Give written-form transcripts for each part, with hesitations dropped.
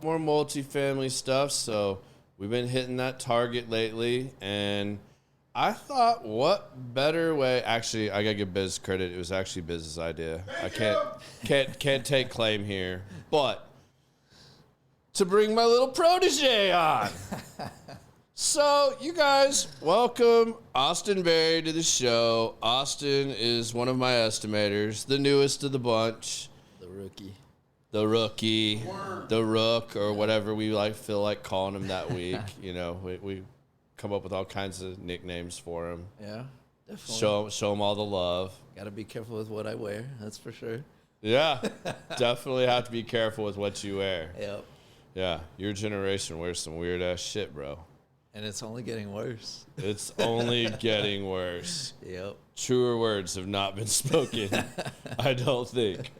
more multifamily stuff, so we've been hitting that target lately, and I thought, what better way? Actually, I gotta give Biz credit. It was actually Biz's idea. I can't take claim here, but to bring my little protege on. So, you guys, welcome Austin Berry to the show. Austin is one of my estimators, the newest of the bunch. The rookie, the rook, or whatever we feel like calling him that week. You know, we come up with all kinds of nicknames for him. Yeah, definitely. Show him all the love. Got to be careful with what I wear, that's for sure. Yeah, definitely have to be careful with what you wear. Yep. Yeah, your generation wears some weird-ass shit, bro. And it's only getting worse. It's only getting worse. Yep. Truer words have not been spoken, I don't think.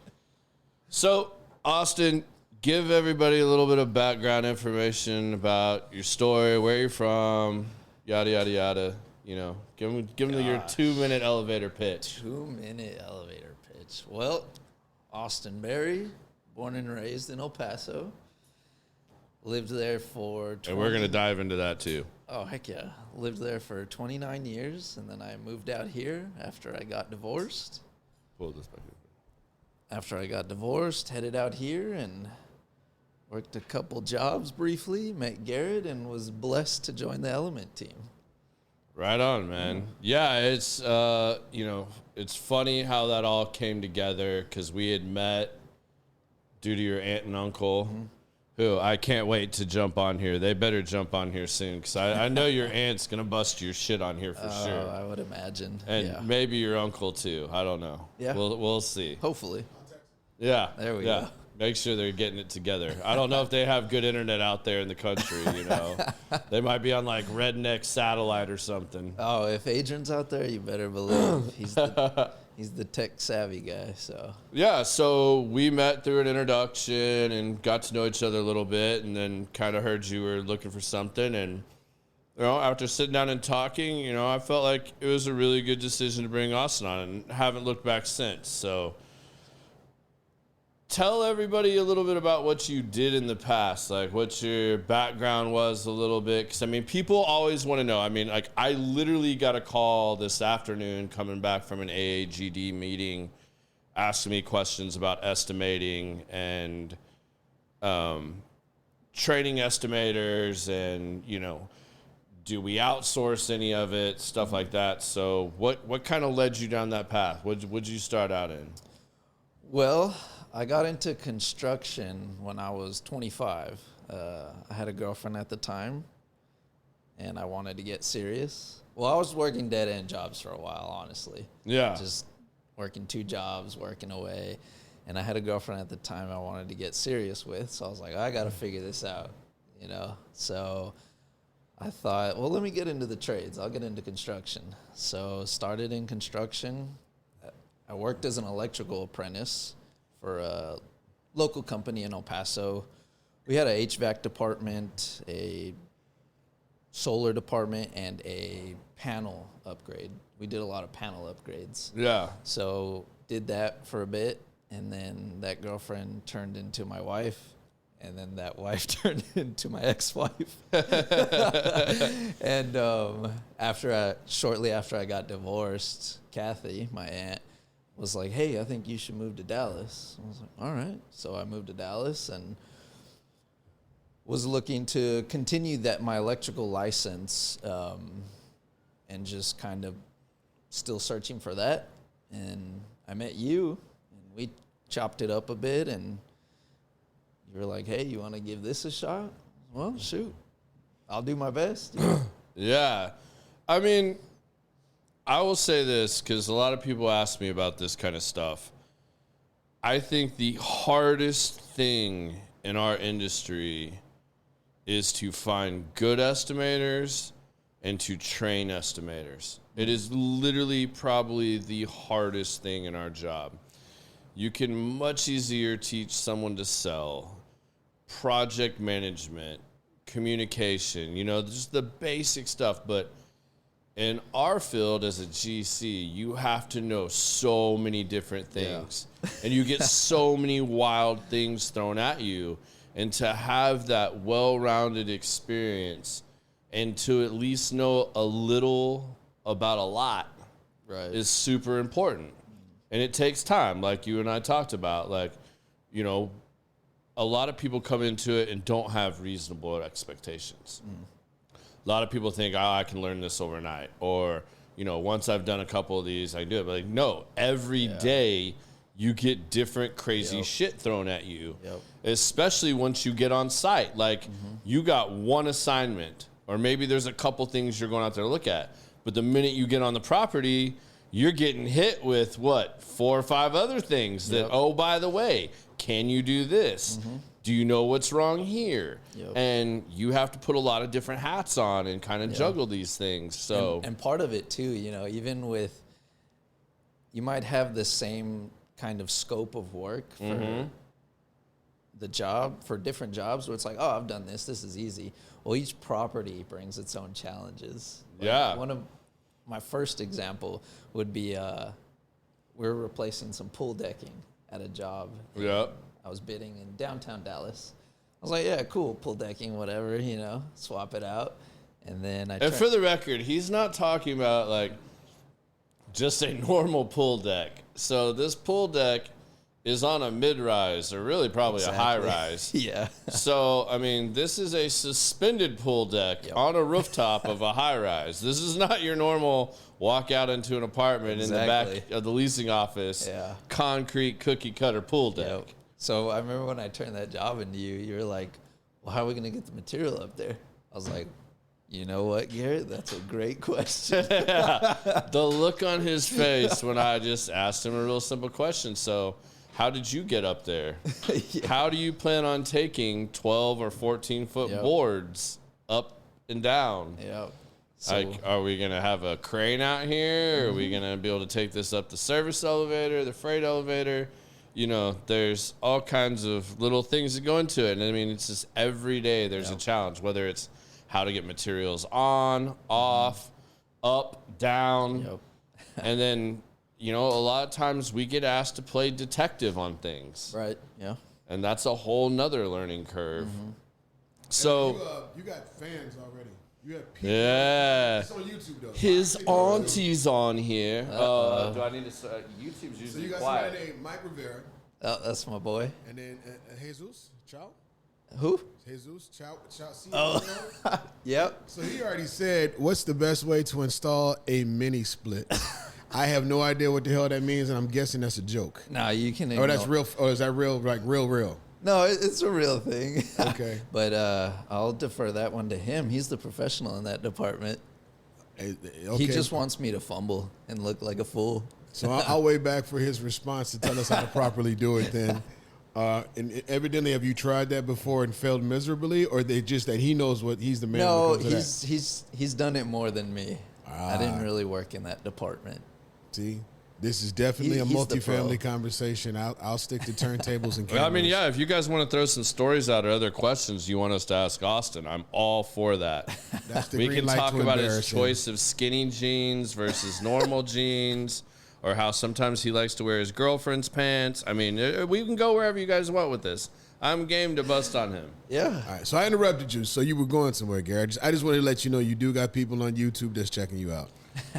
So, Austin, give everybody a little bit of background information about your story, where you're from, yada, yada, yada. You know, give them your 2-minute elevator pitch. 2-minute elevator pitch. Well, Austin Berry, born and raised in El Paso. Lived there for And we're going to dive into that too. Oh, heck yeah. Lived there for 29 years, and then I moved out here after I got divorced. Pull this back. After I got divorced, headed out here and worked a couple jobs briefly, met Garrett, and was blessed to join the Element team. Right on, man. Yeah, it's, it's funny how that all came together because we had met due to your aunt and uncle. Mm-hmm. Who I can't wait to jump on here. They better jump on here soon because I know your aunt's going to bust your shit on here for sure. I would imagine. And maybe your uncle too. I don't know. Yeah. We'll see. Hopefully. Yeah. There we go. Make sure they're getting it together. I don't know if they have good internet out there in the country, you know. They might be on like redneck satellite or something. Oh, if Adrian's out there, you better believe he's the tech savvy guy. So yeah, so we met through an introduction and got to know each other a little bit, and then kind of heard you were looking for something, and after sitting down and talking, I felt like it was a really good decision to bring Austin on, and haven't looked back since. So tell everybody a little bit about what you did in the past, like what your background was a little bit. Because, people always want to know. I literally got a call this afternoon coming back from an AAGD meeting asking me questions about estimating and training estimators and, do we outsource any of it, stuff like that. So what kind of led you down that path? What'd you start out in? Well, I got into construction when I was 25. I had a girlfriend at the time, and I wanted to get serious. Well, I was working dead-end jobs for a while, honestly. Yeah. Just working 2 jobs, working away. And I had a girlfriend at the time I wanted to get serious with, so I was like, I got to figure this out, So I thought, well, let me get into the trades. I'll get into construction. So started in construction. I worked as an electrical apprentice for a local company in El Paso. We had a HVAC department, a solar department, and a panel upgrade. We did a lot of panel upgrades. Yeah. So did that for a bit, and then that girlfriend turned into my wife, and then that wife turned into my ex-wife. And shortly after I got divorced, Kathy, my aunt, was like, hey, I think you should move to Dallas. I was like, all right. So I moved to Dallas and was looking to continue my electrical license and just kind of still searching for that. And I met you, and we chopped it up a bit, and you were like, hey, you want to give this a shot? Well, shoot. I'll do my best. Yeah. I will say this because a lot of people ask me about this kind of stuff. I think the hardest thing in our industry is to find good estimators and to train estimators. It is literally probably the hardest thing in our job. You can much easier teach someone to sell, project management, communication, just the basic stuff, but in our field as a GC, you have to know so many different things. Yeah. And you get so many wild things thrown at you. and to have that well-rounded experience and to at least know a little about a lot is super important. And it takes time, like you and I talked about. Like, you know, a lot of people come into it and don't have reasonable expectations. A lot of people think, oh, I can learn this overnight. Or, you know, once I've done a couple of these, I can do it. But like, no, every day you get different crazy shit thrown at you, especially once you get on site. Like, you got one assignment, or maybe there's a couple things you're going out there to look at. But the minute you get on the property, you're getting hit with, 4 or 5 other things that, oh, by the way, can you do this? Do you know what's wrong here? And you have to put a lot of different hats on and kind of juggle these things. So, and part of it too, you know, even with, you might have the same kind of scope of work for the job, for different jobs where it's like, oh, I've done this is easy. Well, each property brings its own challenges. Like one of my first example would be we're replacing some pool decking at a job. I was bidding in downtown Dallas. I was like, yeah, cool, pool decking, whatever, you know, swap it out. And then and for the record, he's not talking about like just a normal pool deck. So this pool deck is on a mid-rise, or really probably a high-rise. So, I mean, this is a suspended pool deck on a rooftop of a high-rise. This is not your normal walk out into an apartment in the back of the leasing office, concrete cookie-cutter pool deck. So I remember when I turned that job into you, you were like, well, how are we going to get the material up there? I was like, you know what, Garrett? That's a great question. The look on his face when I just asked him a real simple question. So, how did you get up there? How do you plan on taking 12 or 14-foot boards up and down? So, like, are we going to have a crane out here? Are we going to be able to take this up the service elevator, the freight elevator? You know, there's all kinds of little things that go into it. And I mean, it's just every day there's a challenge, whether it's how to get materials on, off, up, down. And then, you know, a lot of times we get asked to play detective on things. And that's a whole nother learning curve. So you got fans already. You have people. It's on YouTube though. His auntie's on here. Do I need to start? YouTube's usually So you got quiet. somebody named Mike Rivera. Oh, that's my boy. And then Jesus Chow. Who? Jesus Chow. So he already said, what's the best way to install a mini split? I have no idea what the hell that means, and I'm guessing that's a joke. No, you can. Or that's real. Or is that real? Like real? No, it's a real thing. Okay. But I'll defer that one to him. He's the professional in that department. Okay. He just wants me to fumble and look like a fool. So I'll wait back for his response to tell us how to properly do it then. And evidently, have you tried that before and failed miserably, or they just that he knows what he's the man? No, he's done it more than me. I didn't really work in that department. See, this is definitely a multifamily conversation. I'll stick to turntables and cameras. I mean, yeah, if you guys want to throw some stories out or other questions you want us to ask Austin, I'm all for that. That's the we green can light talk to about embarrass his him. choice of skinny jeans versus normal jeans, or how sometimes he likes to wear his girlfriend's pants. I mean, we can go wherever you guys want with this. I'm game to bust on him. Yeah. All right, so I interrupted you. So you were going somewhere, Garrett. I just wanted to let you know you do got people on YouTube that's checking you out.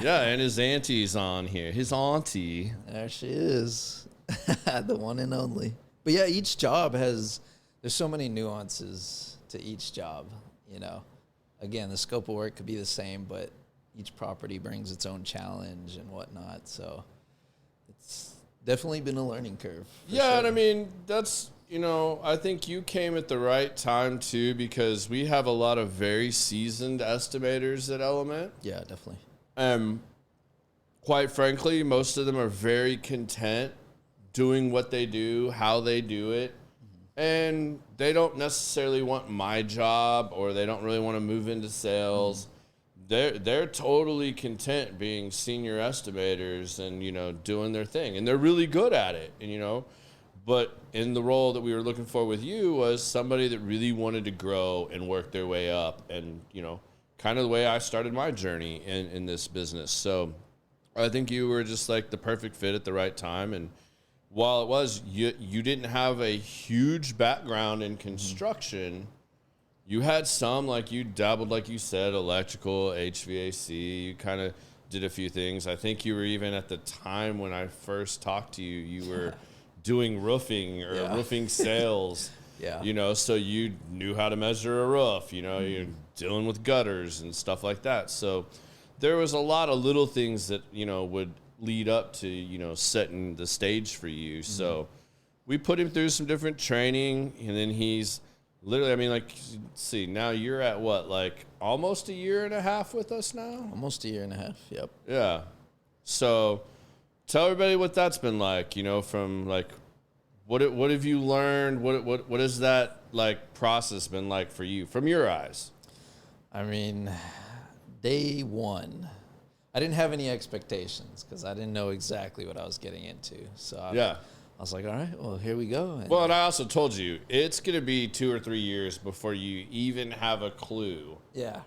Yeah, and his auntie's on here. His auntie. There she is. The one and only. But yeah, each job there's so many nuances to each job, you know. Again, the scope of work could be the same, but each property brings its own challenge and whatnot. So it's definitely been a learning curve. Yeah, sure. and I mean, that's, you know, I think you came at the right time too, because we have a lot of very seasoned estimators at Element. Yeah, definitely. Quite frankly, most of them are very content doing what they do, how they do it. And they don't necessarily want my job, or they don't really want to move into sales. They're totally content being senior estimators and, you know, doing their thing. And they're really good at it. And, you know, but in the role that we were looking for with you was somebody that really wanted to grow and work their way up. And, you know, kind of the way I started my journey in this business. So I think you were just like the perfect fit at the right time. And while it was, you didn't have a huge background in construction. You had some, like you dabbled, like you said, electrical, HVAC. You kind of did a few things. I think you were even at the time when I first talked to you, you were doing roofing or roofing sales. You know, so you knew how to measure a roof. You know, you're dealing with gutters and stuff like that. So there was a lot of little things that, you know, would lead up to, you know, setting the stage for you. So we put him through some different training, and then he's literally, I mean, like, see, now you're at what, like almost a year and a half with us now? Almost a year and a half, yep. Yeah. So tell everybody what that's been like, you know, from like, what have you learned? What has that like process been like for you from your eyes? I mean, day one, I didn't have any expectations because I didn't know exactly what I was getting into. So I was like, all right, well, here we go. And well, and I also told you, it's going to be 2 or 3 years before you even have a clue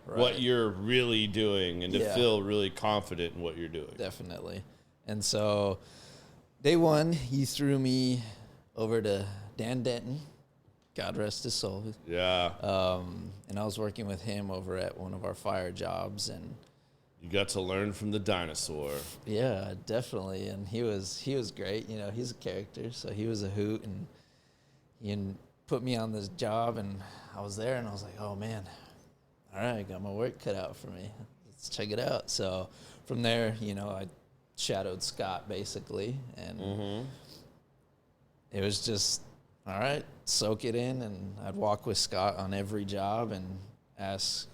what you're really doing and to feel really confident in what you're doing. Definitely. And so day one, he threw me over to Dan Denton, God rest his soul. Yeah. And I was working with him over at one of our fire jobs, and you got to learn from the dinosaur. Yeah, definitely. And he was great. You know, he's a character, so he was a hoot, and he put me on this job, and I was there, and I was like, oh man, all right, I got my work cut out for me. Let's check it out. So from there, you know, I shadowed Scott basically, and it was just, all right, soak it in. And I'd walk with Scott on every job and ask.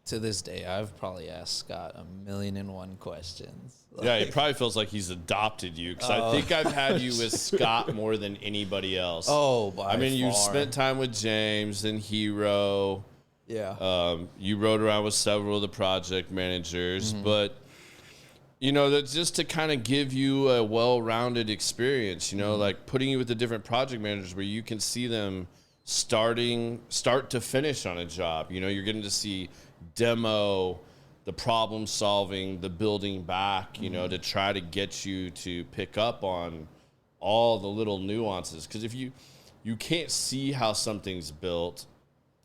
To this day, I've probably asked Scott 1,000,001 questions. Yeah, it probably feels like he's adopted you, because I think I've had you with Scott more than anybody else. Oh, by I mean, far. you spent time with James and Hero. Yeah. You rode around with several of the project managers, but you know, that's just to kind of give you a well-rounded experience, you know, like putting you with the different project managers where you can see them start to finish on a job. You know, you're getting to see demo, the problem solving, the building back, you know, to try to get you to pick up on all the little nuances. Because if you can't see how something's built,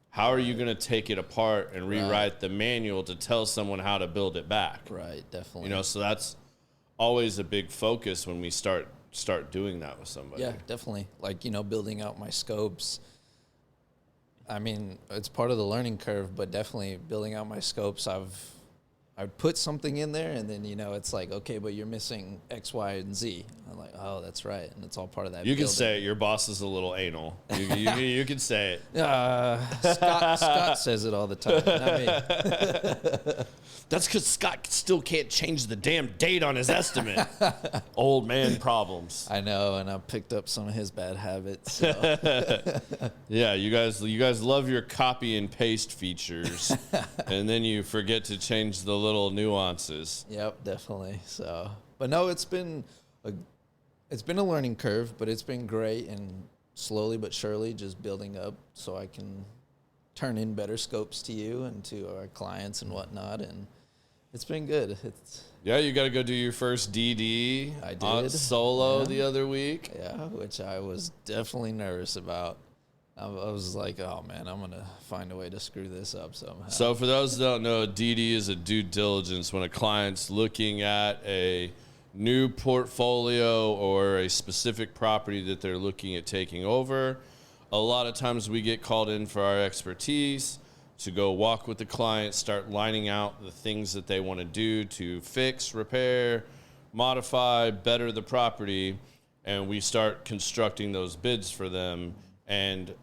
how are you going to take it apart and rewrite the manual to tell someone how to build it back? Right, definitely. You know, so that's always a big focus when we start doing that with somebody. Yeah, definitely. Like, you know, building out my scopes. I mean, it's part of the learning curve, but definitely building out my scopes, I'd put something in there, and then, you know, it's like, okay, but you're missing X, Y, and Z. I'm like, oh, that's right, and it's all part of that. You can say it. Your boss is a little anal. You can say it. Scott says it all the time, not me. That's because Scott still can't change the damn date on his estimate. Old man problems. I know, and I picked up some of his bad habits. So. Yeah, you guys love your copy and paste features, and then you forget to change the little nuances. Yep, definitely. So, but no, it's been a learning curve, but it's been great, and slowly but surely just building up so I can turn in better scopes to you and to our clients and whatnot, and it's been good. Yeah, you got to go do your first DD. I did. Solo the other week. Yeah, which I was definitely nervous about. I was like, oh man, I'm going to find a way to screw this up somehow. So for those that don't know, DD is a due diligence when a client's looking at a new portfolio or a specific property that they're looking at taking over. A lot of times we get called in for our expertise to go walk with the client, start lining out the things that they want to do to fix, repair, modify, better the property, and we start constructing those bids for them. And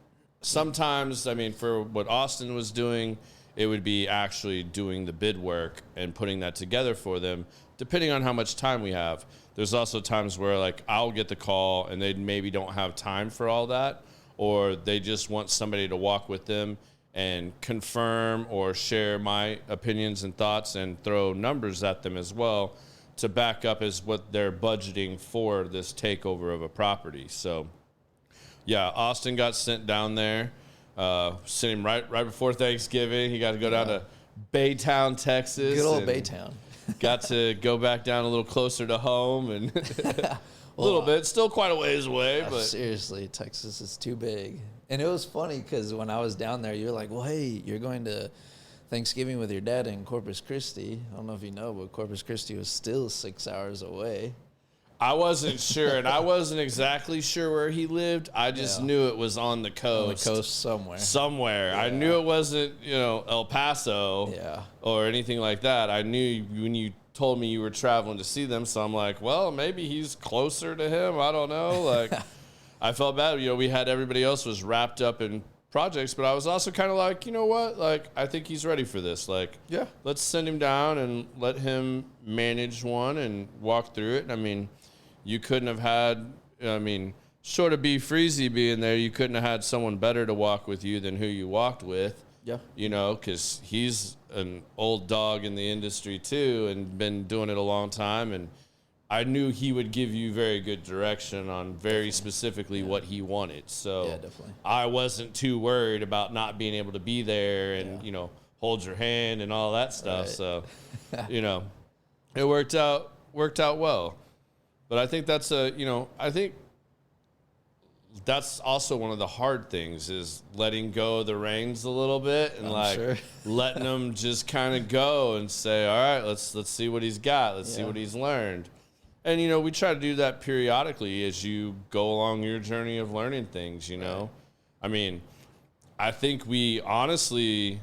sometimes, I mean, for what Austin was doing, it would be actually doing the bid work and putting that together for them, depending on how much time we have. There's also times where, like, I'll get the call and they maybe don't have time for all that, or they just want somebody to walk with them and confirm or share my opinions and thoughts and throw numbers at them as well to back up as what they're budgeting for this takeover of a property. So, yeah, Austin got sent down there, sent him right before Thanksgiving. He got to go down to Baytown, Texas. Good old Baytown. Got to go back down a little closer to home. And A little bit. Still quite a ways away, but seriously, Texas is too big. And it was funny because when I was down there, you're like, well, hey, you're going to Thanksgiving with your dad in Corpus Christi. I don't know if you know, but Corpus Christi was still 6 hours away. I wasn't sure, and I wasn't exactly sure where he lived. I just knew it was on the coast. On the coast somewhere. Somewhere. Yeah. I knew it wasn't, El Paso or anything like that. I knew when you told me you were traveling to see them, so I'm like, well, maybe he's closer to him. I don't know. Like, I felt bad. We had everybody else was wrapped up in projects, but I was also kind of like, you know what? Like, I think he's ready for this. Like, let's send him down and let him manage one and walk through it. And I mean, you couldn't have had, short of B. Freezy being there, you couldn't have had someone better to walk with you than who you walked with. Yeah. Because he's an old dog in the industry too and been doing it a long time. And I knew he would give you very good direction on very specifically what he wanted. So definitely. I wasn't too worried about not being able to be there and, hold your hand and all that stuff. Right. So, it worked out well. But I think that's that's also one of the hard things is letting go of the reins a little bit and letting them just kind of go and say, all right, let's see what he's got. Let's see what he's learned. And, we try to do that periodically as you go along your journey of learning things, Right. I mean, I think we honestly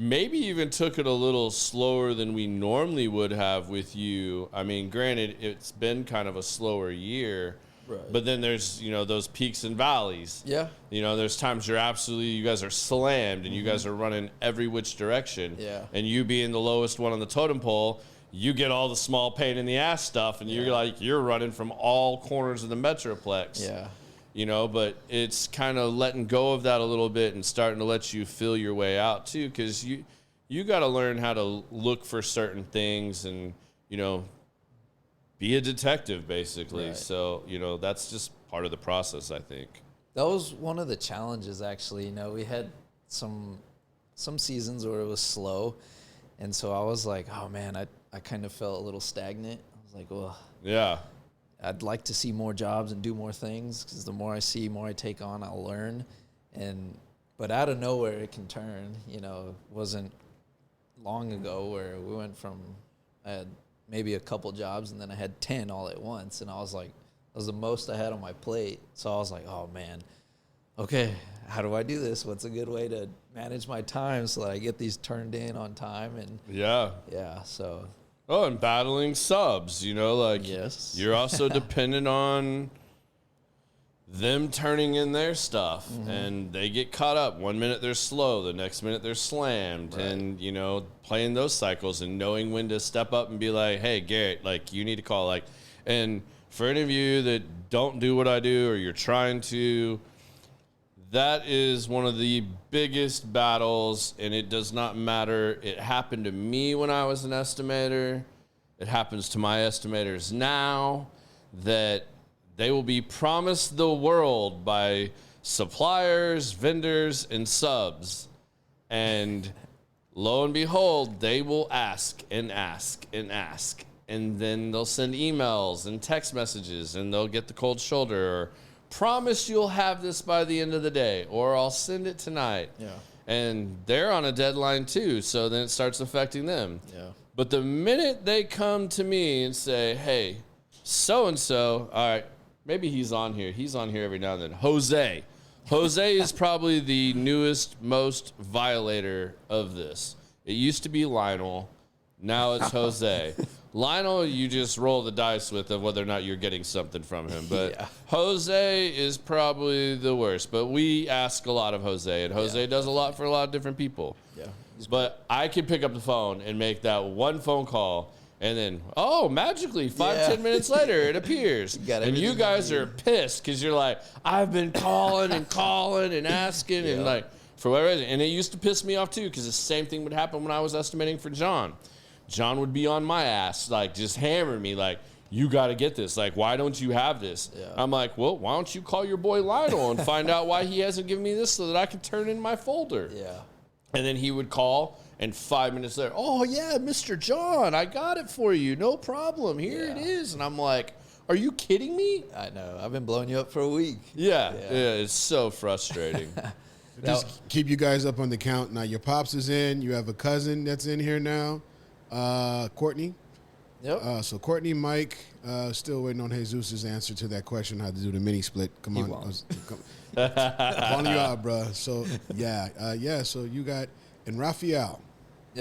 maybe even took it a little slower than we normally would have with you. I mean, granted, it's been kind of a slower year, right. But then there's, those peaks and valleys. Yeah. There's times you guys are slammed and you guys are running every which direction. Yeah. And you being the lowest one on the totem pole, you get all the small pain in the ass stuff and you're running from all corners of the Metroplex. Yeah. But it's kind of letting go of that a little bit and starting to let you feel your way out too, because you got to learn how to look for certain things and, be a detective basically. Right. So, that's just part of the process, I think. That was one of the challenges, actually. We had some seasons where it was slow, and so I was like, oh, man, I kind of felt a little stagnant. I was like, well, yeah. I'd like to see more jobs and do more things because the more I see, more I take on, I'll learn. But out of nowhere, it can turn. It wasn't long ago where we went from I had maybe a couple jobs and then I had 10 all at once. And I was like, that was the most I had on my plate. So I was like, oh, man, okay, how do I do this? What's a good way to manage my time so that I get these turned in on time? And so... Oh, and battling subs, yes. You're also dependent on them turning in their stuff, and they get caught up. 1 minute they're slow, the next minute they're slammed, right. And, playing those cycles and knowing when to step up and be like, hey, Garrett, you need to call. And for any of you that don't do what I do or you're trying to, that is one of the biggest battles, and it does not matter. It happened to me when I was an estimator. It happens to my estimators now, that they will be promised the world by suppliers, vendors, and subs. And lo and behold, they will ask and ask and ask. And then they'll send emails and text messages, and they'll get the cold shoulder or promise you'll have this by the end of the day, or I'll send it tonight. Yeah. And they're on a deadline too, so then it starts affecting them. Yeah. But the minute they come to me and say, hey, so-and-so, all right, maybe he's on here. He's on here every now and then. Jose is probably the newest, most violator of this. It used to be Lionel. Now it's Jose. Lionel, you just roll the dice with of whether or not you're getting something from him. But Jose is probably the worst. But we ask a lot of Jose, and Jose does a lot for a lot of different people. Yeah. But I can pick up the phone and make that one phone call, and then, magically, 10 minutes later, it appears. And you guys are pissed because you're like, I've been calling and asking, and for whatever reason. And it used to piss me off, too, because the same thing would happen when I was estimating for John. John would be on my ass, just hammering me, you got to get this. Why don't you have this? Yeah. I'm like, well, why don't you call your boy Lionel and find out why he hasn't given me this so that I can turn in my folder? Yeah. And then he would call, and 5 minutes later, oh, yeah, Mr. John, I got it for you. No problem. Here it is. And I'm like, Are you kidding me? I know. I've been blowing you up for a week. Yeah, it's so frustrating. Just keep you guys up on the count. Now, your pops is in. You have a cousin that's in here now, Courtney. Yep. So Courtney, Mike, still waiting on Jesus' answer to that question, how to do the mini split. Come on. I'm calling you out, bro. So, so you got, and Raphael.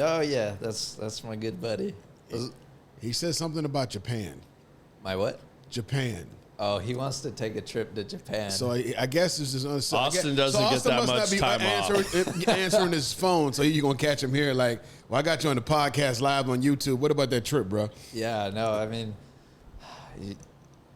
Oh, yeah. That's my good buddy. He said something about Japan. My what? Japan. Oh, he wants to take a trip to Japan. So I guess this is Austin doesn't get that much time off. Answering his phone, so you're gonna catch him here. Like, well, I got you on the podcast live on YouTube. What about that trip, bro? Yeah, no, I mean,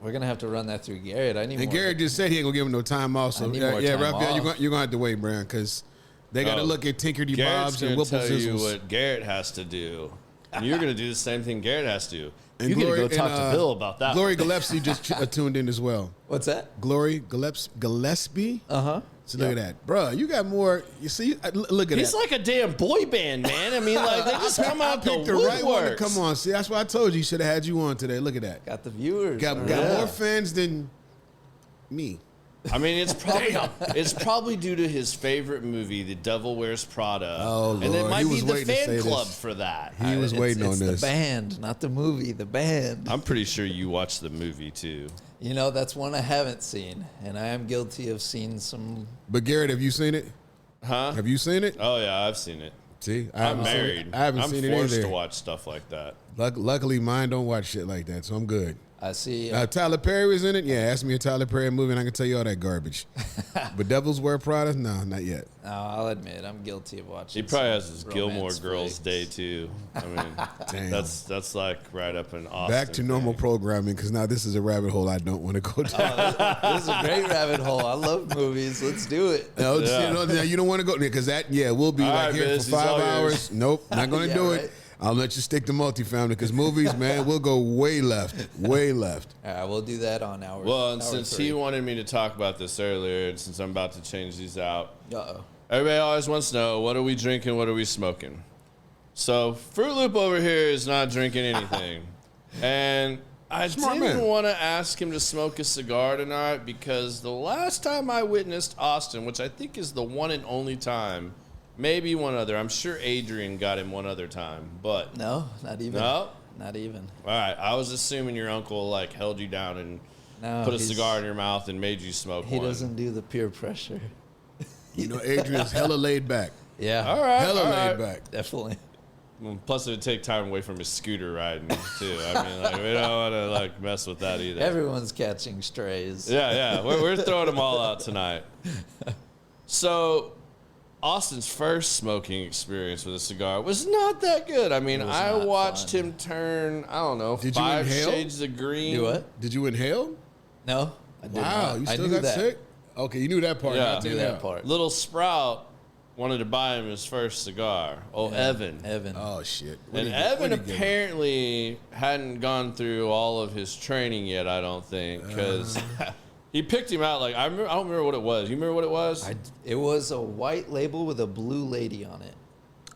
we're gonna have to run that through Garrett. And Garrett just said he ain't gonna give him no time off. So Raphael, you're gonna have to wait, Brian, because they got to look at Tinkerty Bobs and Whipple tell you Sizzles. what Garrett has to do, and you're gonna do the same thing Garrett has to do. And you gotta go talk to Bill about that. Glory Gillespie just tuned in as well. What's that? Glory Gillespie. So look at that, bro. You got more. You see, look at that. He's like a damn boy band, man. I mean, like they just come out the right one to woodworks. come on. See, that's why I told you. You should have had you on today. Look at that. Got the viewers. Got more fans than me. I mean, it's probably due to his favorite movie, The Devil Wears Prada. Oh, Lord. And it might be the waiting to fan say club this. for that. He was waiting on this. The band, not the movie. The band. I'm pretty sure you watched the movie too. You know, that's one I haven't seen, and I am guilty of seeing some. But Garrett, have you seen it? Huh? Have you seen it? Oh yeah, I've seen it. See, I'm married. I haven't seen it either. I'm forced to watch stuff like that. Luckily, mine don't watch shit like that, so I'm good. I see. Tyler Perry was in it. Yeah, ask me a Tyler Perry movie, and I can tell you all that garbage. But Devils Wear Prada? No, not yet. No, I'll admit I'm guilty of watching. He probably has his Gilmore romance Girls flicks. Day too. I mean, Damn. that's like right up in Austin. Back to normal programming, because now this is a rabbit hole I don't want to go down. This is a great rabbit hole. I love movies. Let's do it. No, you don't want to go there, because we'll be All like right, here Biz, for he's 5 all yours. hours. Nope, not going to Yeah, do right. it. I'll let you stick to multifamily, because movies, man, we'll go way left. Way left. All right, we'll do that on hour. Well, and hour since 3. he wanted me to talk about this earlier, and since I'm about to change these out, Uh-oh. everybody always wants to know, what are we drinking, what are we smoking? So Fruit Loop over here is not drinking anything. And I Smart didn't man. want to ask him to smoke a cigar tonight, because the last time I witnessed Austin, which I think is the one and only time, maybe one other, I'm sure Adrian got him one other time, but No, not even. No? Not even. all right, I was assuming your uncle like held you down and No, put a he's- cigar in your mouth and made you smoke He one. doesn't do the peer pressure. You know, Adrian's hella laid back. Yeah. All right, Hella all right. laid back. Definitely. Well, plus, it would take time away from his scooter riding too. I mean, like, we don't want to like mess with that either. Everyone's catching strays. Yeah, we're throwing them all out tonight. So, Austin's first smoking experience with a cigar was not that good. I mean, It was I not watched fun. him turn, I don't know, Did you 5 inhale? shades of green. Do what? Did you inhale? No, I did Wow, not. you I still knew got that. sick? Okay, you knew that part. Yeah. I'll I tell Knew you that now. part. Little Sprout wanted to buy him his first cigar. Oh, Evan. Evan. Oh, shit. And Evan apparently hadn't gone through all of his training yet, I don't think, because he picked him out. Like I don't remember what it was. You remember what it was? It was a white label with a blue lady on it.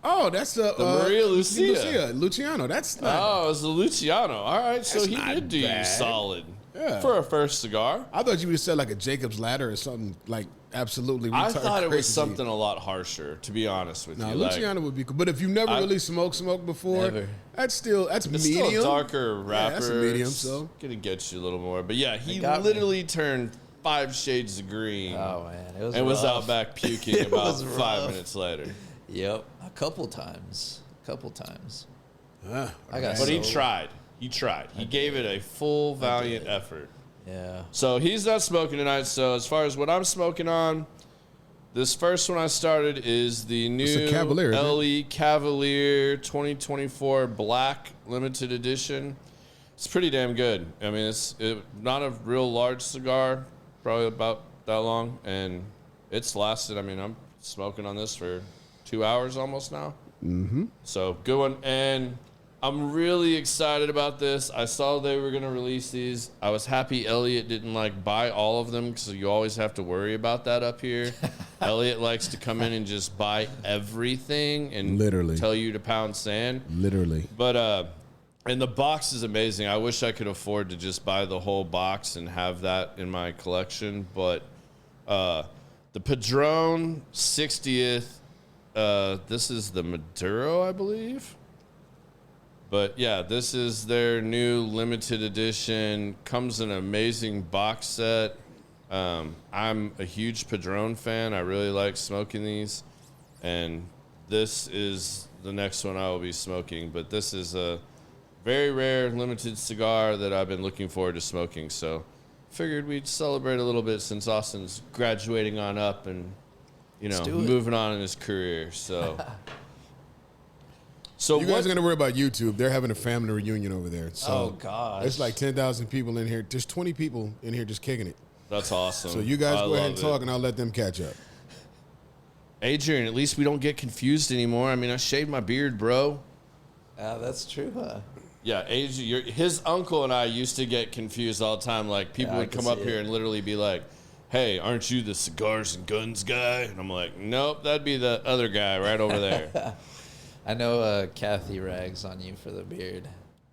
Oh, that's the Maria Lucia. Luciano. That's not. Oh, it was the Luciano. All right, so That's he not did do you bad. solid Yeah. for a first cigar. I thought you would have said like a Jacob's Ladder or something like absolutely. I retarded thought it was crazy. something a lot harsher, to be honest with No, you. Like, Luciano would be cool. But if you've never really smoked before, Never. that's it's medium. still a darker Yeah, wrapper. that's a medium, It's so. gonna get you a little more. But yeah, he got me. literally turned 5 shades of green. Oh man, it was. And was rough. out back puking It about was 5 rough. minutes later. Yep, a couple times. Ah, I got. But he so- tried. He tried. He gave it a full, valiant effort. Yeah. So he's not smoking tonight. So as far as what I'm smoking on, this first one I started is the new a Cavalier, isn't it? LE Cavalier 2024 Black Limited Edition. It's pretty damn good. I mean, it's not a real large cigar, probably about that long, and it's lasted. I mean, I'm smoking on this for 2 hours almost now. Mm-hmm. So good one, and I'm really excited about this. I saw they were going to release these. I was happy Elliot didn't like buy all of them, because you always have to worry about that up here. Elliot likes to come in and just buy everything and Literally. tell you to pound sand. literally. But And the box is amazing. I wish I could afford to just buy the whole box and have that in my collection. But the Padron 60th, this is the Maduro, I believe. But yeah, this is their new limited edition. Comes in an amazing box set. I'm a huge Padron fan. I really like smoking these. And this is the next one I will be smoking. But this is a very rare limited cigar that I've been looking forward to smoking. So figured we'd celebrate a little bit since Austin's graduating on up and, you know, moving on in his career. So, you guys are going to worry about YouTube. They're having a family reunion over there. So oh, gosh. There's like 10,000 people in here. There's 20 people in here just kicking it. That's awesome. So you guys go ahead and talk, and I'll let them catch up. Adrian, at least we don't get confused anymore. I mean, I shaved my beard, bro. That's true, huh? Yeah, his uncle and I used to get confused all the time. Like, people would come up here and literally be like, hey, aren't you the cigars and guns guy? And I'm like, nope, that'd be the other guy right over there. I know Kathy rags on you for the beard.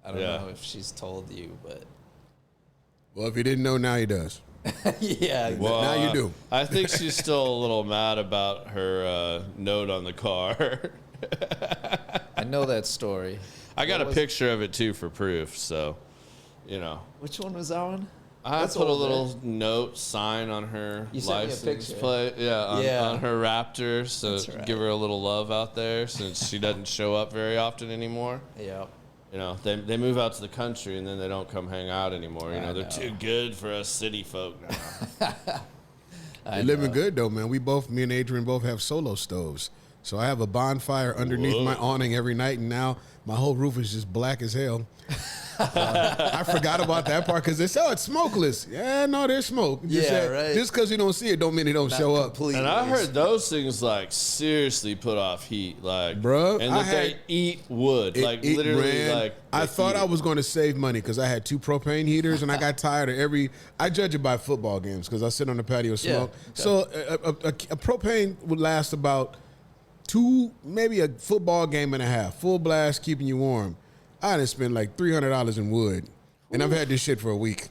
I don't know if she's told you, but... Well, if you didn't know, now he does. Yeah, well, now you do. I think she's still a little mad about her note on the car. I know that story. I got a picture of it, too, for proof, so, you know. Which one was that one? I put a little note sign on her license plate. On her Raptor, so give her a little love out there since she doesn't show up very often anymore. Yeah. You know, they move out to the country and then they don't come hang out anymore. You know, they're too good for us city folk now. They're living good, though, man. Me and Adrian both have solo stoves. So I have a bonfire underneath my awning every night, and now my whole roof is just black as hell. I forgot about that part because they say, it's smokeless. Yeah, no, there's smoke. Right. Just because you don't see it don't mean it don't show up. And I heard those things, like, seriously put off heat. Like, bruh, and that they eat wood. I thought I was going to save money because I had 2 propane heaters, and I got tired of I judge it by football games because I sit on the patio smoke. Yeah, so a propane would last about 2, maybe a football game and a half, full blast, keeping you warm. I done spent like $300 in wood, and I've had this shit for a week.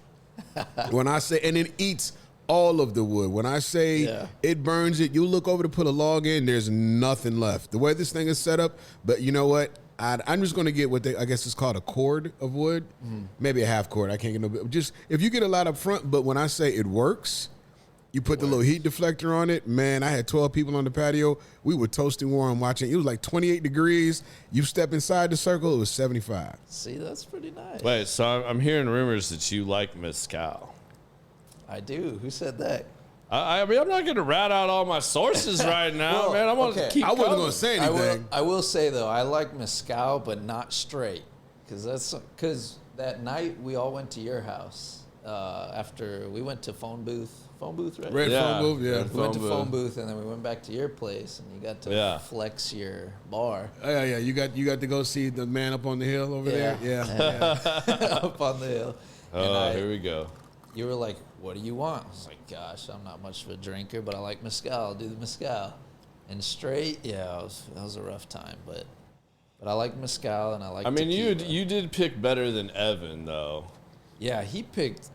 When I say, and it eats all of the wood. When I say it burns it, you look over to put a log in, there's nothing left. The way this thing is set up, but you know what? I'm just going to get what I guess it's called a cord of wood, maybe a half cord. I can't get no. Just if you get a lot up front, but when I say it works. You put the little heat deflector on it. Man, I had 12 people on the patio. We were toasting warm watching. It was like 28 degrees. You step inside the circle, it was 75. See, that's pretty nice. Wait, so I'm hearing rumors that you like mezcal. I do. Who said that? I mean, I'm not going to rat out all my sources right now, man. I'm going to keep I wasn't going to say anything. I will say, though, I like mezcal, but not straight. Because that night we all went to your house after we went to phone booth, right? Red phone booth, yeah. We went to phone booth, and then we went back to your place, and you got to flex your bar. Oh, yeah. You got to go see the man up on the hill over there. Yeah. Up on the hill. Here we go. You were like, what do you want? I was like, gosh, I'm not much of a drinker, but I like mezcal. I'll do the mezcal. And straight, that was a rough time, but I like mezcal, and I like tequila. You did pick better than Evan, though. Yeah, he picked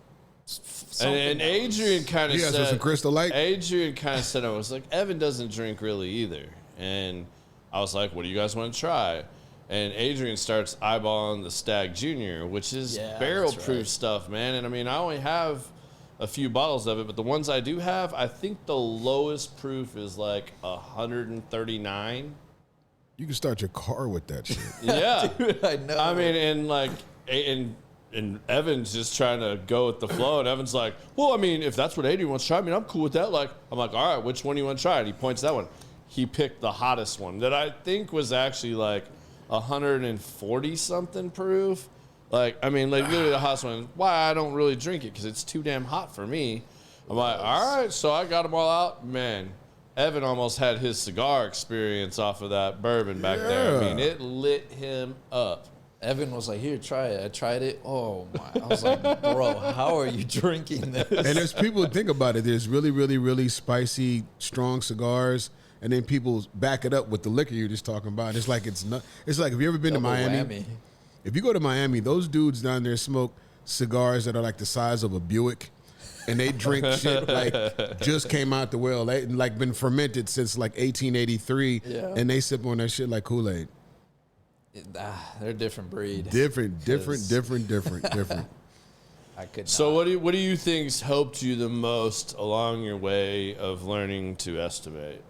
and Adrian kind of said, some Crystal Light. Adrian kind of said, I was like, Evan doesn't drink really either. And I was like, what do you guys want to try? And Adrian starts eyeballing the Stag Junior, which is barrel-proof stuff, man. And I mean, I only have a few bottles of it, but the ones I do have, I think the lowest proof is like 139. You can start your car with that shit. Yeah. Dude, I know. I mean, and Evan's just trying to go with the flow, and Evan's like, well, I mean, if that's what Adrian wants to try, I mean, I'm cool with that. Like, I'm like, all right, which one do you want to try? And he points that one. He picked the hottest one that I think was actually like 140-something proof. Like, I mean, like literally the hottest one. Why I don't really drink it, because it's too damn hot for me. I'm like, all right, so I got them all out. Man, Evan almost had his cigar experience off of that bourbon back there. I mean, it lit him up. Evan was like, here, try it. I tried it. Oh, my. I was like, bro, how are you drinking this? And there's people who think about it. There's really, really, really spicy, strong cigars. And then people back it up with the liquor you're just talking about. It's like it's not. It's like, have you ever been to Miami? Whammy. If you go to Miami, those dudes down there smoke cigars that are like the size of a Buick, and they drink shit like just came out the well, they like been fermented since like 1883, and they sip on that shit like Kool-Aid. They're a different breed. Different. I could not. So what do you think's helped you the most along your way of learning to estimate?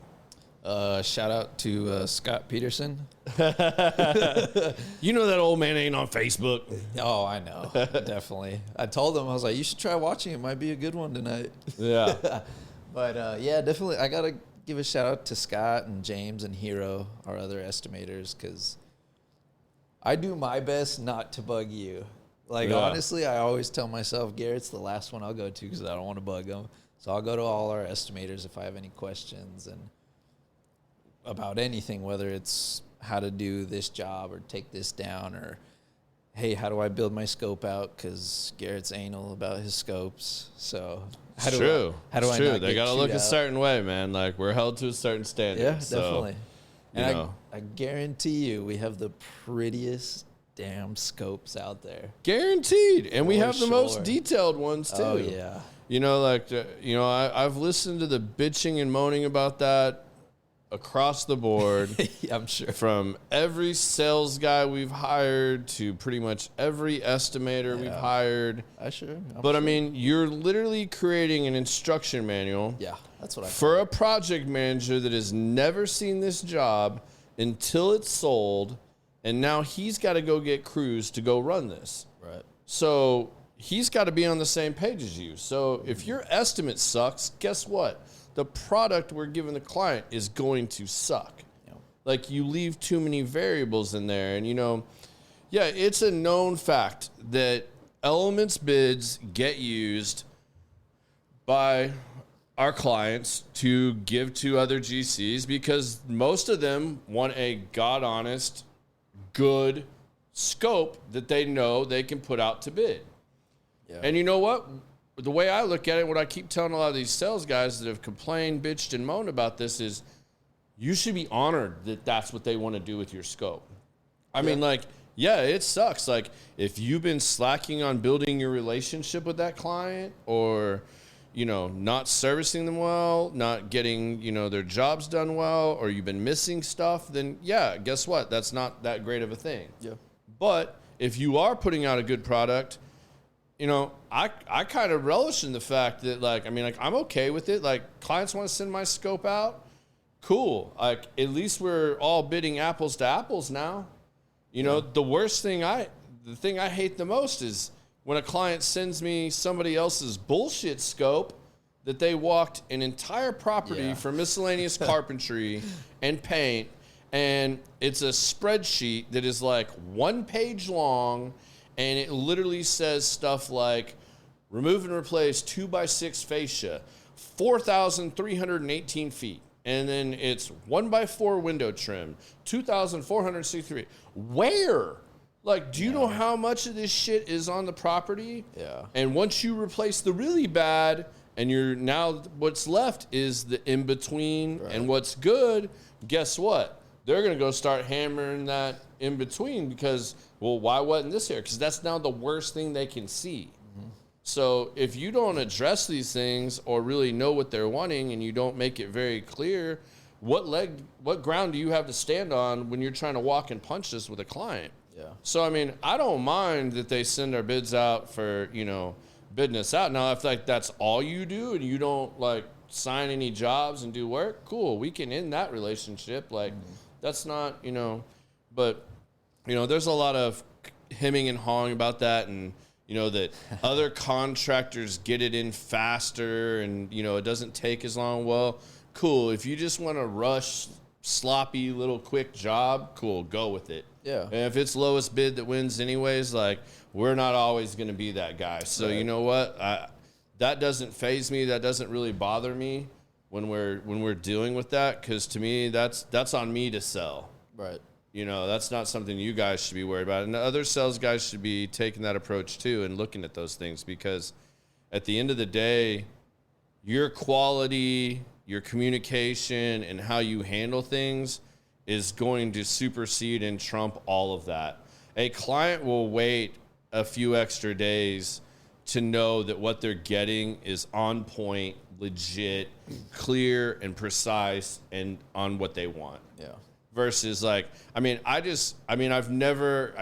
Shout out to Scott Peterson. You know that old man ain't on Facebook. Oh, I know. Definitely. I told him, I was like, you should try watching. It might be a good one tonight. Yeah. But yeah, definitely. I got to give a shout out to Scott and James and Hero, our other estimators, because I do my best not to bug you. Like, honestly, I always tell myself, Garrett's the last one I'll go to because I don't want to bug him. So I'll go to all our estimators if I have any questions and about anything, whether it's how to do this job or take this down, or, hey, how do I build my scope out? Because Garrett's anal about his scopes. So how do I not They get got to look chewed a out? certain way, man. Like, we're held to a certain standard. Yeah, so, definitely. And you know. I guarantee you we have the prettiest damn scopes out there. Guaranteed. And we For have the most sure. detailed ones, too. Oh, yeah. You know, like, I've listened to the bitching and moaning about that across the board. I'm sure. From every sales guy we've hired to pretty much every estimator we've hired. I'm sure. I mean, you're literally creating an instruction manual Yeah, that's what I for a project manager that has never seen this job until it's sold, and now he's got to go get crews to go run this. Right. So he's got to be on the same page as you. So if your estimate sucks, guess what? The product we're giving the client is going to suck. Yep. Like, you leave too many variables in there. And, it's a known fact that Elements bids get used by our clients to give to other GCs because most of them want a God-honest, good scope that they know they can put out to bid. Yeah. And you know what? The way I look at it, what I keep telling a lot of these sales guys that have complained, bitched, and moaned about this is you should be honored that that's what they want to do with your scope. I mean, like, yeah, it sucks. Like, if you've been slacking on building your relationship with that client or, not servicing them well, not getting, their jobs done well, or you've been missing stuff, then, yeah, guess what? That's not that great of a thing. Yeah. But if you are putting out a good product, I kind of relish in the fact that, I'm okay with it. Like, clients want to send my scope out. Cool. Like, at least we're all bidding apples to apples now. The thing I hate the most is when a client sends me somebody else's bullshit scope that they walked an entire property for miscellaneous carpentry and paint, and it's a spreadsheet that is like 1 page long. And it literally says stuff like, remove and replace 2x6 fascia, 4,318 feet. And then it's 1x4 window trim, 2,463. Where? Like, do you know how much of this shit is on the property? Yeah. And once you replace the really bad, and now what's left is the in-between and what's good, guess what? They're going to go start hammering that in between because, well, why wasn't this here? Because that's now the worst thing they can see. Mm-hmm. So if you don't address these things or really know what they're wanting and you don't make it very clear, what ground do you have to stand on when you're trying to walk and punch this with a client? Yeah. So, I mean, I don't mind that they send our bids out for, bidding us out. Now, if that's all you do and you don't sign any jobs and do work, cool. We can end that relationship. That's not, but, there's a lot of hemming and hawing about that and, that other contractors get it in faster and, it doesn't take as long. Well, cool. If you just want to rush, sloppy, little quick job, cool, go with it. Yeah. And if it's lowest bid that wins anyways, we're not always going to be that guy. So you know what? That doesn't faze me. That doesn't really bother me when we're dealing with that, because to me, that's on me to sell. Right. That's not something you guys should be worried about. And the other sales guys should be taking that approach too and looking at those things, because at the end of the day, your quality, your communication, and how you handle things is going to supersede and trump all of that. a client will wait a few extra days to know that what they're getting is on point, legit, clear, and precise, and on what they want. Yeah. Versus like, I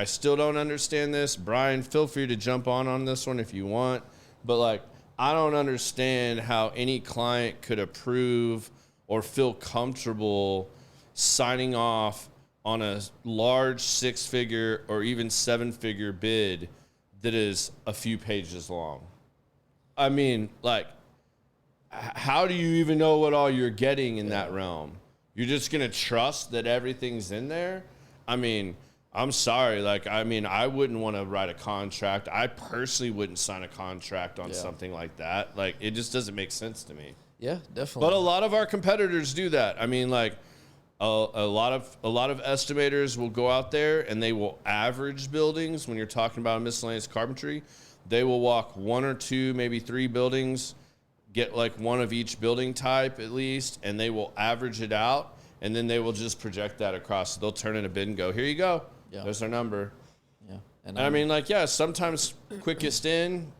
still don't understand this. Brian, feel free to jump on this one if you want. But like, I don't understand how any client could approve or feel comfortable signing off on a large 6-figure or even 7-figure bid that is a few pages long. I mean, like, how do you even know what all you're getting in that realm? You're just going to trust that everything's in there? I mean, I'm sorry. Like, I wouldn't want to write a contract. I personally wouldn't sign a contract on something like that. Like, it just doesn't make sense to me. Yeah, definitely. But a lot of our competitors do that. I mean, like, a lot of estimators will go out there and they will average buildings. When you're talking about miscellaneous carpentry, they will walk 1 or 2, maybe 3 buildings, get like one of each building type at least, and they will average it out, and then they will just project that across. They'll turn in a bid and go, here you go. Yeah. There's our number. Yeah. And I mean, like, yeah, sometimes quickest in,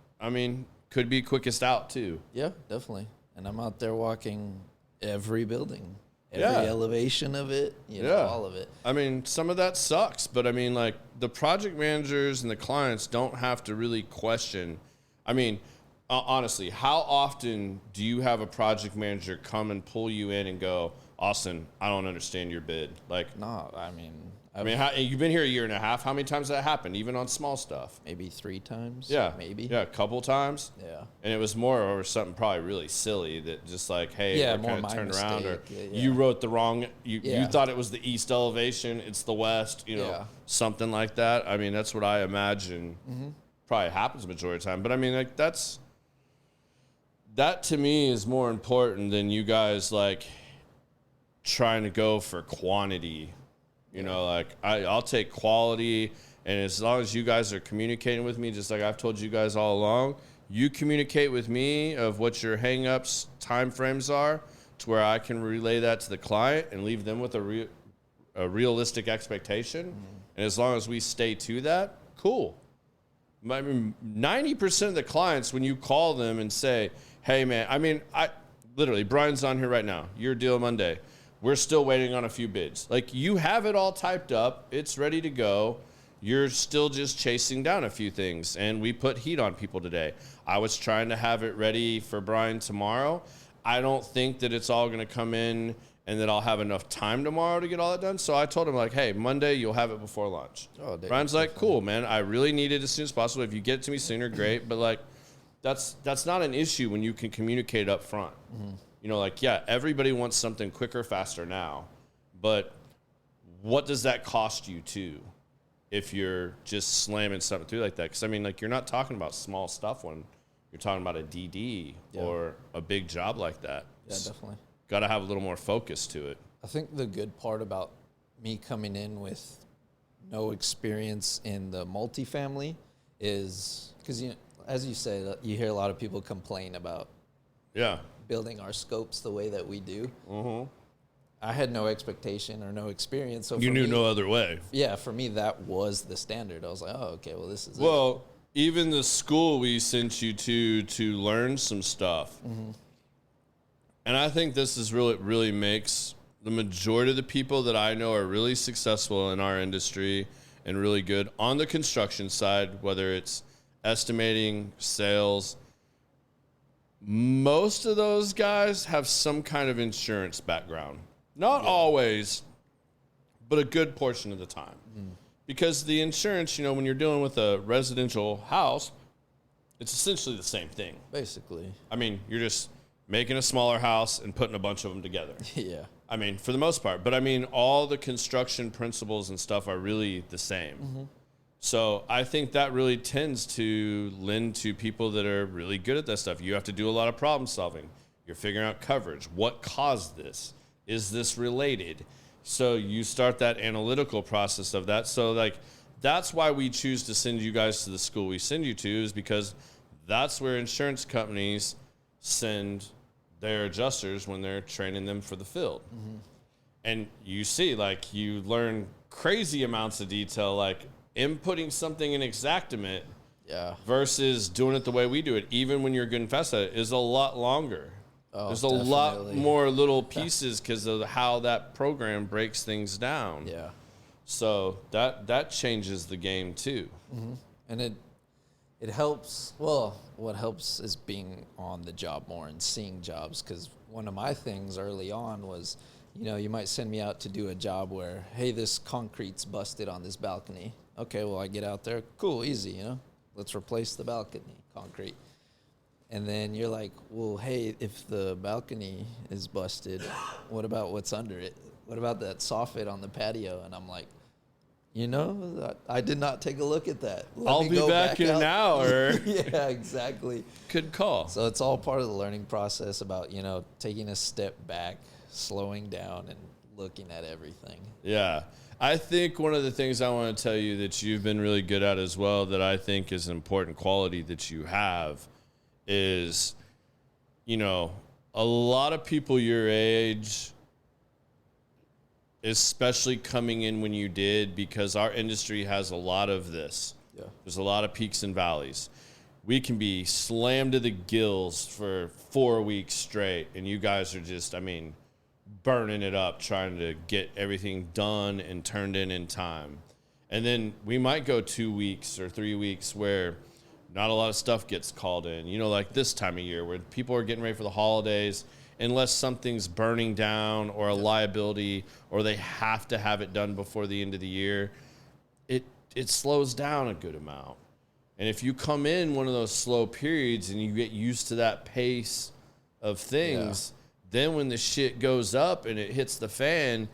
could be quickest out too. Yeah, definitely. And I'm out there walking every building, every elevation of it, all of it. I mean, some of that sucks, but like, the project managers and the clients don't have to really question. Honestly, how often do you have a project manager come and pull you in and go, Austin, I don't understand your bid? Like, no, you've been here a year and a half. How many times has that happened, even on small stuff? Maybe 3 times. Yeah. Maybe. Yeah, a couple times. Yeah. And it was more over something probably really silly that just like, hey, we're more kind of turned mistake. around, or yeah. you wrote the wrong, you thought it was the east elevation, it's the west, something like that. That's what I imagine probably happens the majority of the time. But like, that to me is more important than you guys like trying to go for quantity. Like, I'll take quality, and as long as you guys are communicating with me, just like I've told you guys all along, you communicate with me of what your hang-ups, time frames are, to where I can relay that to the client and leave them with a realistic expectation. And as long as we stay to that, cool. 90% of the clients, when you call them and say, hey, man, literally, Brian's on here right now. Your deal Monday. We're still waiting on a few bids. Like, you have it all typed up. It's ready to go. You're still just chasing down a few things. And we put heat on people today. I was trying to have it ready for Brian tomorrow. I don't think that it's all going to come in and that I'll have enough time tomorrow to get all that done. So I told him, like, hey, Monday, you'll have it before lunch. Oh, Brian's like, cool, man. I really need it as soon as possible. If you get it to me sooner, great. But, like, that's not an issue when you can communicate up front. Everybody wants something quicker, faster now. But what does that cost you, too, if you're just slamming something through like that? Because, you're not talking about small stuff when you're talking about a DD or a big job like that. Yeah, definitely. Got to have a little more focus to it. I think the good part about me coming in with no experience in the multifamily is because, as you say, you hear a lot of people complain about building our scopes the way that we do. Mm-hmm. I had no expectation or no experience. So you knew no other way. Yeah, for me, that was the standard. I was like, oh, okay, well, this is it. Even the school we sent you to learn some stuff. Mm-hmm. And I think this is really makes the majority of the people that I know are really successful in our industry and really good on the construction side, whether it's estimating, sales. Most of those guys have some kind of insurance background. Not always, but a good portion of the time. Mm. Because the insurance, when you're dealing with a residential house, it's essentially the same thing. Basically. You're just making a smaller house and putting a bunch of them together. Yeah. For the most part. But all the construction principles and stuff are really the same. Mm-hmm. So I think that really tends to lend to people that are really good at that stuff. You have to do a lot of problem solving. You're figuring out coverage. What caused this? Is this related? So you start that analytical process of that. So that's why we choose to send you guys to the school we send you to, is because that's where insurance companies send their adjusters when they're training them for the field. Mm-hmm. And you see, you learn crazy amounts of detail, inputting something in Xactimate versus doing it the way we do it, even when you're good and fast at it, is a lot longer. There's a definitely. lot more little pieces because of how that program breaks things down. Yeah. So that changes the game too. Mm-hmm. And it helps. Well, what helps is being on the job more and seeing jobs. Because one of my things early on was, you might send me out to do a job where, hey, this concrete's busted on this balcony. Okay, well, I get out there. Cool, easy, Let's replace the balcony concrete. And then you're like, well, hey, if the balcony is busted, what about what's under it? What about that soffit on the patio? And I'm like, I did not take a look at that. I'll be back in an hour. Yeah, exactly. Good call. So it's all part of the learning process about, taking a step back, slowing down, and looking at everything. Yeah. I think one of the things I want to tell you that you've been really good at as well, that I think is an important quality that you have, is, a lot of people your age, especially coming in when you did, because our industry has a lot of this. Yeah. There's a lot of peaks and valleys. We can be slammed to the gills for 4 weeks straight, and you guys are just, burning it up, trying to get everything done and turned in time. And then we might go 2 weeks or 3 weeks where not a lot of stuff gets called in, like this time of year where people are getting ready for the holidays, unless something's burning down or a liability or they have to have it done before the end of the year, it slows down a good amount. And if you come in one of those slow periods and you get used to that pace of things, then when the shit goes up and it hits the fan,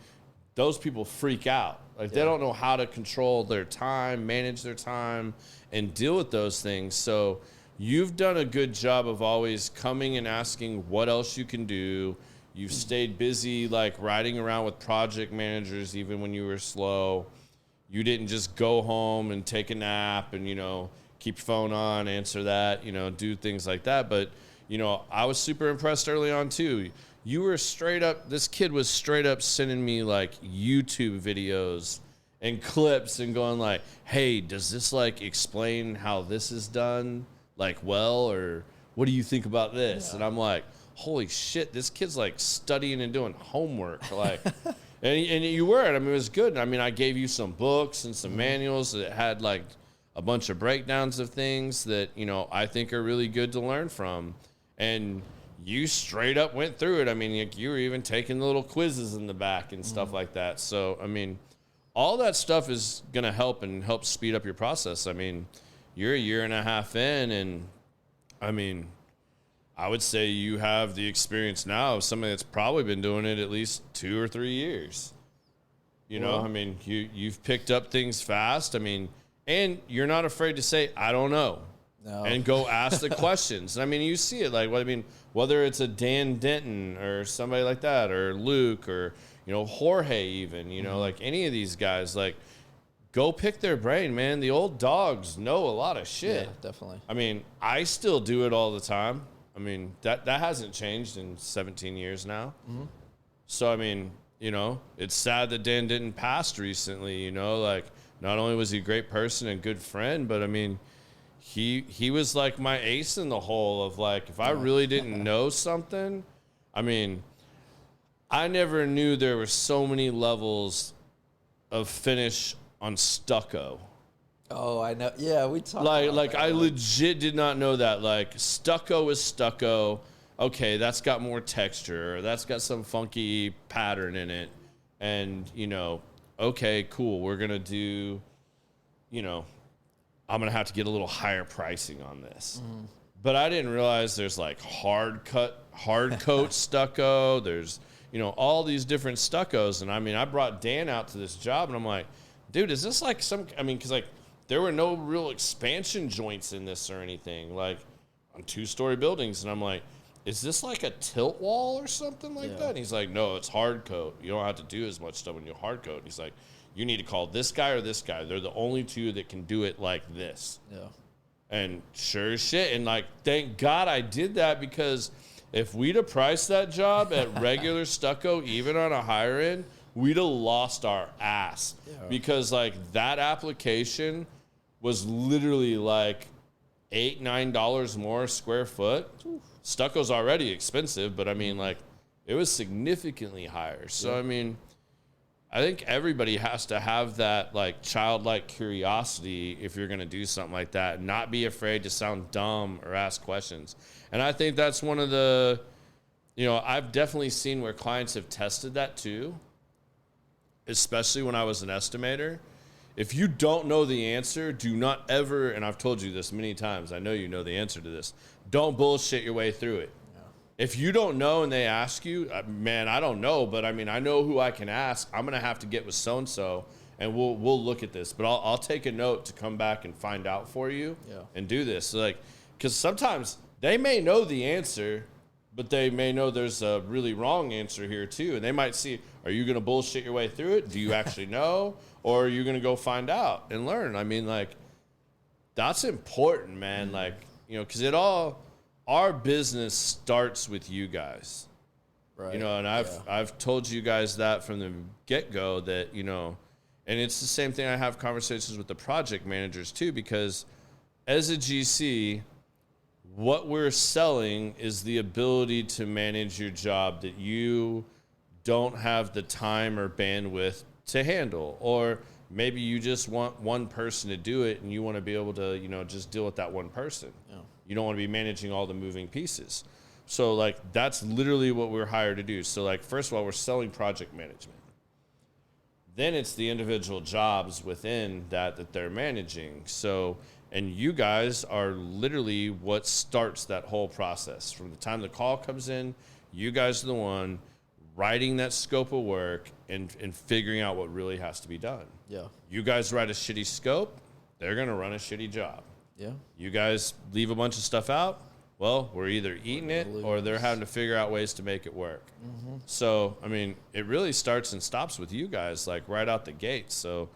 those people freak out. Like they don't know how to control their time, manage their time, and deal with those things. So you've done a good job of always coming and asking what else you can do. You've stayed busy, like riding around with project managers, even when you were slow. You didn't just go home and take a nap and, keep your phone on, answer that, do things like that. But, I was super impressed early on too. You were this kid was straight up sending me like YouTube videos and clips and going like, hey, does this like explain how this is done? Like, or what do you think about this? Yeah. And I'm like, holy shit, this kid's like studying and doing homework. Like, and you were, it was good. I gave you some books and some manuals that had like a bunch of breakdowns of things that, I think are really good to learn from. And you straight up went through it. You were even taking little quizzes in the back and stuff like that. So, all that stuff is going to help speed up your process. You're a year and a half in, and I would say you have the experience now of somebody that's probably been doing it at least 2 or 3 years. You've picked up things fast. And you're not afraid to say, I don't know. No. And go ask the questions. You see it whether it's a Dan Denton or somebody like that, or Luke, or, Jorge even, like any of these guys, like, go pick their brain, man. The old dogs know a lot of shit. Yeah, definitely. I still do it all the time. That hasn't changed in 17 years now. Mm-hmm. So, it's sad that Dan Denton passed recently, like, not only was he a great person and good friend, but he was like my ace in the hole of like, if I really didn't know something, I never knew there were so many levels of finish on stucco. Oh, I know. Yeah, we talked like I legit did not know that. Like, stucco is stucco. Okay, that's got more texture, or that's got some funky pattern in it. And, okay, cool, we're going to do, I'm going to have to get a little higher pricing on this. Mm-hmm. But I didn't realize there's like hard coat stucco. There's, all these different stuccos. And I brought Dan out to this job, and I'm like, dude, is this like because like there were no real expansion joints in this or anything, like on 2-story buildings. And I'm like, is this like a tilt wall or something like that? And he's like, no, it's hard coat. You don't have to do as much stuff when you hard coat. And he's like, you need to call this guy or this guy. They're the only two that can do it like this. Yeah. And sure as shit. And like, thank God I did that, because if we'd have priced that job at regular stucco, even on a higher end, we'd have lost our ass because like that application was literally like $8-9 more square foot. Stucco's already expensive, but I mean, like, it was significantly higher. So, I mean, I think everybody has to have that, like, childlike curiosity if you're going to do something like that, and not be afraid to sound dumb or ask questions. And I think that's one of the, you know, I've definitely seen where clients have tested that too, especially when I was an estimator. If you don't know the answer, do not ever, and I've told you this many times, I know you know the answer to this, don't bullshit your way through it. Yeah. If you don't know and they ask you, man, I don't know, but I mean, I know who I can ask. I'm going to have to get with so-and-so, and we'll look at this. But I'll take a note to come back and find out for you and do this. So like, because sometimes they may know the answer, but they may know there's a really wrong answer here too. And they might see, are you going to bullshit your way through it? Do you actually know? Or are you going to go find out and learn? I mean, like, that's important, man. Like, you know, because our business starts with you guys. Right. You know, and I've told you guys that from the get-go that, you know, and it's the same thing. I have conversations with the project managers too, because as a GC, what we're selling is the ability to manage your job that you don't have the time or bandwidth to handle, or maybe you just want one person to do it and you want to be able to, you know, just deal with that one person. Yeah. You don't want to be managing all the moving pieces. So like, that's literally what we're hired to do. So like, first of all, we're selling project management. Then it's the individual jobs within that they're managing. So, and you guys are literally what starts that whole process. From the time the call comes in, you guys are the one writing that scope of work and figuring out what really has to be done. Yeah. You guys write a shitty scope, they're going to run a shitty job. Yeah. You guys leave a bunch of stuff out, well, we're either eating it or they're having to figure out ways to make it work. Mm-hmm. So, I mean, it really starts and stops with you guys, like right out the gate. So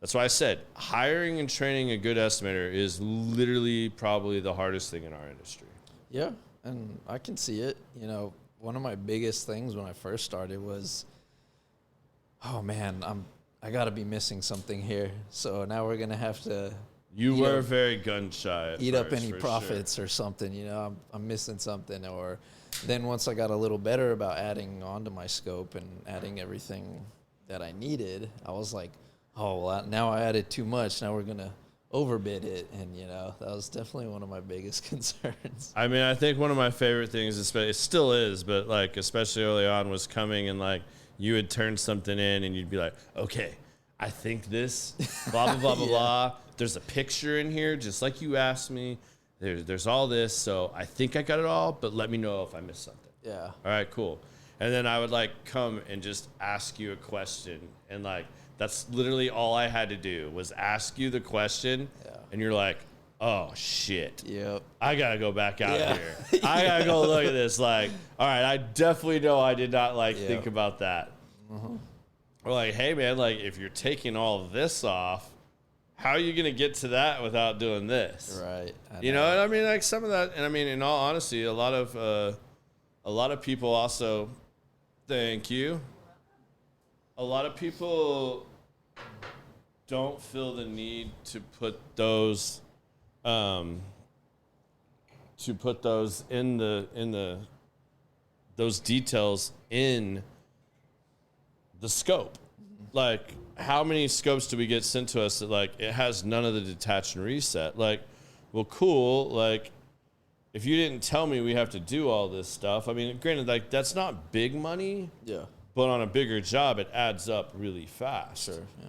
that's why I said hiring and training a good estimator is literally probably the hardest thing in our industry. Yeah, and I can see it. You know, one of my biggest things when I first started was, oh man, I got to be missing something here. So now we're gonna have to. You were very gun shy. Eat up any profits or something. You know, I'm missing something. Or then once I got a little better about adding onto my scope and adding everything that I needed, I was like, oh, well, now I added too much. Now we're gonna overbid it, and you know, that was definitely one of my biggest concerns. I mean, I think one of my favorite things, it still is, but like especially early on, was coming and like you would turn something in and you'd be like, okay, I think this, blah blah blah blah blah. There's a picture in here, just like you asked me. There's all this, so I think I got it all, but let me know if I missed something. Yeah. All right, cool. And then I would like come and just ask you a question, and like that's literally all I had to do was ask you the question, and you're like, oh shit. Yep. I gotta go back out here. I gotta go look at this. Like, all right, I definitely know I did not like think about that. Mm-hmm. Or like, hey man, like if you're taking all of this off, how are you going to get to that without doing this? Right. You know, and I mean, like some of that, and I mean, in all honesty, a lot of people also, thank you. A lot of people don't feel the need to put those, in those details in the scope. Like, how many scopes do we get sent to us that like it has none of the detach and reset? Like, well, cool. Like, if you didn't tell me we have to do all this stuff, I mean, granted, like that's not big money. Yeah. But on a bigger job, it adds up really fast. Sure. Yeah.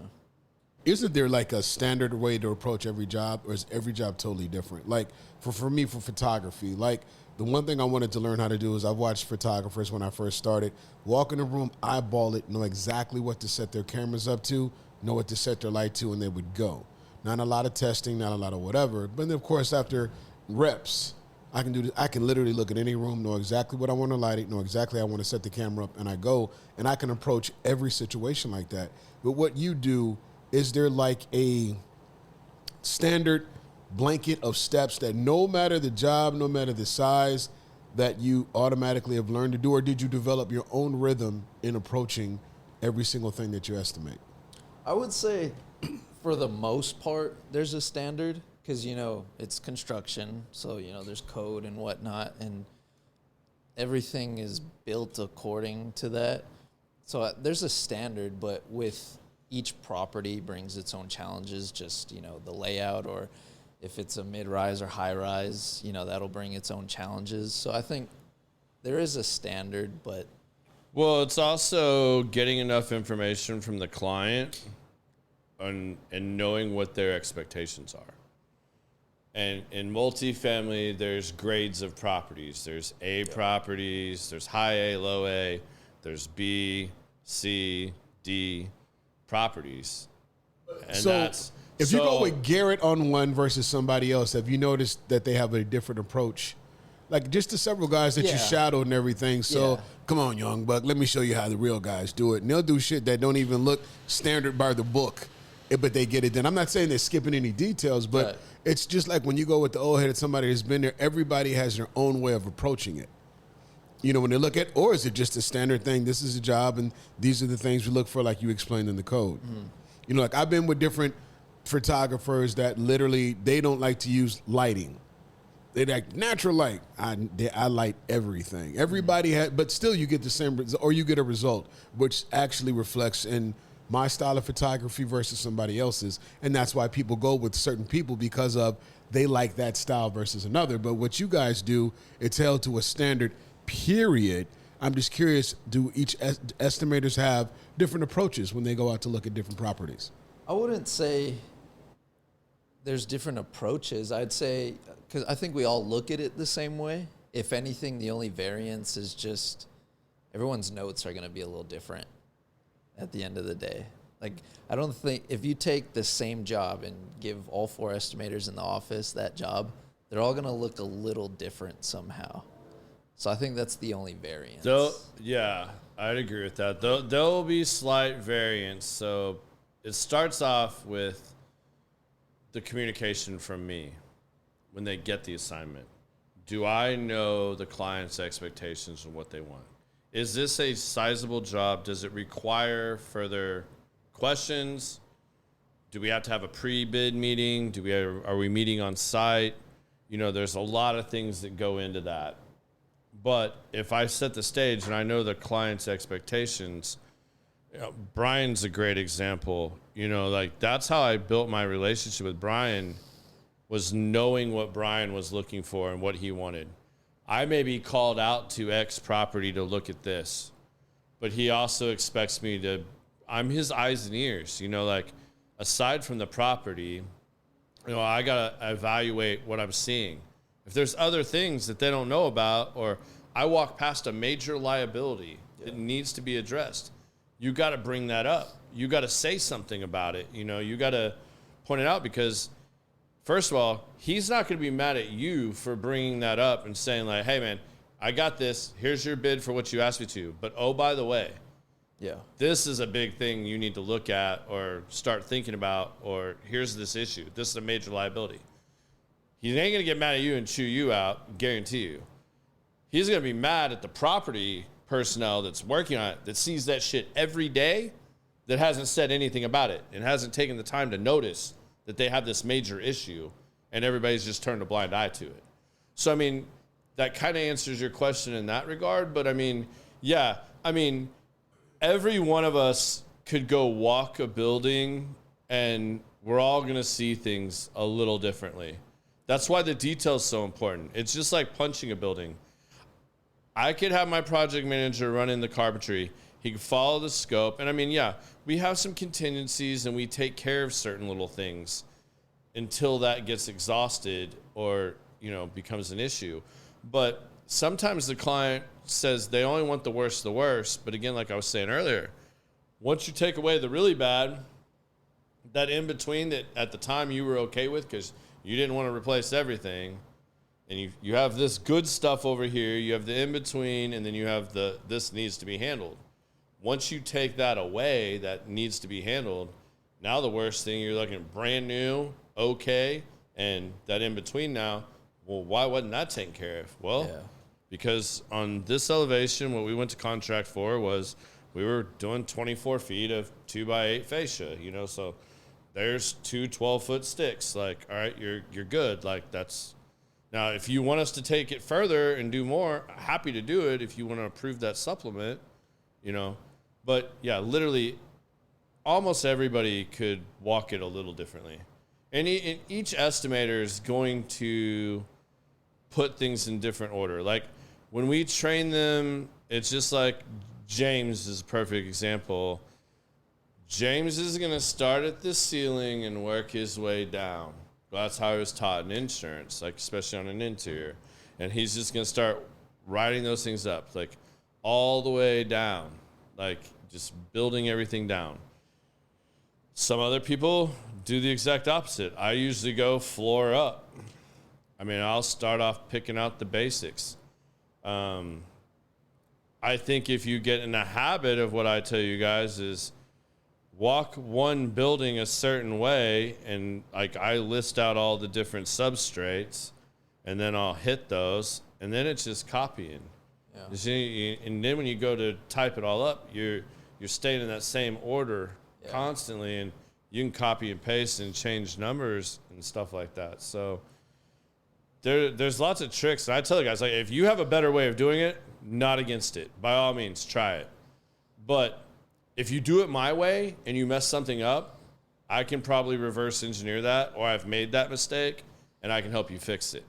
Isn't there like a standard way to approach every job, or is every job totally different? Like for me, for photography, like the one thing I wanted to learn how to do is I've watched photographers when I first started, walk in a room, eyeball it, know exactly what to set their cameras up to, know what to set their light to, and they would go. Not a lot of testing, not a lot of whatever. But then, of course, after reps, I can do this. I can literally look at any room, know exactly what I want to light it, know exactly how I want to set the camera up, and I go, and I can approach every situation like that. But what you do, is there like a standard blanket of steps that no matter the job, no matter the size, that you automatically have learned to do, or did you develop your own rhythm in approaching every single thing that you estimate? I would say for the most part, there's a standard because, it's construction. So, there's code and whatnot, and everything is built according to that. So there's a standard, but with each property brings its own challenges, just, the layout, or if it's a mid-rise or high-rise, that'll bring its own challenges. So I think there is a standard, but... Well, it's also getting enough information from the client and knowing what their expectations are. And in multifamily, there's grades of properties. There's A properties, there's high A, low A, there's B, C, D properties. And so if you go with Garrett on one versus somebody else, have you noticed that they have a different approach? Like just the several guys that you shadowed and everything. So come on, young buck, let me show you how the real guys do it. And they'll do shit that don't even look standard by the book, but they get it done. I'm not saying they're skipping any details, but it's just like when you go with the old head, somebody that's been there, everybody has their own way of approaching it. When they look at, or is it just a standard thing? This is a job, and these are the things we look for, like you explained in the code. Like I've been with different photographers that literally, they don't like to use lighting. They like natural light. I light everything. Everybody has, but still you get the same, or you get a result, which actually reflects in my style of photography versus somebody else's. And that's why people go with certain people, because of they like that style versus another. But what you guys do, it's held to a standard, period. I'm just curious, do each estimators have different approaches when they go out to look at different properties? I wouldn't say there's different approaches. I'd say, because I think we all look at it the same way. If anything, the only variance is just everyone's notes are going to be a little different at the end of the day. Like, I don't think if you take the same job and give all 4 estimators in the office that job, they're all going to look a little different somehow. So I think that's the only variance. I'd agree with that. There'll be slight variance. So it starts off with the communication from me when they get the assignment. Do I know the client's expectations and what they want? Is this a sizable job? Does it require further questions? Do we have to have a pre-bid meeting? Are we meeting on site? There's a lot of things that go into that. But if I set the stage and I know the client's expectations, Brian's a great example. That's how I built my relationship with Brian, was knowing what Brian was looking for and what he wanted. I may be called out to X property to look at this, but he also expects me to, I'm his eyes and ears, aside from the property, I got to evaluate what I'm seeing. If there's other things that they don't know about, or I walk past a major liability that needs to be addressed, you got to bring that up. You got to say something about it. You got to point it out, because first of all, he's not going to be mad at you for bringing that up and saying like, hey man, I got this. Here's your bid for what you asked me to. But oh, by the way, this is a big thing you need to look at or start thinking about, or here's this issue. This is a major liability. He ain't going to get mad at you and chew you out, guarantee you. He's going to be mad at the property personnel that's working on it, that sees that shit every day, that hasn't said anything about it and hasn't taken the time to notice that they have this major issue, and everybody's just turned a blind eye to it. So, that kind of answers your question in that regard. But, every one of us could go walk a building and we're all going to see things a little differently. That's why the detail is so important. It's just like punching a building. I could have my project manager run in the carpentry. He could follow the scope. And we have some contingencies and we take care of certain little things until that gets exhausted or, becomes an issue. But sometimes the client says they only want the worst of the worst. But again, like I was saying earlier, once you take away the really bad, that in between that at the time you were okay with because you didn't want to replace everything, and you have this good stuff over here, you have the in between, and then you have this needs to be handled. Once you take that away, that needs to be handled, now the worst thing, you're looking brand new, okay, and that in between now, well, why wasn't that taken care of? Well, because on this elevation, what we went to contract for was we were doing 24 feet of 2x8 fascia, you know, so there's two 12-foot sticks. Like, all right, you're good. Like, that's now if you want us to take it further and do more, happy to do it if you want to approve that supplement, you know. But yeah, literally almost everybody could walk it a little differently. And each estimator is going to put things in different order. Like when we train them, it's just like James is a perfect example. James is going to start at the ceiling and work his way down. That's how he was taught in insurance, like especially on an interior. And he's just going to start writing those things up, like all the way down, like just building everything down. Some other people do the exact opposite. I usually go floor up. I mean, I'll start off picking out the basics. I think if you get in the habit of what I tell you guys is walk one building a certain way, and like I list out all the different substrates, and then I'll hit those, and then it's just copying. Yeah. And then when you go to type it all up, you're staying in that same order constantly, and you can copy and paste and change numbers and stuff like that. So there's lots of tricks. And I tell you guys, like, if you have a better way of doing it, not against it. By all means, try it. But if you do it my way and you mess something up, I can probably reverse engineer that, or I've made that mistake and I can help you fix it.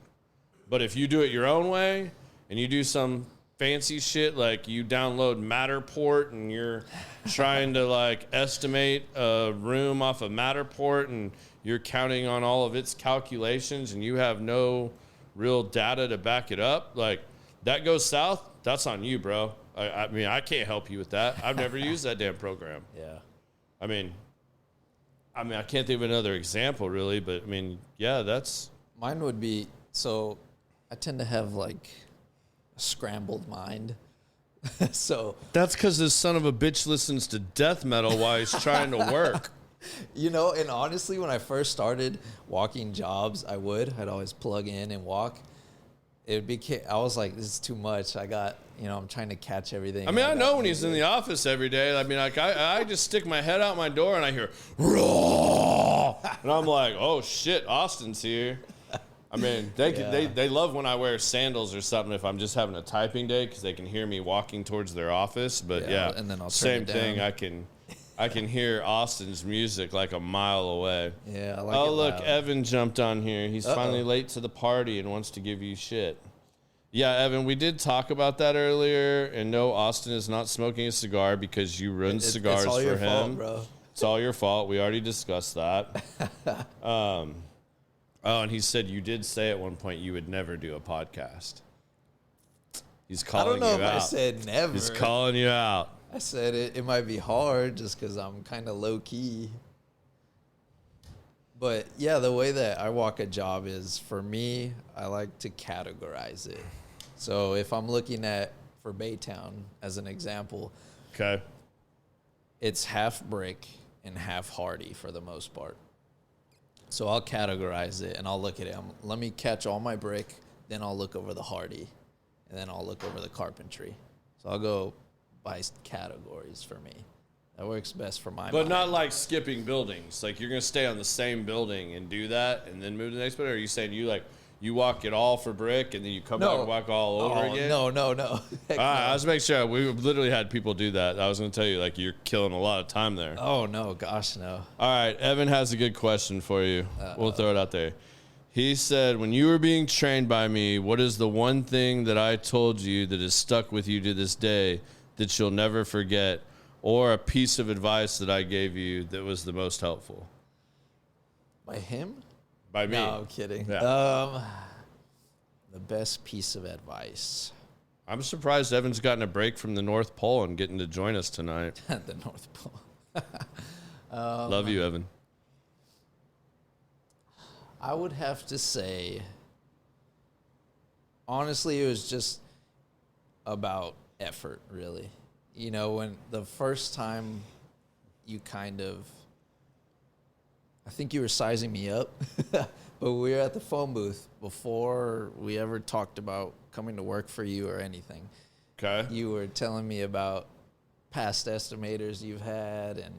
But if you do it your own way and you do some fancy shit, like you download Matterport and you're trying to like estimate a room off of Matterport and you're counting on all of its calculations and you have no real data to back it up, like that goes south, that's on you, bro. I mean, I can't help you with that. I've never used that damn program. Yeah. I mean, I can't think of another example really, but I mean, yeah, that's... Mine would be, so I tend to have like a scrambled mind. So that's because this son of a bitch listens to death metal while he's trying to work. You know, and honestly, when I first started walking jobs, I'd always plug in and walk. I was like, this is too much. I'm trying to catch everything. I mean, I know when he's in the office every day. I mean, like I just stick my head out my door and I hear, raw, and I'm like, oh shit, Austin's here. I mean, they love when I wear sandals or something if I'm just having a typing day because they can hear me walking towards their office. But yeah, and then I'll turn same it down. thing. I can hear Austin's music like a mile away. Yeah, I like Oh, it look, loud. Evan jumped on here. He's finally late to the party and wants to give you shit. Yeah, Evan, we did talk about that earlier. And no, Austin is not smoking a cigar because you ruined cigars it's all for your him. fault, bro. It's all your fault. We already discussed that. And he said you did say at one point you would never do a podcast. He's calling you out. I don't know if I said never. He's calling you out. I said it might be hard just because I'm kind of low key. But yeah, the way that I walk a job is, for me, I like to categorize it. So if I'm looking for Baytown as an example, okay, it's half brick and half hardy for the most part. So I'll categorize it and I'll look at it. Let me catch all my brick, then I'll look over the hardy, and then I'll look over the carpentry. So I'll go by categories for me. That works best for my But mind. not like skipping buildings. Like you're going to stay on the same building and do that and then move to the next building? Or are you saying you walk it all for brick and then you come back and walk all over again? No. Heck no. I was making sure. We literally had people do that. I was going to tell you, like, you're killing a lot of time there. Oh, no. Gosh, no. All right. Evan has a good question for you. We'll throw it out there. He said, when you were being trained by me, what is the one thing that I told you that has stuck with you to this day that you'll never forget, or a piece of advice that I gave you that was the most helpful? By him? By me. No, I'm kidding. Yeah. The best piece of advice. I'm surprised Evan's gotten a break from the North Pole and getting to join us tonight. The North Pole. Love you, Evan. I would have to say, honestly, it was just about effort, really. You know, when the first time you I think you were sizing me up, but we were at the phone booth before we ever talked about coming to work for you or anything. Okay. You were telling me about past estimators you've had and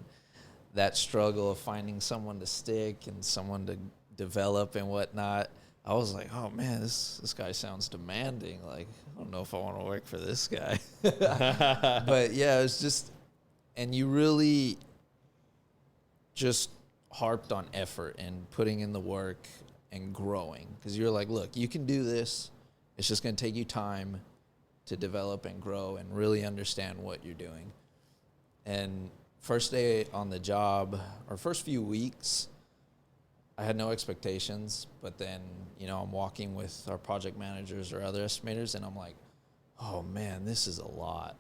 that struggle of finding someone to stick and someone to develop and whatnot, I was like, oh man, this guy sounds demanding. Like, I don't know if I want to work for this guy. But yeah, it's just, and you really just harped on effort and putting in the work and growing. Because you're like, look, you can do this. It's just going to take you time to develop and grow and really understand what you're doing. And first day on the job, or first few weeks, I had no expectations, but then, you know, I'm walking with our project managers or other estimators, and I'm like, oh man, this is a lot.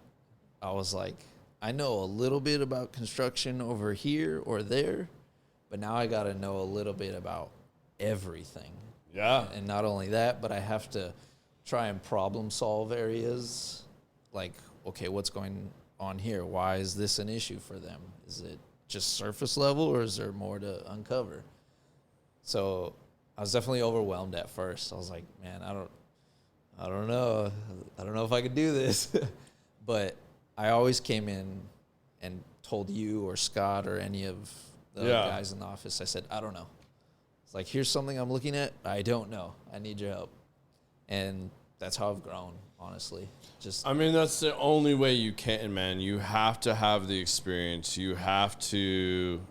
I was like, I know a little bit about construction over here or there, but now I got to know a little bit about everything. Yeah. And not only that, but I have to try and problem solve areas like, okay, what's going on here? Why is this an issue for them? Is it just surface level or is there more to uncover? So I was definitely overwhelmed at first. I was like, man, I don't know. I don't know if I could do this. But I always came in and told you or Scott or any of the guys in the office, I said, I don't know. It's like, here's something I'm looking at. I don't know. I need your help. And that's how I've grown, honestly. Just, I mean, that's the only way you can, man. You have to have the experience. You have to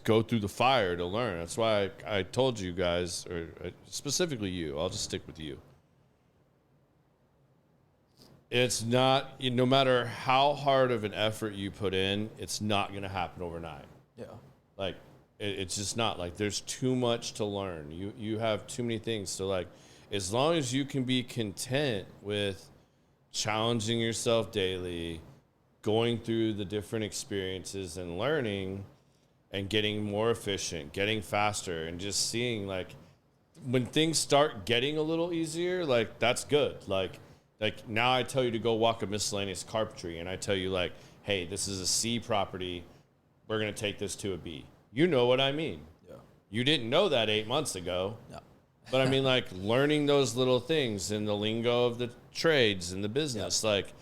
go through the fire to learn. That's why I told you guys, or specifically you, I'll just stick with you. It's not, no matter how hard of an effort you put in, it's not going to happen overnight. yeah. Like, it's just not. Like, there's too much to learn. You have too many things. So, like, as long as you can be content with challenging yourself daily, going through the different experiences and learning and getting more efficient, getting faster, and just seeing, like, when things start getting a little easier, like, that's good. Like now I tell you to go walk a miscellaneous carpentry, and I tell you, like, hey, this is a C property. We're going to take this to a B. You know what I mean. Yeah. You didn't know that 8 months ago. No. But, I mean, like, learning those little things and the lingo of the trades and the business. Yep. Like,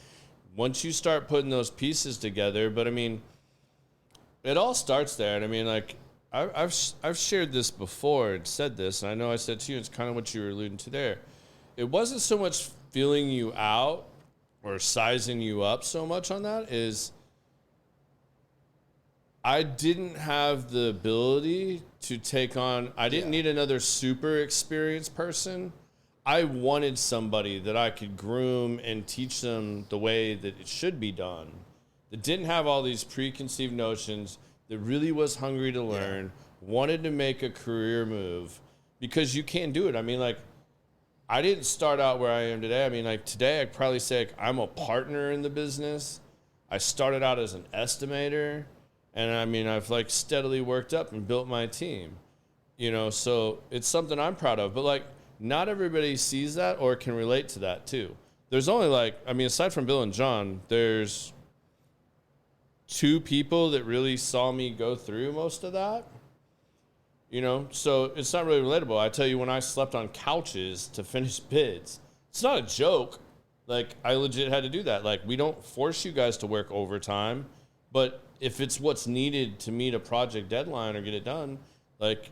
once you start putting those pieces together, but, I mean, it all starts there. And, I mean, like, I've shared this before and said this, and I know I said to you, it's kind of what you were alluding to there. It wasn't so much feeling you out or sizing you up so much on that is I didn't have the ability to take on, I didn't need another super experienced person. I wanted somebody that I could groom and teach them the way that it should be done, that didn't have all these preconceived notions, that really was hungry to learn, wanted to make a career move, because you can't do it. I mean, like, I didn't start out where I am today. I mean, like, today I'd probably say I'm a partner in the business. I started out as an estimator. And I mean, I've, like, steadily worked up and built my team, you know, so it's something I'm proud of. But, like, not everybody sees that or can relate to that too. There's only, like, I mean, aside from Bill and John, there's 2 people that really saw me go through most of that, you know, so it's not really relatable. I tell you, when I slept on couches to finish bids, it's not a joke. Like, I legit had to do that. Like, we don't force you guys to work overtime, but if it's what's needed to meet a project deadline or get it done, like,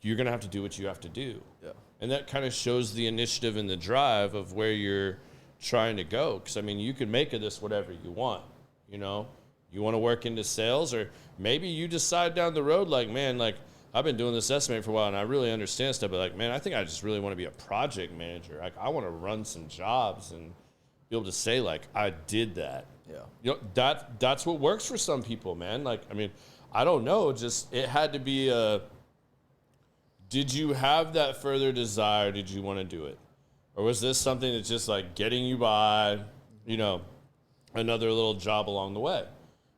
you're going to have to do what you have to do. Yeah. And that kind of shows the initiative and the drive of where you're trying to go. Because, I mean, you can make of this whatever you want, you know? You want to work into sales, or maybe you decide down the road, like, man, like, I've been doing this estimate for a while and I really understand stuff, but, like, man, I think I just really want to be a project manager. Like, I want to run some jobs and be able to say, like, I did that. Yeah. You know, that's what works for some people, man. Like, I mean, I don't know. Just, it had to be did you have that further desire? Did you want to do it? Or was this something that's just, like, getting you by, you know, another little job along the way?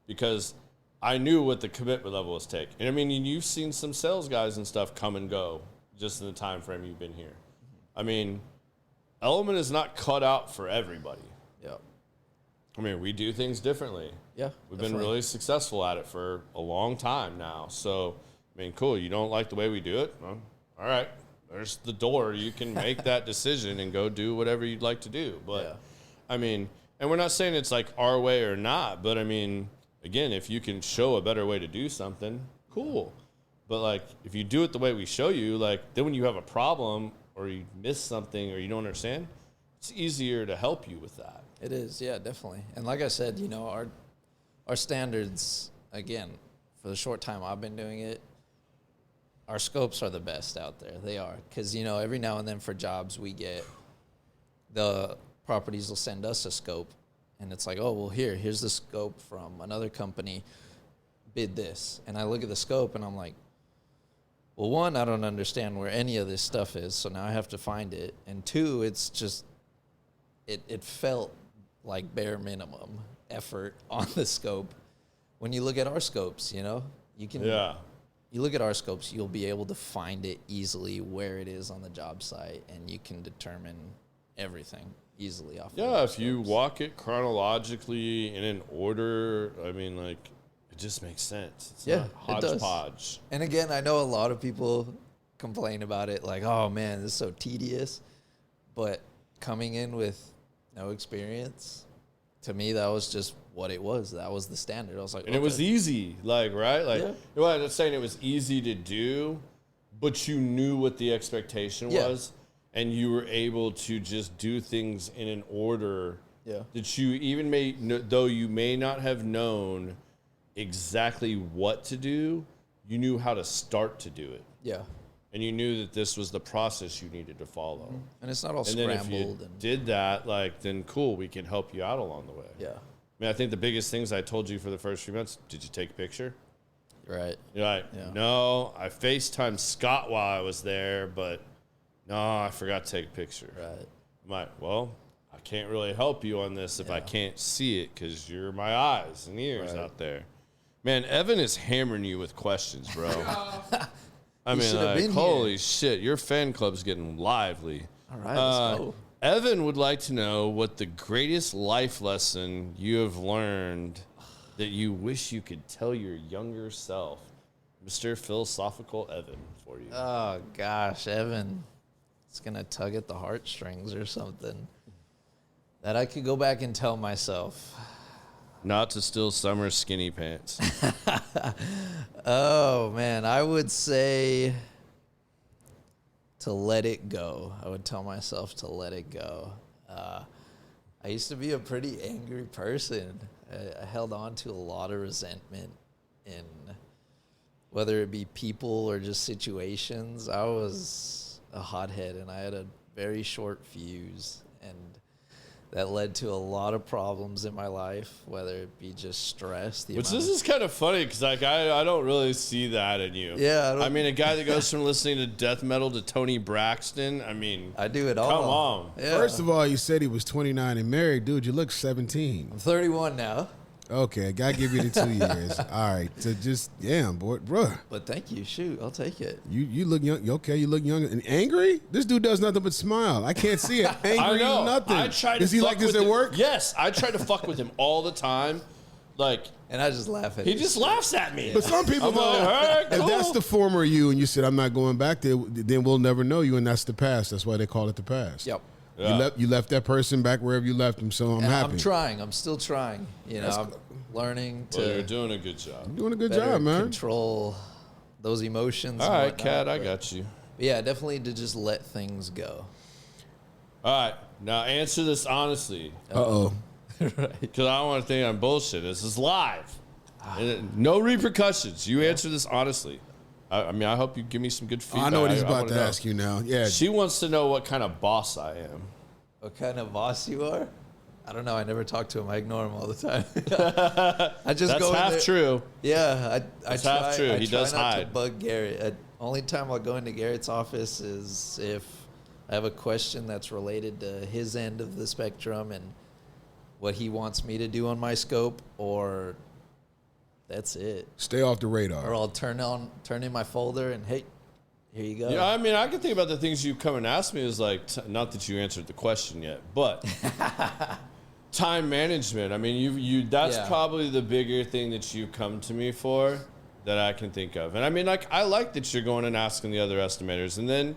Because I knew what the commitment level was taking. And I mean, you've seen some sales guys and stuff come and go just in the time frame you've been here. I mean, Element is not cut out for everybody. Yeah. I mean, we do things differently. Yeah. We've been really successful at it for a long time now. So, I mean, cool. You don't like the way we do it? Well, all right. There's the door. You can make that decision and go do whatever you'd like to do. But, I mean, And we're not saying it's like our way or not, but I mean, again, if you can show a better way to do something, cool. But like, if you do it the way we show you, like, then when you have a problem or you miss something or you don't understand, it's easier to help you with that. It is, yeah, definitely. And like I said, you know, our standards, again, for the short time I've been doing it, our scopes are the best out there. They are. Because, you know, every now and then for jobs we get, the properties will send us a scope. And it's like, oh, well, here's the scope from another company, bid this. And I look at the scope and I'm like, well, one, I don't understand where any of this stuff is, so now I have to find it. And two, it's just, it felt like bare minimum effort on the scope. When you look at our scopes, you know, you can, you look at our scopes, you'll be able to find it easily where it is on the job site, and you can determine everything easily off. Yeah, if you walk it chronologically in an order, I mean, like, it just makes sense. It's not hodgepodge. And again, I know a lot of people complain about it, like, oh man, this is so tedious. But coming in with no experience, to me, that was just what it was. That was the standard. I was like, and it was easy, like, right? Like, well, I'm not saying it was easy to do, but you knew what the expectation was, and you were able to just do things in an order that you even though you may not have known exactly what to do, you knew how to start to do it. Yeah. And you knew that this was the process you needed to follow. Mm-hmm. And it's not all scrambled. Then if you did that, like, then cool, we can help you out along the way. Yeah. I mean, I think the biggest things I told you for the first few months, did you take a picture? Right. You're like, no, I FaceTimed Scott while I was there, but no, I forgot to take a picture. Right. I'm like, well, I can't really help you on this if I can't see it because you're my eyes and ears out there. Man, Evan is hammering you with questions, bro. I mean, like, holy shit, your fan club's getting lively. All right, let's go. Evan would like to know what the greatest life lesson you have learned that you wish you could tell your younger self. Mr. Philosophical Evan for you. Oh, gosh, Evan. It's going to tug at the heartstrings or something that I could go back and tell myself. Not to steal summer skinny pants. Oh, man. I would say to let it go. I would tell myself to let it go. I used to be a pretty angry person. I held on to a lot of resentment in whether it be people or just situations. I was a hothead, and I had a very short fuse, and that led to a lot of problems in my life, whether it be just stress. Which this is kind of funny because, like, I don't really see that in you. Yeah. I mean, a guy that goes from listening to death metal to Tony Braxton, I mean. I do it all. Come on. Yeah. First of all, you said he was 29 and married. Dude, you look 17. I'm 31 now. Okay, gotta give you the 2 years. All right, so just boy, bro. But thank you. Shoot, I'll take it. You look young. You look young and angry. This dude does nothing but smile. I can't see it. Angry, I know. nothing. I tried to Is he like this at work? Yes, I try to fuck with him all the time. Like, and I just laugh at him. He just laughs at me. But some people know. Like, if that's the former you, and you said I'm not going back there, then we'll never know you, and that's the past. That's why they call it the past. Yep. Yeah. You left that person back wherever you left him, so I'm happy. I'm trying. I'm still trying. You know, I'm learning to. Well, you're doing a good job. You're doing a good job, man. Control those emotions. All right, Kat, I got you. Yeah, definitely to just let things go. All right, now answer this honestly. Uh-oh. Right. Because I don't want to think I'm bullshit. This is live. No repercussions. You answer this honestly. I mean, I hope you give me some good feedback. I know what he's about to ask you now. Yeah. She wants to know what kind of boss I am. What kind of boss you are? I don't know. I never talk to him. I ignore him all the time. I just That's go half in there. True. Yeah, That's half true. I he try does not hide. to bug Garrett. Only time I'll go into Garrett's office is if I have a question that's related to his end of the spectrum and what he wants me to do on my scope, or that's it. Stay off the radar. Or I'll turn in my folder and, hey, here you go. Yeah, I mean, I can think about the things you come and ask me is like, not that you answered the question yet, but time management. I mean, that's probably the bigger thing that you come to me for that I can think of. And I mean, like, I like that you're going and asking the other estimators. And then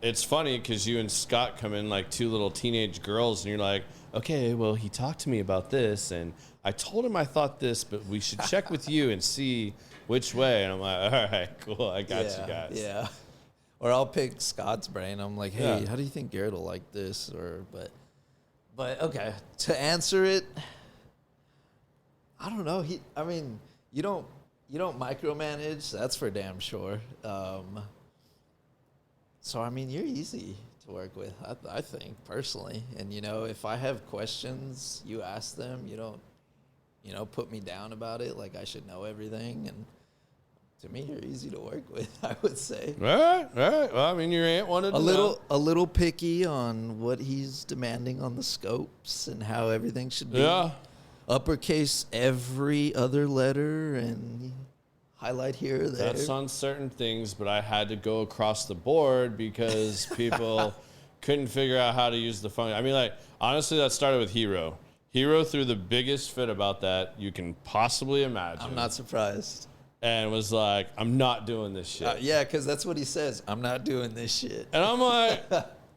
it's funny because you and Scott come in like two little teenage girls and you're like, okay, well, he talked to me about this, and I told him I thought this, but we should check with you and see which way. And I'm like, all right, cool, I got you guys. Yeah. Or I'll pick Scott's brain. I'm like, hey, how do you think Garrett will like this? But okay, to answer it, I don't know. You don't micromanage. That's for damn sure. So I mean, you're easy to work with. I think personally, and if I have questions, you ask them. You don't, put me down about it like I should know everything. And to me, you're easy to work with, I would say. All right. Well, I mean, your aunt wanted to know. A little picky on what he's demanding on the scopes and how everything should be. Yeah. Uppercase every other letter and highlight here or there. That's on certain things, but I had to go across the board because people couldn't figure out how to use the function. I mean, like, honestly, that started with Hero. Hero threw the biggest fit about that you can possibly imagine. I'm not surprised. And was like, I'm not doing this shit. Yeah, because that's what he says. I'm not doing this shit. And I'm like,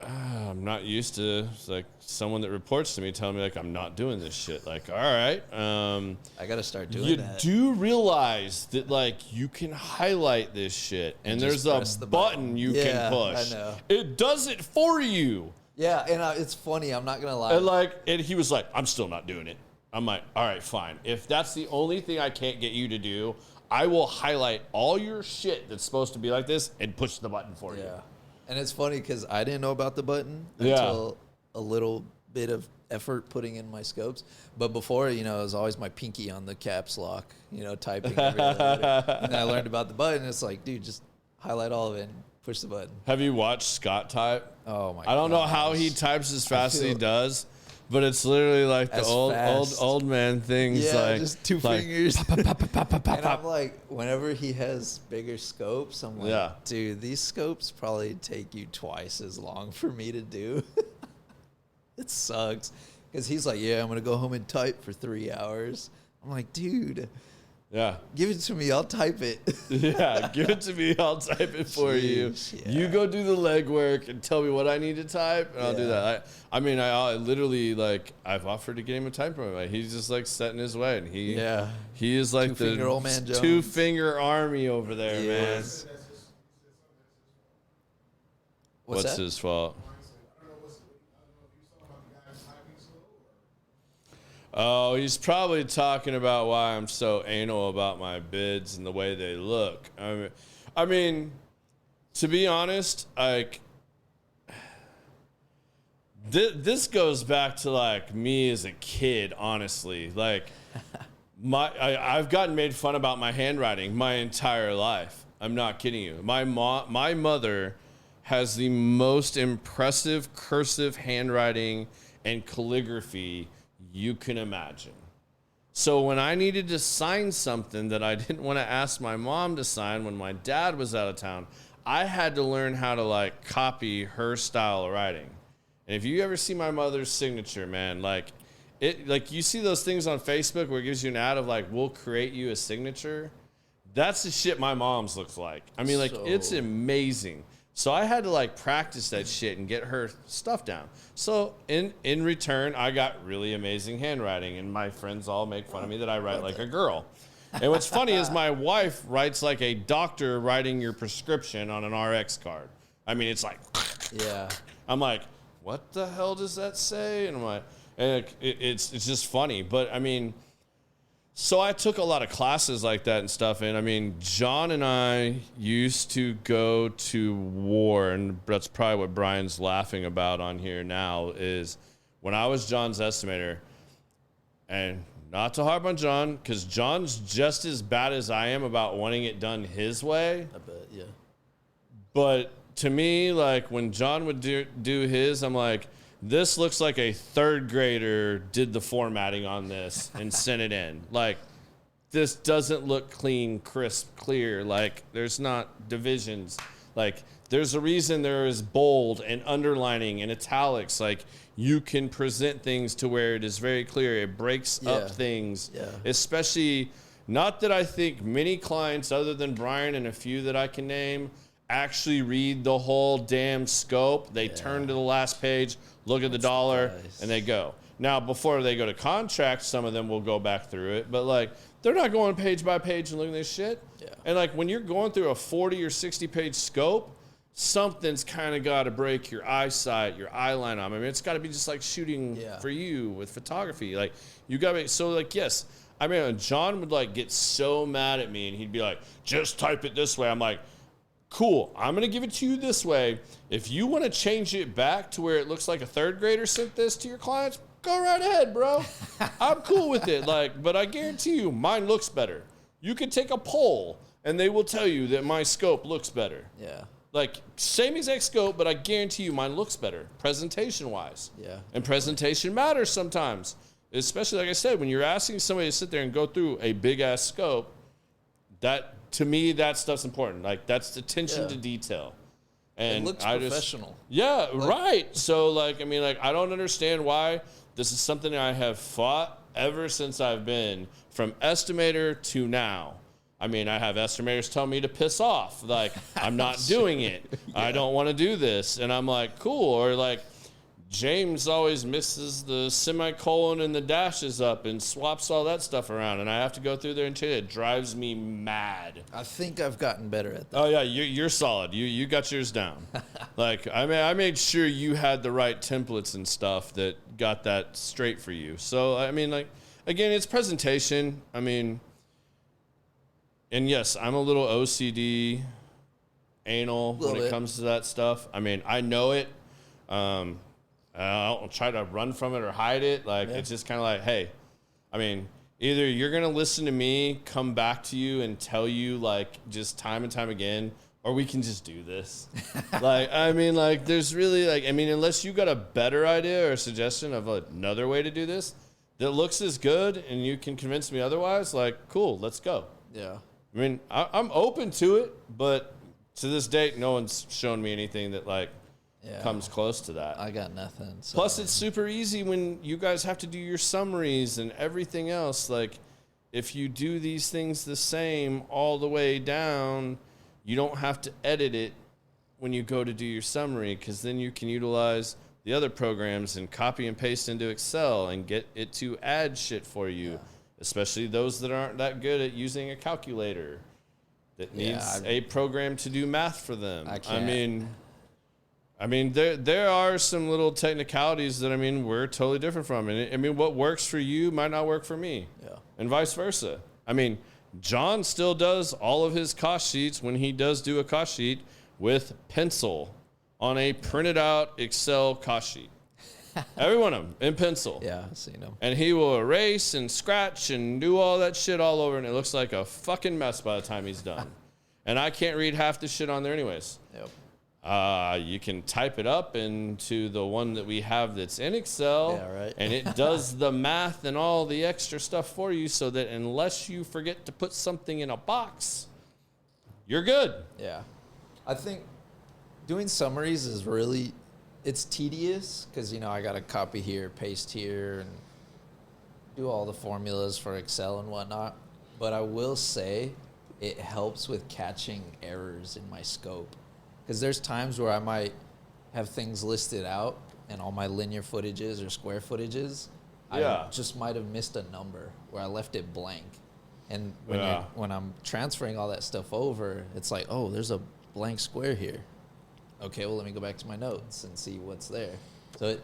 I'm not used to like someone that reports to me telling me like I'm not doing this shit. Like, all right, I gotta start doing that. You do realize that like you can highlight this shit, and there's a button you can push. I know. It does it for you. Yeah, and it's funny. I'm not gonna lie. And he was like, I'm still not doing it. I'm like, all right, fine. If that's the only thing I can't get you to do, I will highlight all your shit that's supposed to be like this and push the button for you. Yeah. And it's funny because I didn't know about the button until a little bit of effort putting in my scopes. But before, it was always my pinky on the caps lock, typing every letter. And then I learned about the button. It's like, dude, just highlight all of it and push the button. Have you watched Scott type? Oh, my God. I don't know how he types as fast as he does. But it's literally like the old man things. Yeah, like just two fingers. And I'm like, whenever he has bigger scopes, I'm like, dude, these scopes probably take you twice as long for me to do. It sucks. Because he's like, yeah, I'm going to go home and type for 3 hours. I'm like, dude. Yeah. Give it to me. I'll type it. Yeah, give it to me. I'll type it for you. Yeah. You go do the legwork and tell me what I need to type, and I'll do that. I mean, I literally, like, I've offered to get him a type program. Like, he's just, like, set in his way, and he is like the old man Jones. two-finger army over there, man. What's his fault? Oh, he's probably talking about why I'm so anal about my bids and the way they look. I mean, to be honest, like, this goes back to, like, me as a kid, honestly. Like, I've gotten made fun about my handwriting my entire life. I'm not kidding you. My mother has the most impressive cursive handwriting and calligraphy you can imagine. So when I needed to sign something that I didn't want to ask my mom to sign when my dad was out of town, I had to learn how to like copy her style of writing. And if you ever see my mother's signature, man, like you see those things on Facebook where it gives you an ad of like, we'll create you a signature. That's the shit my mom's looks like. I mean, like, it's amazing. So I had to like practice that shit and get her stuff down. So in return, I got really amazing handwriting, and my friends all make fun of me that I write like a girl. And what's funny is my wife writes like a doctor writing your prescription on an RX card. I mean, it's like, yeah. I'm like, what the hell does that say? And I'm like, and it's just funny. But I mean, so I took a lot of classes like that and stuff. And I mean, John and I used to go to war, and that's probably what Brian's laughing about on here now, is when I was John's estimator, and not to harp on John, because John's just as bad as I am about wanting it done his way. I bet, yeah. But to me, like when John would do his, I'm like, this looks like a third grader did the formatting on this and sent it in. Like, this doesn't look clean, crisp, clear. Like, there's not divisions. Like, there's a reason there is bold and underlining and italics. Like, you can present things to where it is very clear. It breaks up things. Yeah. Especially, not that I think many clients other than Brian and a few that I can name actually read the whole damn scope. They turn to the last page, look at the dollar, and they go. Now, before they go to contract, some of them will go back through it, but like they're not going page by page and looking at this shit. Yeah. And like when you're going through a 40 or 60 page scope, something's kind of got to break your eyesight, your eye line on. I mean, it's got to be just like shooting for you with photography. Like you got to so like, yes. I mean, John would like get so mad at me and he'd be like, just type it this way. I'm like, cool, I'm going to give it to you this way. If you want to change it back to where it looks like a third grader sent this to your clients, go right ahead, bro. I'm cool with it. Like, but I guarantee you mine looks better. You can take a poll and they will tell you that my scope looks better. Yeah. Like, same exact scope, but I guarantee you mine looks better, presentation-wise. Yeah. And presentation matters sometimes, especially, like I said, when you're asking somebody to sit there and go through a big-ass scope, that, to me, that stuff's important. Like, that's attention to detail. And it looks professional. Right. So, like, I mean, like, I don't understand why this is something I have fought ever since I've been from Estimator to now. I mean, I have estimators tell me to piss off. Like, I'm not doing it. I don't want to do this. And I'm like, cool. Or like, James always misses the semicolon and the dashes up and swaps all that stuff around. And I have to go through there and change it. It drives me mad. I think I've gotten better at that. Oh, yeah, you're solid. You got yours down. Like, I made sure you had the right templates and stuff that got that straight for you. So, I mean, like, again, it's presentation. I mean... And yes, I'm a little OCD, anal when it comes to that stuff. I mean, I know it. I'll try to run from it or hide it. Like, it's just kind of like, hey, I mean, either you're going to listen to me, come back to you and tell you, like, just time and time again, or we can just do this. Like, I mean, like, there's really, like, I mean, unless you got a better idea or a suggestion of another way to do this that looks as good and you can convince me otherwise, like, cool, let's go. Yeah. I mean, I'm open to it, but to this date, no one's shown me anything that, like, comes close to that. I got nothing. So. Plus, it's super easy when you guys have to do your summaries and everything else. Like, if you do these things the same all the way down, you don't have to edit it when you go to do your summary, because then you can utilize the other programs and copy and paste into Excel and get it to add shit for you. Yeah. Especially those that aren't that good at using a calculator that needs a program to do math for them. I mean, there are some little technicalities that, I mean, we're totally different from. And I mean, what works for you might not work for me. Yeah. And vice versa. I mean, John still does all of his cost sheets when he does do a cost sheet with pencil on a printed out Excel cost sheet. Every one of them in pencil. Yeah, I've seen them. And he will erase and scratch and do all that shit all over, and it looks like a fucking mess by the time he's done. And I can't read half the shit on there anyways. Yep. You can type it up into the one that we have that's in Excel. Yeah, right. And it does the math and all the extra stuff for you so that unless you forget to put something in a box, you're good. Yeah. I think doing summaries is really... It's tedious because, you know, I got to copy here, paste here, and do all the formulas for Excel and whatnot. But I will say it helps with catching errors in my scope. Because there's times where I might have things listed out and all my linear footages or square footages, I just might have missed a number where I left it blank. And when I'm transferring all that stuff over, it's like, oh, there's a blank square here. Okay, well, let me go back to my notes and see what's there. So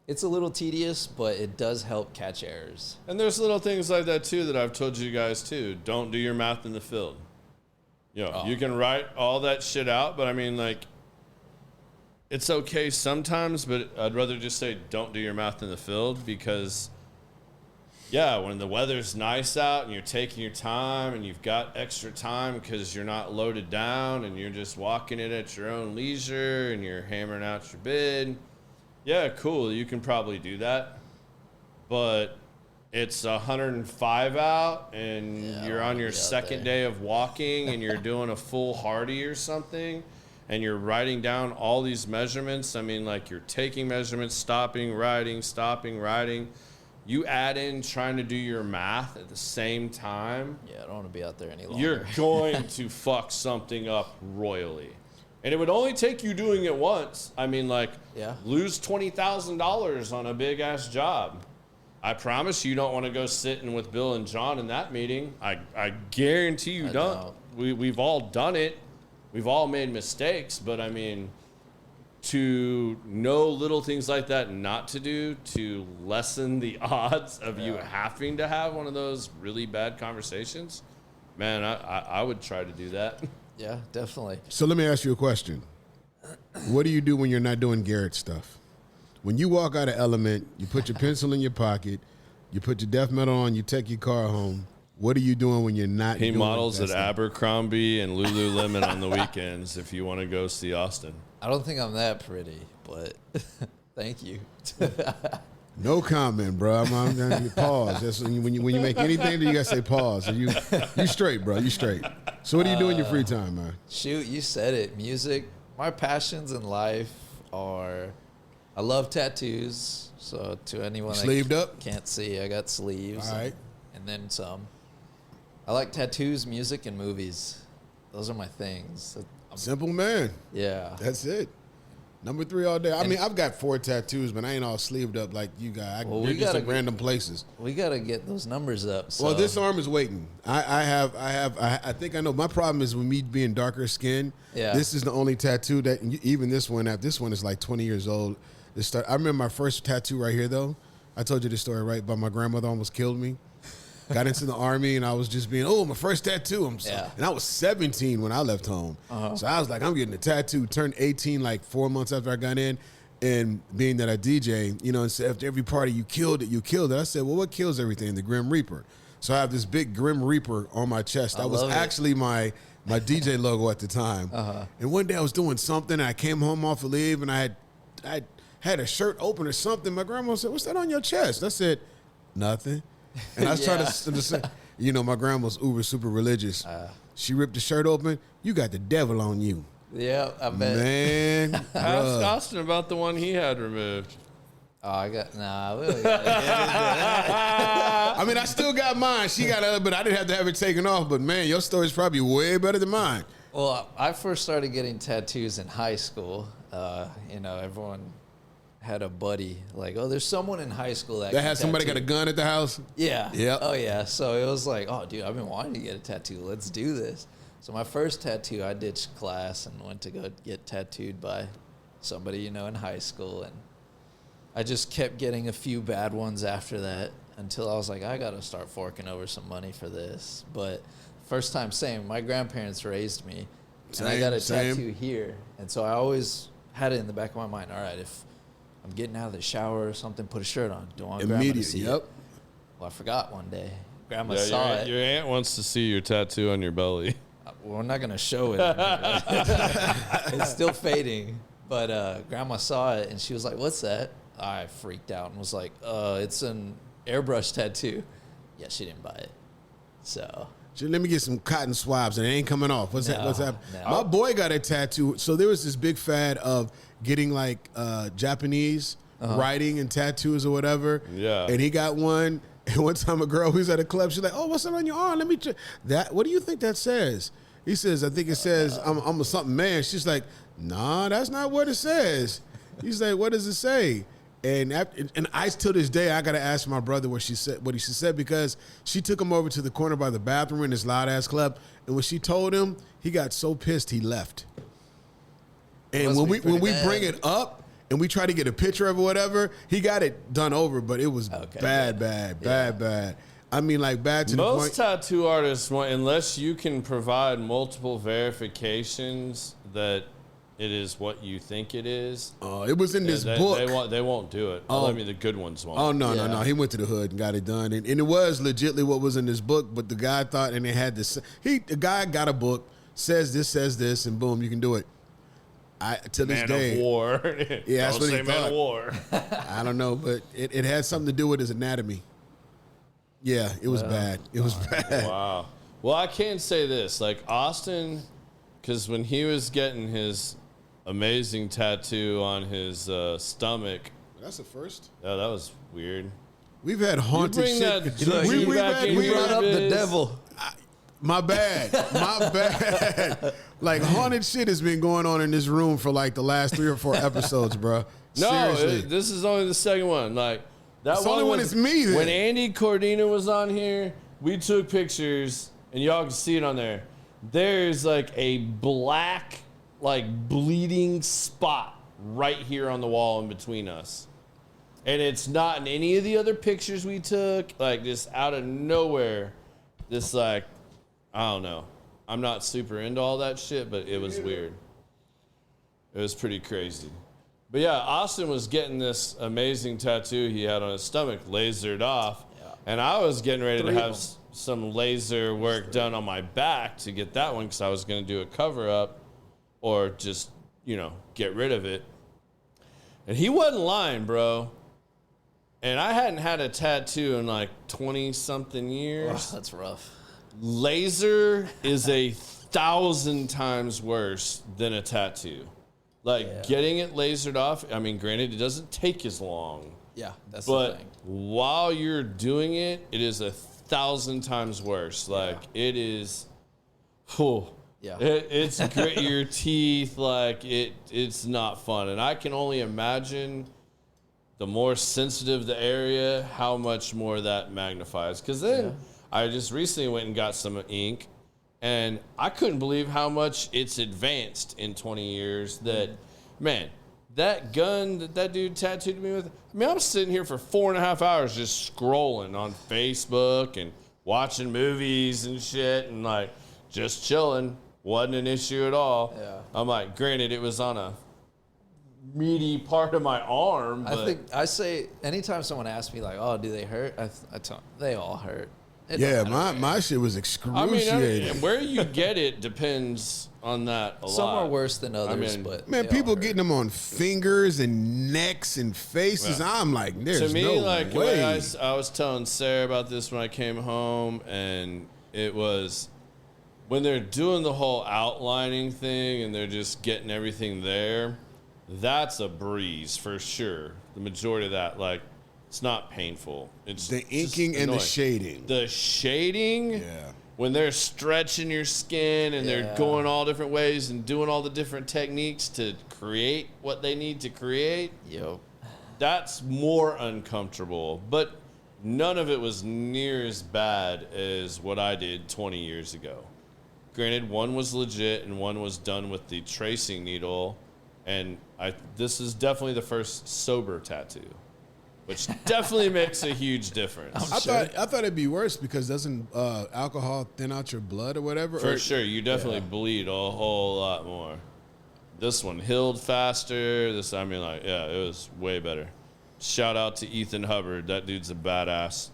it's a little tedious, but it does help catch errors. And there's little things like that, too, that I've told you guys, too. Don't do your math in the field. You know, you can write all that shit out, but, I mean, like, it's okay sometimes, but I'd rather just say don't do your math in the field because, when the weather's nice out and you're taking your time and you've got extra time because you're not loaded down and you're just walking it at your own leisure and you're hammering out your bid, cool, you can probably do that. But it's 105 out and you're on your second day of walking and you're doing a full Hardy or something and you're writing down all these measurements. I mean, like, you're taking measurements, stopping, writing. You add in trying to do your math at the same time. Yeah, I don't want to be out there any longer. You're going to fuck something up royally. And it would only take you doing it once. I mean, like, lose $20,000 on a big-ass job. I promise you don't want to go sitting with Bill and John in that meeting. I guarantee you don't. We've all done it. We've all made mistakes. But, I mean, to know little things like that not to do to lessen the odds of you having to have one of those really bad conversations, man, I would try to do that. Yeah, definitely. So let me ask you a question. What do you do when you're not doing Garrett stuff? When you walk out of Element, you put your pencil in your pocket, you put your death metal on, you take your car home. What are you doing when you're not doing He models at stuff? Abercrombie and Lululemon on the weekends if you want to go see Austin. I don't think I'm that pretty, but thank you. No comment, bro. I'm pause. That's when you make anything, you gotta say pause. So you straight, bro. You straight. So what do you do in your free time, man? Shoot, you said it. Music. My passions in life are, I love tattoos. So to anyone sleeved up, can't see, I got sleeves. All right. And then some. I like tattoos, music, and movies. Those are my things. Simple man. Yeah. That's it. Number 3 all day. I mean, I've got 4 tattoos, but I ain't all sleeved up like you got. They're just in random places. We gotta get those numbers up. So. Well, this arm is waiting. I think I know. My problem is with me being darker skinned. Yeah. This is the only tattoo that even this one is like 20 years old. I remember my first tattoo right here though. I told you this story, right? But my grandmother almost killed me. Got into the Army, and I was just being, my first tattoo. And I was 17 when I left home. So I was like, I'm getting a tattoo. Turned 18 like 4 months after I got in. And being that I DJ, and so after every party, you killed it. I said, well, what kills everything? The Grim Reaper. So I have this big Grim Reaper on my chest. That was actually my DJ logo at the time. And one day I was doing something, and I came home off of leave, and I had a shirt open or something. My grandma said, what's that on your chest? I said, nothing. And I was trying to say, my grandma's super religious. She ripped the shirt open. You got the devil on you. Yeah, I bet. Man. Ask Austin about the one he had removed. Oh, I got, I mean, I still got mine. She got it, but I didn't have to have it taken off. But, man, your story's probably way better than mine. Well, I first started getting tattoos in high school. Everyone had a buddy like, there's someone in high school that had somebody got a gun at the house. Yeah. Yep. Oh yeah. So it was like, dude, I've been wanting to get a tattoo. Let's do this. So my first tattoo, I ditched class and went to go get tattooed by somebody in high school, and I just kept getting a few bad ones after that until I was like, I gotta start forking over some money for this. But first time, my grandparents raised me, and I got a tattoo here, and so I always had it in the back of my mind. All right, if I'm getting out of the shower or something, put a shirt on. Don't want Grandma to see it. Well, I forgot one day. Grandma saw it. Your aunt wants to see your tattoo on your belly. We're not going to show it. It's still fading. But Grandma saw it, and she was like, what's that? I freaked out and was like, it's an airbrush tattoo. Yeah, she didn't buy it. So... Let me get some cotton swabs, and it ain't coming off. What's that? No. My boy got a tattoo. So there was this big fad of getting like Japanese writing and tattoos or whatever. Yeah. And he got one. And one time a girl who's at a club, she's like, what's that on your arm? Let me check that. What do you think that says? He says, I think it says I'm a something man. She's like, nah, that's not what it says. He's like, what does it say? And I, till this day, I gotta ask my brother what she said, because she took him over to the corner by the bathroom in this loud ass club, and when she told him, he got so pissed he left. And when we bring it up and we try to get a picture of it or whatever, he got it done over, but it was bad. I mean, like bad to the point. Most tattoo artists, unless you can provide multiple verifications that it is what you think it is. It was in this book. They won't do it. I mean, the good ones won't. Oh, no. He went to the hood and got it done. And it was legitimately what was in this book, but the guy thought, and it had this. The guy got a book, says this, and boom, you can do it. To this day. Man of war. Yeah, that's what he thought. Man of war. I don't know, but it had something to do with his anatomy. Yeah, it was bad. It was bad. Wow. Well, I can say this. Like, Austin, because when he was getting his amazing tattoo on his stomach. That's the first. Yeah, that was weird. We've had haunted shit. You brought up the devil. My bad. My bad. Like, haunted shit has been going on in this room for like the last 3 or 4 episodes, bro. No, Seriously. this is only the second one. Like that the only one is me then. When Andy Cordina was on here, we took pictures, and y'all can see it on there. There's like a black, like bleeding spot right here on the wall in between us. And it's not in any of the other pictures we took. Like, just out of nowhere, this, like, I don't know. I'm not super into all that shit, but it was weird. It was pretty crazy. But yeah, Austin was getting this amazing tattoo he had on his stomach lasered off. Yeah. And I was getting ready to have some laser work done on my back to get that one because I was going to do a cover up or just, get rid of it. And he wasn't lying, bro. And I hadn't had a tattoo in like 20-something years. Oh, that's rough. Laser is 1,000 times worse than a tattoo. Like, getting it lasered off, I mean, granted, it doesn't take as long. Yeah, that's the thing. But while you're doing it, it is 1,000 times worse. Like, it is... Yeah. It's grit your teeth. Like, it's not fun. And I can only imagine... the more sensitive the area, how much more that magnifies. Because then I just recently went and got some ink, and I couldn't believe how much it's advanced in 20 years. That, man, that gun that dude tattooed me with, I mean, I'm sitting here for 4.5 hours just scrolling on Facebook and watching movies and shit and, like, just chilling. Wasn't an issue at all. Yeah. I'm like, granted, it was on a meaty part of my arm. But I say anytime someone asks me like, "Oh, do they hurt?" I tell them they all hurt. My shit was excruciating. I mean, where you get it depends on that a lot. Some are worse than others, but man, people getting them on fingers and necks and faces. Yeah. I'm like, there's to me, no like way. The way I was telling Sarah about this when I came home, and it was when they're doing the whole outlining thing and they're just getting everything there. That's a breeze for sure. The majority of that, like, it's not painful. It's the inking and the shading. The shading, when they're stretching your skin and they're going all different ways and doing all the different techniques to create what they need to create. Yep. That's more uncomfortable. But none of it was near as bad as what I did 20 years ago. Granted, one was legit and one was done with the tracing needle. And this is definitely the first sober tattoo, which definitely makes a huge difference. I thought it'd be worse because doesn't alcohol thin out your blood or whatever? For sure, you definitely bleed a whole lot more. This one healed faster. It was way better. Shout out to Ethan Hubbard. That dude's a badass.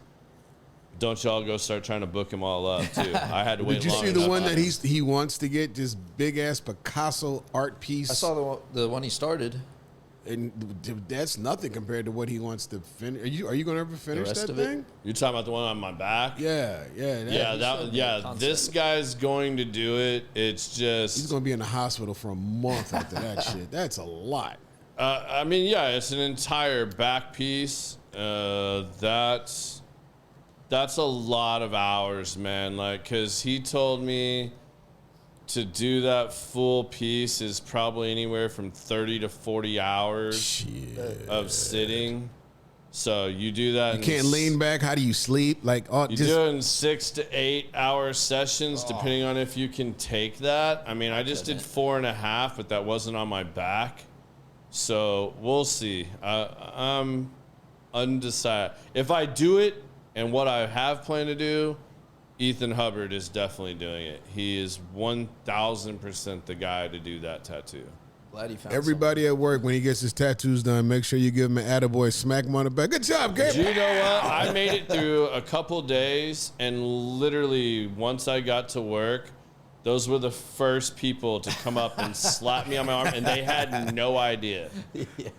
Don't y'all go start trying to book him all up, too. I had to wait Did you see the one that he wants to get, this big-ass Picasso art piece? I saw the one he started. And that's nothing compared to what he wants to finish. Are you going to ever finish that thing? You're talking about the one on my back? Yeah. This guy's going to do it. It's just... He's going to be in the hospital for a month after that shit. That's a lot. It's an entire back piece. That's a lot of hours, man. Like, because he told me to do that full piece is probably anywhere from 30 to 40 hours of sitting. So you do that. You can't lean back. How do you sleep? Like, do it in 6 to 8 hour sessions, depending on if you can take that. I mean, I just did 4.5, but that wasn't on my back. So we'll see. I'm undecided. If I do it, and what I have planned to do, Ethan Hubbard is definitely doing it. He is 1,000% the guy to do that tattoo. Glad he found everybody at work, when he gets his tattoos done, make sure you give him an attaboy, smack him on the back. Good job, Garrett. You know what? I made it through a couple days, and literally once I got to work, those were the first people to come up and slap me on my arm, and they had no idea.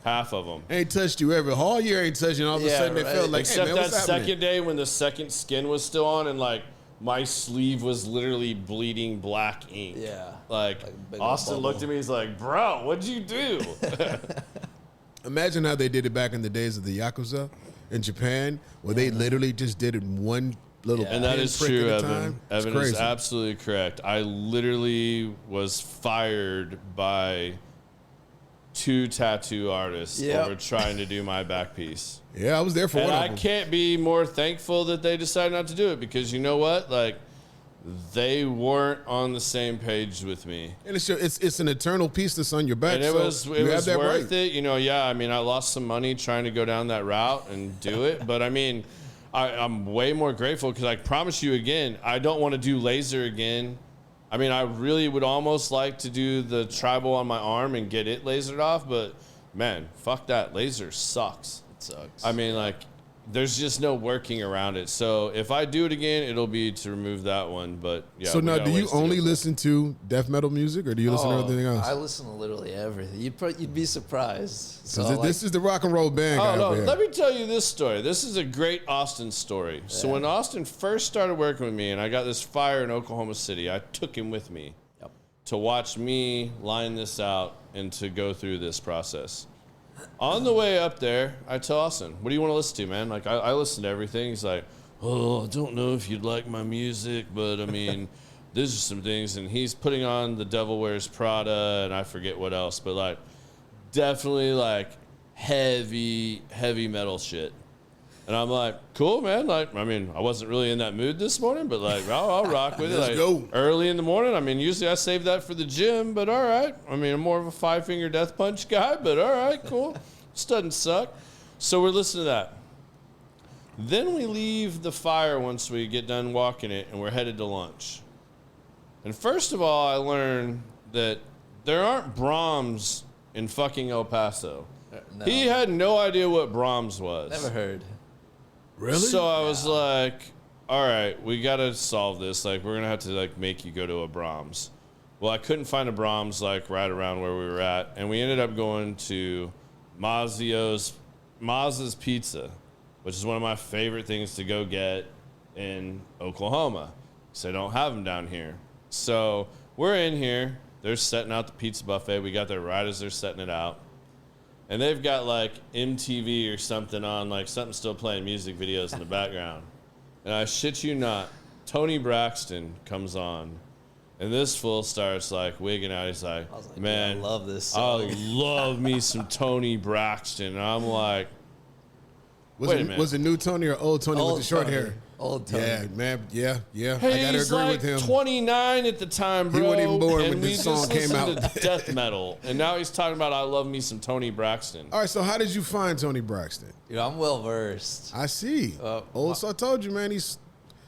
Half of them. Ain't touched you ever. All year ain't touched you, and all of a sudden they felt like, except hey, man, that second day when the second skin was still on, and like my sleeve was literally bleeding black ink. Yeah. Like Austin looked at me, he's like, bro, what'd you do? Imagine how they did it back in the days of the Yakuza in Japan, where they literally just did it one little And that is pinprick true, at a Evan. time. Evan is absolutely correct. I literally was fired by 2 tattoo artists over trying to do my back piece. Yeah, I was there for one of them. I can't be more thankful that they decided not to do it, because you know what? Like, they weren't on the same page with me. And it's an eternal piece that's on your back. And it was worth it. You know, I mean, I lost some money trying to go down that route and do it. But, I mean, I'm way more grateful, because I promise you again, I don't want to do laser again. I mean, I really would almost like to do the tribal on my arm and get it lasered off. But, man, fuck that. Laser sucks. It sucks. I mean, like, there's just no working around it. So if I do it again, it'll be to remove that one. But yeah. So now, do you only listen to death metal music, or do you listen to everything else? I listen to literally everything. You'd be surprised. So this is the rock and roll band guy. Oh no! Let me tell you this story. This is a great Austin story. Yeah. So when Austin first started working with me, and I got this fire in Oklahoma City, I took him with me to watch me line this out and to go through this process. On the way up there, I tell Austin, what do you want to listen to, man? Like, I listen to everything. He's like, oh, I don't know if you'd like my music, but, I mean, these are some things. And he's putting on The Devil Wears Prada, and I forget what else. But, like, definitely, like, heavy metal shit. And I'm like, cool, man. Like, I mean, I wasn't really in that mood this morning, but, like, I'll rock with it. Let's go. Early in the morning. I mean, usually I save that for the gym, but all right. I mean, I'm more of a 5-finger death punch guy, but all right, cool. This doesn't suck. So we're listening to that. Then we leave the fire once we get done walking it, and we're headed to lunch. And first of all, I learned that there aren't Brahms in fucking El Paso. No. He had no idea what Brahms was. Never heard. Really? So I was like, all right, we got to solve this. Like, we're going to have to, like, make you go to a Brahms. Well, I couldn't find a Brahms, like, right around where we were at. And we ended up going to Maz's Pizza, which is one of my favorite things to go get in Oklahoma. because they don't have them down here. So we're in here. They're setting out the pizza buffet. We got there right as they're setting it out. And they've got like MTV or something on, like something still playing music videos in the background. And I shit you not, Tony Braxton comes on. And this fool starts like wigging out. He's like, man, I love this I song. love me some Tony Braxton. And I'm like, wait a minute. Was it new Tony or old Tony with the short hair? Old Tony. Yeah, man. Yeah. Hey, I gotta he's agree like with him. 29 at the time, bro. He wasn't even born and when this song came out. To death metal, and now he's talking about I love me some Tony Braxton. All right, so how did you find Tony Braxton? Dude, I'm well versed. I see. So I told you, man, he's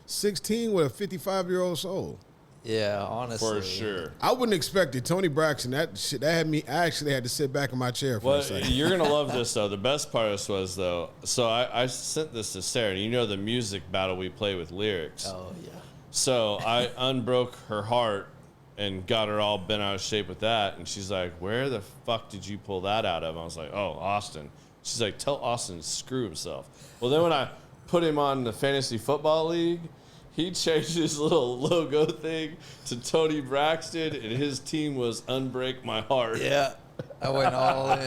16 with a 55-year-old soul. Yeah, honestly. For sure. I wouldn't expect it. Tony Braxton, that had me, I actually had to sit back in my chair for a second. You're going to love this, though. The best part of this was, though, so I sent this to Sarah, and you know the music battle we play with lyrics. Oh, yeah. So I unbroke her heart and got her all bent out of shape with that, and she's like, where the fuck did you pull that out of? I was like, oh, Austin. She's like, tell Austin to screw himself. Well, then when I put him on the fantasy football league, he changed his little logo thing to Tony Braxton, and his team was Unbreak My Heart. Yeah, I went all in.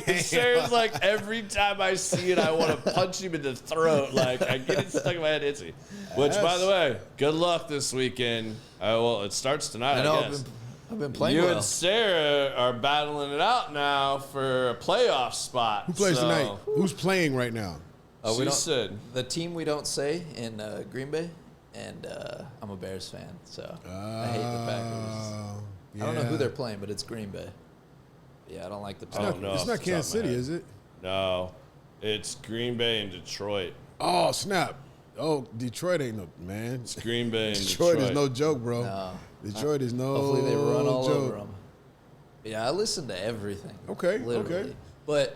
And Sarah's like, every time I see it, I want to punch him in the throat. Like, I get it stuck in my head, Itzy. Which, by the way, good luck this weekend. Well, it starts tonight, I guess. I've been playing You and Sarah are battling it out now for a playoff spot. Who plays tonight? Who's playing right now? She said. The team we don't say in Green Bay. And I'm a Bears fan, so I hate the Packers. Yeah. I don't know who they're playing, but it's Green Bay. Yeah, I don't like the Packers. It's not Kansas City, is it? No, it's Green Bay and Detroit. Oh, snap. Oh, Detroit ain't no, man. It's Green Bay and Detroit is no joke, bro. No. Detroit is no joke. Hopefully they run all over them. Yeah, I listen to everything. Okay, literally. okay. But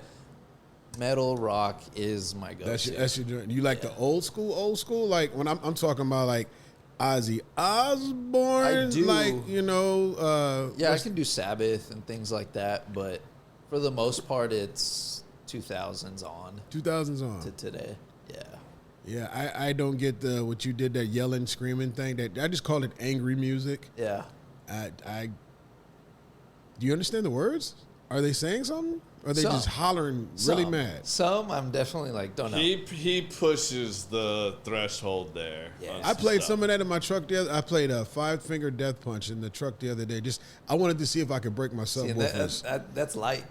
metal rock is my go-to. That's your joint. You like the old school? Like when I'm talking about like Ozzy Osbourne. I do. Like, you know. I can do Sabbath and things like that, but for the most part, it's 2000s on. 2000s on. To today, yeah. Yeah, I don't get what you did, that yelling, screaming thing. That I just call it angry music. Yeah. Do you understand the words? Are they saying something? Or are they just hollering really mad? Some I'm definitely like, don't know. He pushes the threshold there. Yeah. I played some of that in my truck the other. I played a 5-finger death punch in the truck the other day. I wanted to see if I could break my subwoofers. That's light.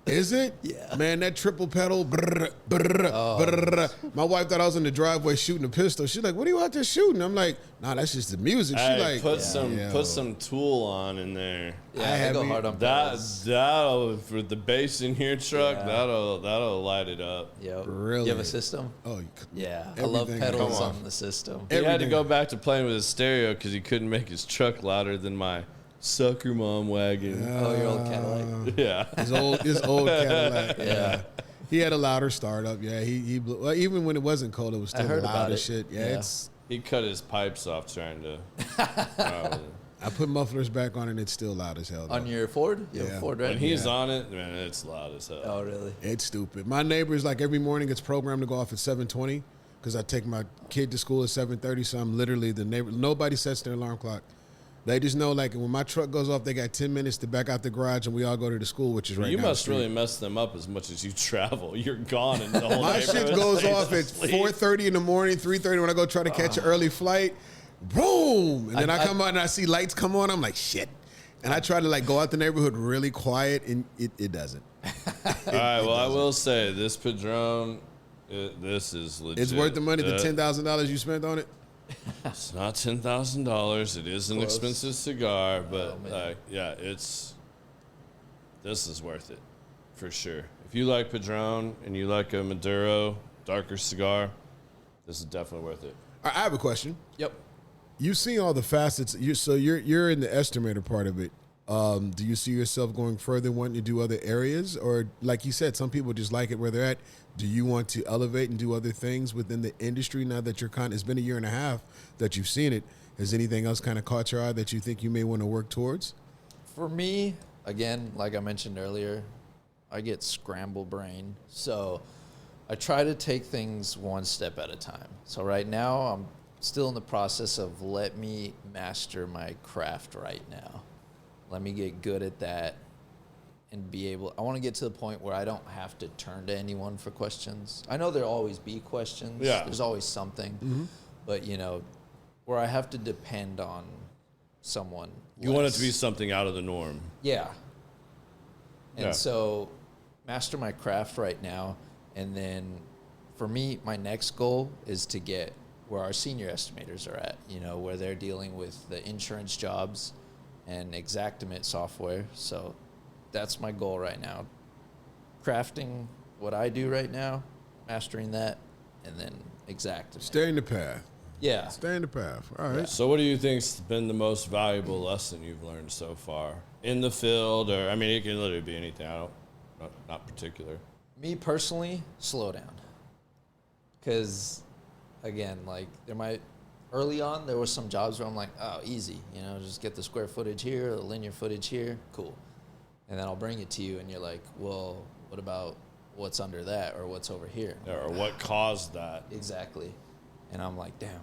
Is it? Yeah. Man, that triple pedal. Brrr, brrr, brrr. My wife thought I was in the driveway shooting a pistol. She's like, "What are you out there shooting?" I'm like, "Nah, that's just the music." She like, put some Tool on in there. Yeah, I go hard on that'll for the bass in your truck. Yeah. That'll light it up. Yep. Really? You have a system? Oh, yeah. I love pedals on the system. He had to go back to playing with his stereo because he couldn't make his truck louder than my sucker mom wagon. Your old Cadillac. Yeah, his old Cadillac. Yeah, he had a louder startup. Yeah, he blew, well, even when it wasn't cold, it was still loud as shit. Yeah, he cut his pipes off trying to. I put mufflers back on and it's still loud as hell. Though. On your Ford? You have a Ford, right? When he's on it, man, it's loud as hell. Oh, really? It's stupid. My neighbors, like every morning, it's programmed to go off at 7:20 because I take my kid to school at 7:30. So I'm literally the neighbor. Nobody sets their alarm clock. They just know, like, when my truck goes off, they got 10 minutes to back out the garage, and we all go to the school, which is right You down must the street. really mess them up as much as you travel. You're gone, and the whole my shit goes off at 4:30 in the morning, 3:30 when I go try to catch an early flight. Boom! And then I come out and I see lights come on. I'm like, shit. And I try to, like, go out the neighborhood really quiet, and it doesn't. All right, well, I will say, this Padron, this is legit. It's worth the money, the $10,000 you spent on it? It's not $10,000. It is an expensive cigar, but this is worth it for sure. If you like Padron and you like a Maduro darker cigar, this is definitely worth it. I have a question. Yep. You've seen all the facets. You're in the estimator part of it. Do you see yourself going further, wanting to do other areas, or like you said, some people just like it where they're at? Do you want to elevate and do other things within the industry now that it's been a year and a half that you've seen it? Has anything else kind of caught your eye that you think you may want to work towards? For me, again, like I mentioned earlier, I get scramble brain. So I try to take things one step at a time. So right now I'm still in the process of let me master my craft right now. Let me get good at that. And I want to get to the point where I don't have to turn to anyone for questions. I know there'll always be questions. Yeah. There's always something. Mm-hmm. But, where I have to depend on someone. You want it to be something out of the norm. Yeah. And so master my craft right now. And then for me, my next goal is to get where our senior estimators are at, where they're dealing with the insurance jobs and Xactimate software. So that's my goal right now. Crafting what I do right now, mastering that, and then Xactimate. Stay in the path. Yeah. Stay in the path. All right. Yeah. So what do you think's been the most valuable lesson you've learned so far in the field? Or, I mean, it can literally be anything. Not particular. Me personally, slow down. Because, again, like, early on, there were some jobs where I'm like, oh, easy. Just get the square footage here, the linear footage here. Cool. And then I'll bring it to you, and you're like, well, what about what's under that or what's over here? Or what caused that? Exactly. And I'm like, damn.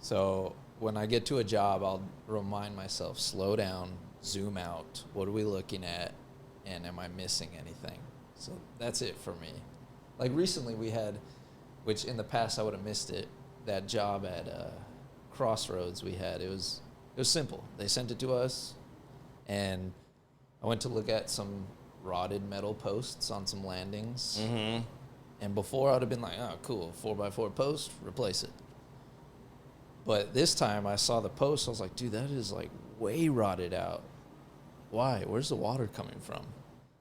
So when I get to a job, I'll remind myself, slow down, zoom out. What are we looking at? And am I missing anything? So that's it for me. Like recently we had, which in the past I would have missed it, that job at Crossroads we had. It was simple. They sent it to us, and I went to look at some rotted metal posts on some landings. Mm-hmm. And before I would have been like, oh, cool, 4x4 post, replace it. But this time I saw the post, I was like, dude, that is like way rotted out. Why? Where's the water coming from?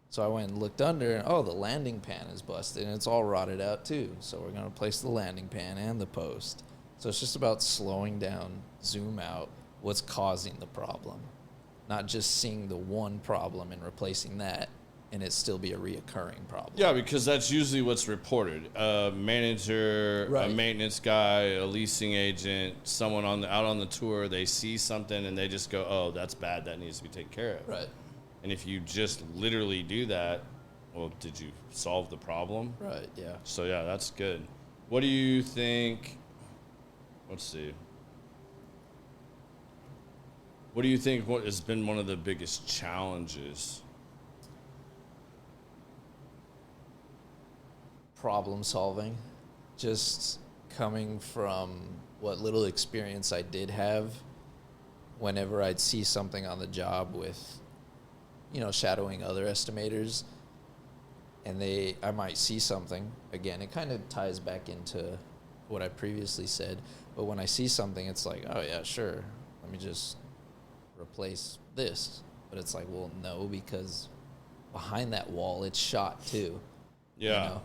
So I went and looked under, and the landing pan is busted, and it's all rotted out too. So we're going to replace the landing pan and the post. So it's just about slowing down, zoom out, what's causing the problem. Not just seeing the one problem and replacing that, and it still be a reoccurring problem. Yeah, because that's usually what's reported. A manager, right. A maintenance guy, a leasing agent, someone out on the tour, they see something and they just go, oh, that's bad, that needs to be taken care of. Right. And if you just literally do that, well, did you solve the problem? Right, yeah. So, yeah, that's good. What do you think? Let's see. What do you think what has been one of the biggest challenges problem solving, just coming from what little experience I did have. Whenever I'd see something on the job with, shadowing other estimators, and I might see something. Again, it kind of ties back into what I previously said, but when I see something, it's like, oh yeah, sure, let me just replace this. But it's like, well, no, because behind that wall, it's shot too. Yeah.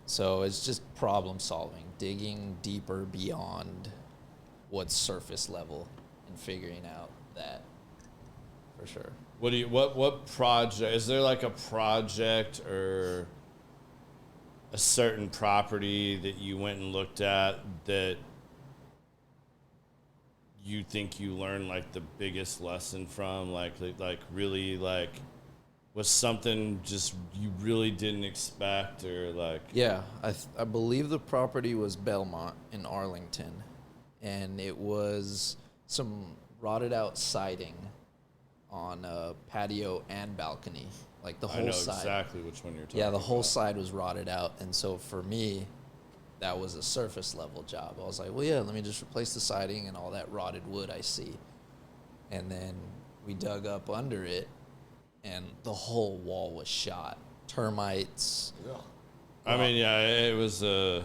So it's just problem solving, digging deeper beyond what's surface level and figuring out that for sure. What project, is there like a project or a certain property that you went and looked at that you think you learned like the biggest lesson from, like really like was something just you really didn't expect, or like? Yeah, I believe the property was Belmont in Arlington, and it was some rotted out siding on a patio and balcony, like the whole side. I know exactly which one you're talking about. Yeah, the whole about. side was rotted out, and so for me, that was a surface level job. I was like, well, yeah, let me just replace the siding and all that rotted wood I see. And then we dug up under it, and the whole wall was shot. Termites. I mean, yeah, it was that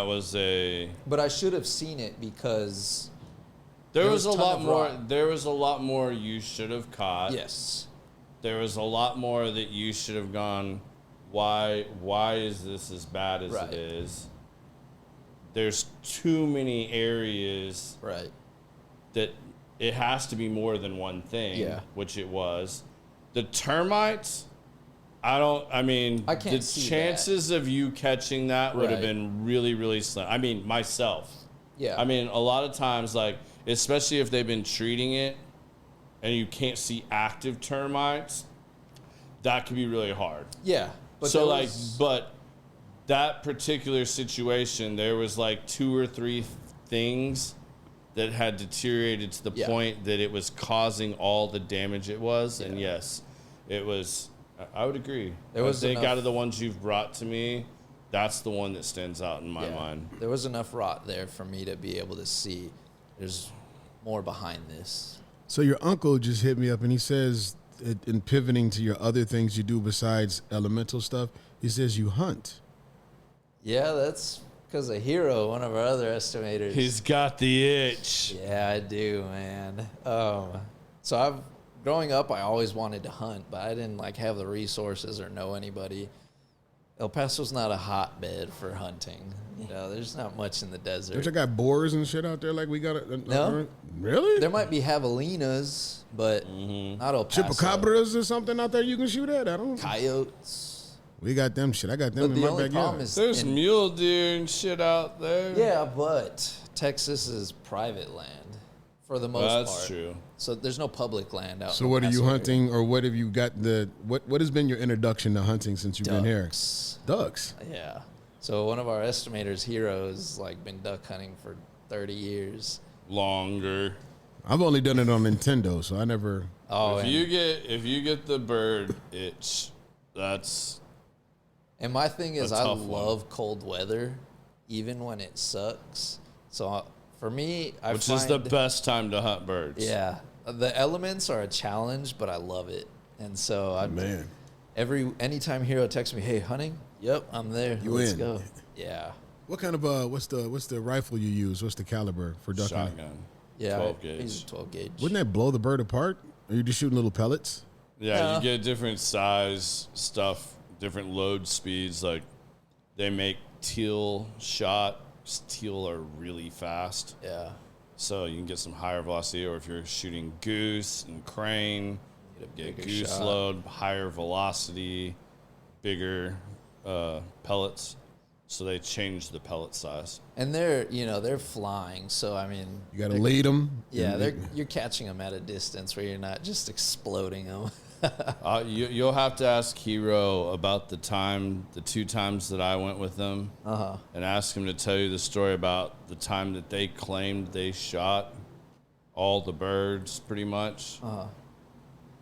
was a. But I should have seen it because there was a lot more. There was a lot more you should have caught. Yes. There was a lot more that you should have gone, why is this as bad as it is? There's too many areas that it has to be more than one thing, which it was. The termites, I can't see chances of you catching that would have been really, really slim. I mean, myself. Yeah. I mean, a lot of times, like, especially if they've been treating it and you can't see active termites, that could be really hard. Yeah. But that particular situation, there was like 2 or 3 things that had deteriorated to the point that it was causing all the damage it was. And yes, it was, I would agree. I think out of the ones you've brought to me, that's the one that stands out in my mind. There was enough rot there for me to be able to see there's more behind this. So your uncle just hit me up and he says, in pivoting to your other things you do besides elemental stuff, he says you hunt. Yeah, that's because of Hero, one of our other estimators. He's got the itch. Yeah, I do, man. So growing up, I always wanted to hunt, but I didn't have the resources or know anybody. El Paso's not a hotbed for hunting. There's not much in the desert. Don't you got boars and shit out there like we got? No. Really? There might be javelinas, but not El Paso. Chupacabras or something out there you can shoot at? I don't know. Coyotes. We got them shit. I got them in my backyard. There's mule deer and shit out there. Yeah, but Texas is private land for the most part. That's true. So there's no public land out. So what are you hunting, or what have you got what has been your introduction to hunting since you've been here? Ducks. Yeah. So one of our estimators, Heroes, been duck hunting for 30 years. Longer. I've only done it on Nintendo, so I never. Oh, if you get the bird itch, that's. And my thing is, I love cold weather, even when it sucks. So for me, which is the best time to hunt birds. Yeah, the elements are a challenge, but I love it, and so anytime Hero texts me, "Hey, hunting? Yep, I'm there. Let's go." Yeah. What kind of what's the rifle you use? What's the caliber for duck hunting? Shotgun. Yeah, 12 gauge. He's a 12 gauge. Wouldn't that blow the bird apart? Or are you just shooting little pellets? Yeah, you get different size stuff. Different load speeds, like they make teal shot. Teal are really fast. Yeah. So you can get some higher velocity, or if you're shooting goose and crane, get goose shot. load, higher velocity, bigger pellets. So they change the pellet size. And they're flying, so I mean, you got to lead them. Yeah, you're catching them at a distance where you're not just exploding them. You'll have to ask Hero about the 2 times that I went with them, and ask him to tell you the story about the time that they claimed they shot all the birds, pretty much.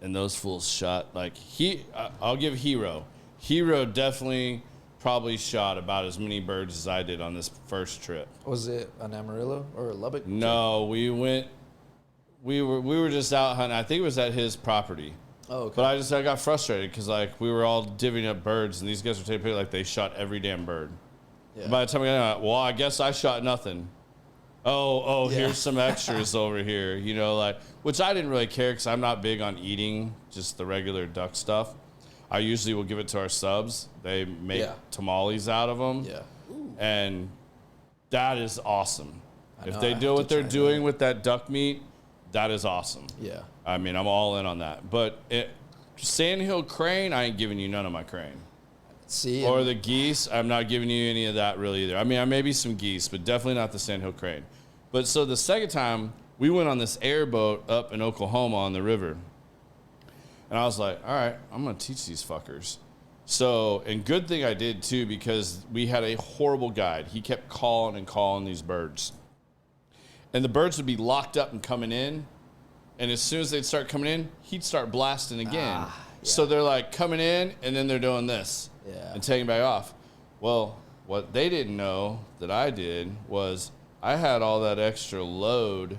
And those fools shot I'll give Hero. Hero definitely probably shot about as many birds as I did on this first trip. Was it an Amarillo or a Lubbock? No, we were just out hunting. I think it was at his property. Oh, okay. But I got frustrated because like we were all divvying up birds, and these guys were taking pictures like they shot every damn bird. Yeah. By the time I got out, well, I guess I shot nothing. Oh, yeah. Here's some extras over here, you know, like, which I didn't really care because I'm not big on eating just the regular duck stuff. I usually will give it to our subs. They make tamales out of them. Yeah. Ooh. And that is awesome. If they do what they're doing with that duck meat, that is awesome. Yeah. I mean, I'm all in on that. But sandhill crane, I ain't giving you none of my crane. See, or the geese, I'm not giving you any of that really either. I mean, maybe some geese, but definitely not the sandhill crane. But so the second time, we went on this airboat up in Oklahoma on the river. And I was like, all right, I'm going to teach these fuckers. So, and good thing I did too, because we had a horrible guide. He kept calling and calling these birds. And the birds would be locked up and coming in. And as soon as they'd start coming in, he'd start blasting again. So they're like coming in, and then they're doing this and taking back off. Well, what they didn't know that I did was I had all that extra load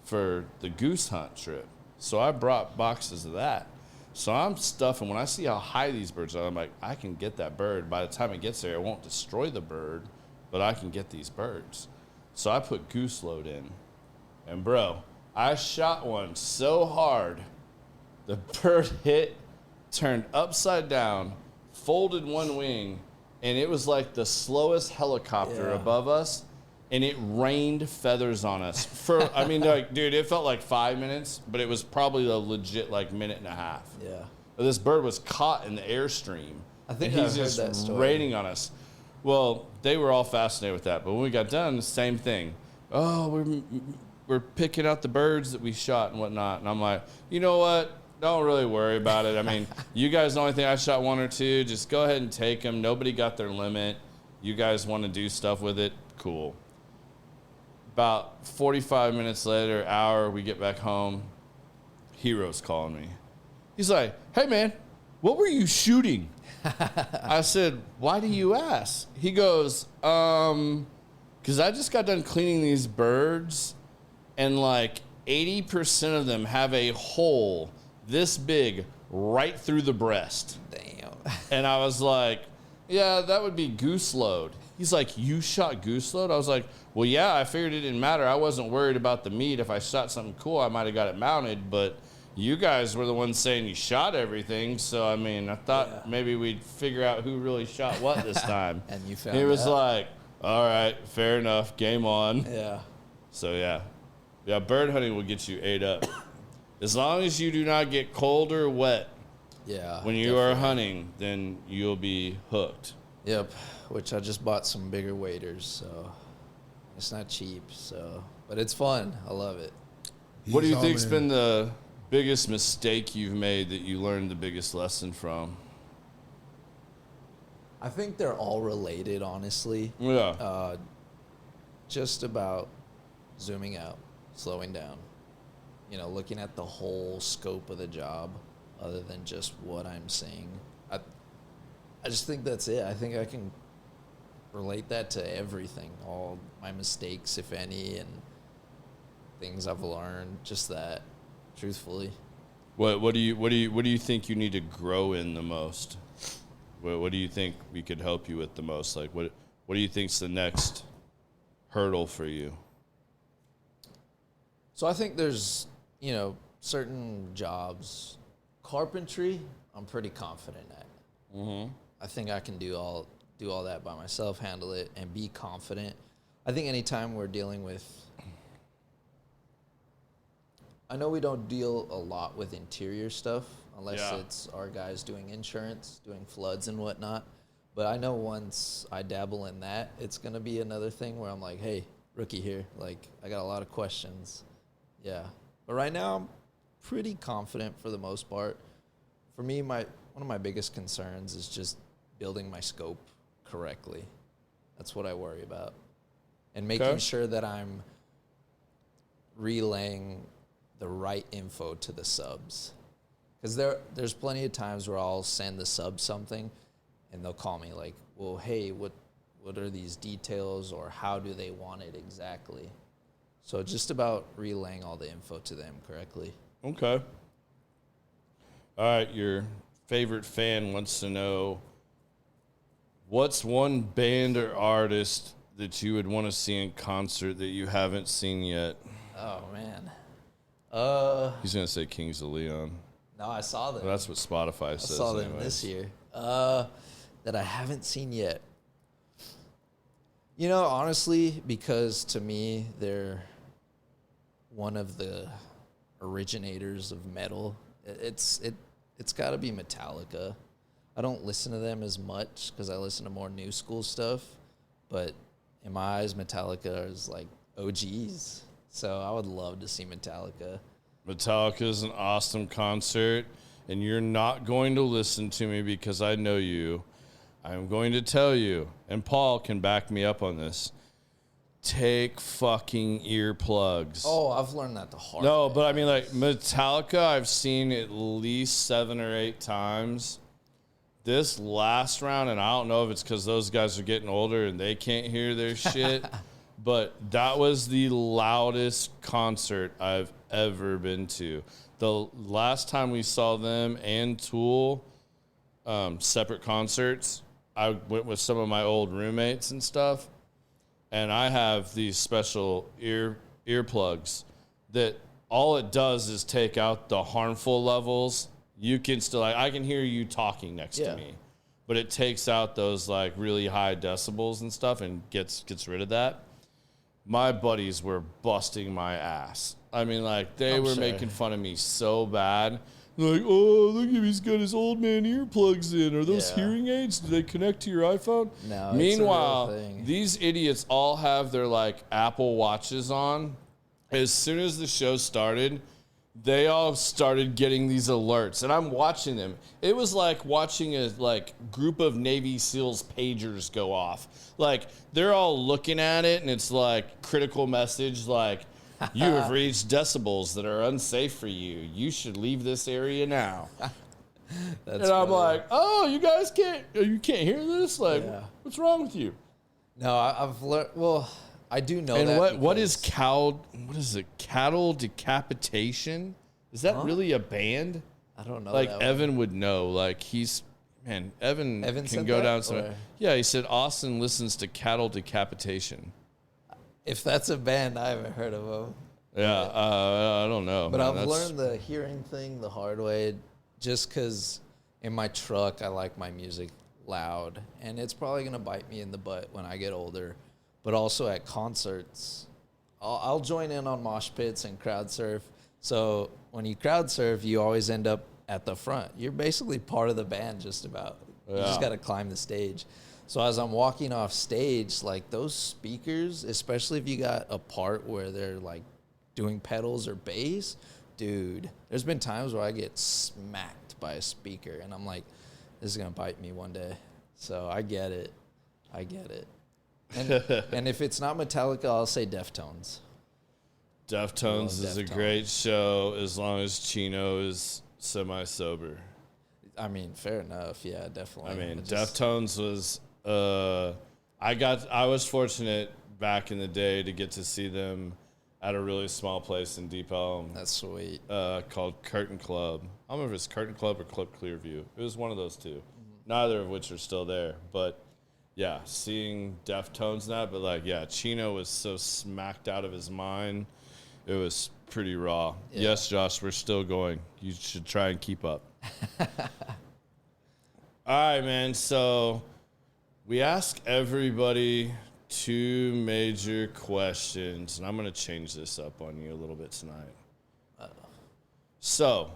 for the goose hunt trip. So I brought boxes of that. So I'm stuffing. When I see how high these birds are, I'm like, I can get that bird. By the time it gets there, it won't destroy the bird, but I can get these birds. So I put goose load in. And, bro, I shot one so hard, the bird hit, turned upside down, folded one wing, and it was like the slowest helicopter above us, and it rained feathers on us. I mean, like, dude, it felt like 5 minutes, but it was probably a legit, like, minute and a half. Yeah. But this bird was caught in the airstream. I think he's just raining on us. Well, they were all fascinated with that, but when we got done, the same thing. Oh, we're picking out the birds that we shot and whatnot. And I'm like, you know what? Don't really worry about it. I mean, you guys, the only thing I shot one or two, just go ahead and take them. Nobody got their limit. You guys want to do stuff with it? Cool. About 45 minutes later, hour, we get back home. Hero's calling me. He's like, hey, man, what were you shooting? I said, why do you ask? He goes, because I just got done cleaning these birds, and like 80% of them have a hole this big right through the breast. Damn. And I was like, yeah, that would be goose load. He's like, you shot goose load? I was like, well, yeah, I figured it didn't matter. I wasn't worried about the meat. If I shot something cool, I might have got it mounted, but you guys were the ones saying you shot everything. So, I mean, I thought maybe we'd figure out who really shot what this time. And you found He was like, all right, fair enough, game on. Yeah. So, yeah, bird hunting will get you ate up. As long as you do not get cold or wet when you are hunting, then you'll be hooked. Yep, which I just bought some bigger waders, so it's not cheap, but it's fun. I love it. What do you think's been the biggest mistake you've made that you learned the biggest lesson from? I think they're all related, honestly. Yeah. Just about zooming out, slowing down, looking at the whole scope of the job other than just what I'm seeing. I just think that's it. I think I can relate that to everything, all my mistakes, if any, and things I've learned. Just that, truthfully. What do you think you need to grow in the most? What do you think we could help you with the most? Like, what do you think's the next hurdle for you? So I think there's, certain jobs. Carpentry, I'm pretty confident at. Mm-hmm. I think I can do all that by myself, handle it, and be confident. I think anytime we're dealing with, I know we don't deal a lot with interior stuff unless it's our guys doing insurance, doing floods and whatnot. But I know once I dabble in that, it's going to be another thing where I'm like, hey, rookie here. Like, I got a lot of questions. Yeah. But right now, I'm pretty confident for the most part. For me, one of my biggest concerns is just building my scope correctly. That's what I worry about. And making sure that I'm relaying the right info to the subs. Because there's plenty of times where I'll send the sub something, and they'll call me like, well, hey, what are these details, or how do they want it exactly? So just about relaying all the info to them correctly. Okay. All right, your favorite fan wants to know, what's one band or artist that you would want to see in concert that you haven't seen yet? Oh, man. He's going to say Kings of Leon. No, I saw them. Well, that's what Spotify says. I saw them anyways. this year. That I haven't seen yet. You know, honestly, because to me, they're one of the originators of metal. It's got to be Metallica. I don't listen to them as much because I listen to more new school stuff. But in my eyes, Metallica is like OGs. So I would love to see Metallica. Metallica is an awesome concert, and you're not going to listen to me because I know you. I'm going to tell you, and Paul can back me up on this. Take fucking earplugs. Oh, I've learned that the hard No, way. but I mean, like, Metallica, I've seen at least 7 or 8 times. This last round, and I don't know if it's because those guys are getting older and they can't hear their shit, but that was the loudest concert I've ever been to. The last time we saw them and Tool, separate concerts, I went with some of my old roommates and stuff, and I have these special earplugs that all it does is take out the harmful levels. You can still, like, I can hear you talking next to me, but it takes out those like really high decibels and stuff and gets rid of that. My buddies were busting my ass. I mean, like, they were making fun of me so bad. Like, oh, look at him, he's got his old man earplugs in. Are those hearing aids? Do they connect to your iPhone? No. Meanwhile, it's a real thing. these idiots all have their like Apple Watches on. As soon as the show started, they all started getting these alerts, and I'm watching them. It was like watching a like group of Navy SEALs pagers go off. Like, they're all looking at it, and it's like critical message, like, you have reached decibels that are unsafe for you. You should leave this area now. That's and I'm funny. like, oh, you guys can't hear this? Like, what's wrong with you? No, I've learned. Well, I do know And that. what is cattle decapitation? Is that really a band? I don't know. Like, that Evan would know. Like, Evan can said go that, down some. or? Yeah, he said Austin listens to cattle decapitation. If that's a band, I haven't heard of them. Yeah, I don't know. But man. I've learned the hearing thing the hard way, just because in my truck I like my music loud, and it's probably gonna bite me in the butt when I get older. But also at concerts, I'll join in on mosh pits and crowd surf. So when you crowd surf, you always end up at the front. You're basically part of the band, just about. You just got to climb the stage. So as I'm walking off stage, like, those speakers, especially if you got a part where they're like doing pedals or bass, dude, there's been times where I get smacked by a speaker and I'm like, this is going to bite me one day. So I get it. And if it's not Metallica, I'll say Deftones. Deftones is a great show as long as Chino is semi-sober. I mean, fair enough. Yeah, definitely. I mean, Deftones was... I was fortunate back in the day to get to see them at a really small place in Deep Elm. That's sweet. Called Curtain Club. I don't know if it's Curtain Club or Club Clearview. It was one of those two. Neither of which are still there. But yeah, seeing Deftones and that, but like, yeah, Chino was so smacked out of his mind. It was pretty raw. Yeah. Yes, Josh, we're still going. You should try and keep up. All right, man. So we ask everybody 2 major questions, and I'm going to change this up on you a little bit tonight. So,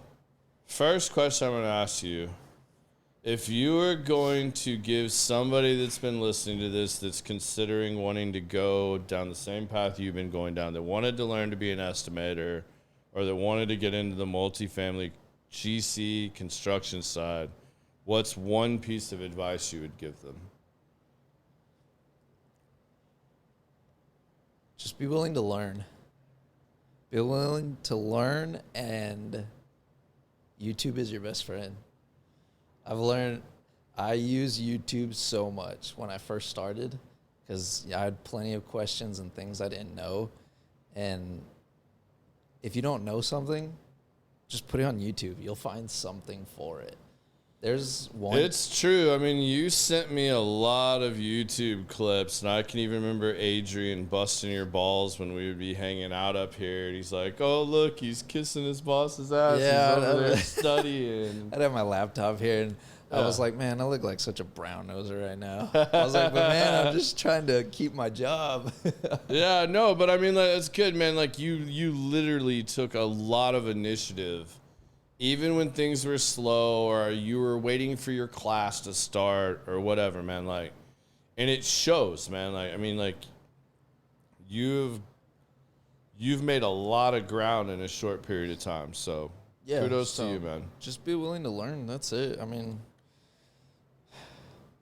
first question I'm going to ask you, if you were going to give somebody that's been listening to this that's considering wanting to go down the same path you've been going down, that wanted to learn to be an estimator or that wanted to get into the multifamily GC construction side, what's one piece of advice you would give them? Just be willing to learn. Be willing to learn, and YouTube is your best friend. I've learned I use YouTube so much when I first started because I had plenty of questions and things I didn't know. And if you don't know something, just put it on YouTube. You'll find something for it. There's one. It's true. I mean, you sent me a lot of YouTube clips, and I can even remember Adrian busting your balls when we would be hanging out up here. And he's like, "Oh, look, he's kissing his boss's ass. Yeah, he's over there studying." I'd have my laptop here, and I was like, man, I look like such a brown noser right now. I was like, but man, I'm just trying to keep my job. Yeah, no, but I mean, like, it's good, man. Like, you literally took a lot of initiative. Even when things were slow or you were waiting for your class to start or whatever, man, like, and it shows, man. Like, I mean, like, you've made a lot of ground in a short period of time. So, Yeah, kudos to you, man. Just be willing to learn. That's it. I mean,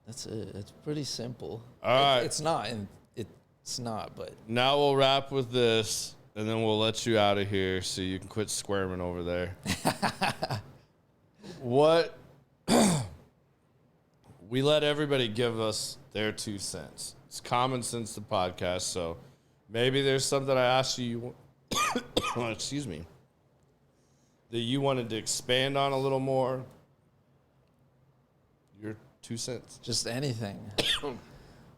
that's it. It's pretty simple. All right. It's not, and it's not, but Now we'll wrap with this, and then we'll let you out of here so you can quit squirming over there. What? We let everybody give us their 2 cents. It's Common Sense, the podcast, so maybe there's something I asked you, excuse me, that you wanted to expand on a little more. Your 2 cents. just anything. All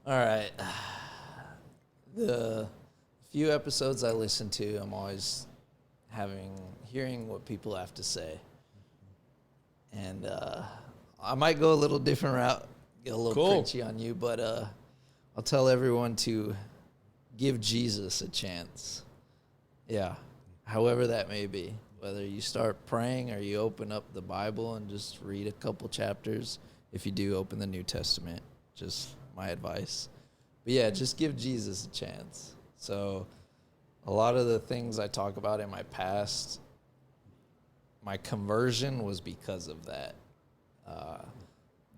right. The few episodes I listen to, I'm always hearing what people have to say. And I might go a little different route, get a little preachy on you, but I'll tell everyone to give Jesus a chance. Yeah, however that may be. Whether you start praying or you open up the Bible and just read a couple chapters. If you do, open the New Testament. Just my advice. But yeah, just give Jesus a chance. So a lot of the things I talk about in my past, my conversion was because of that.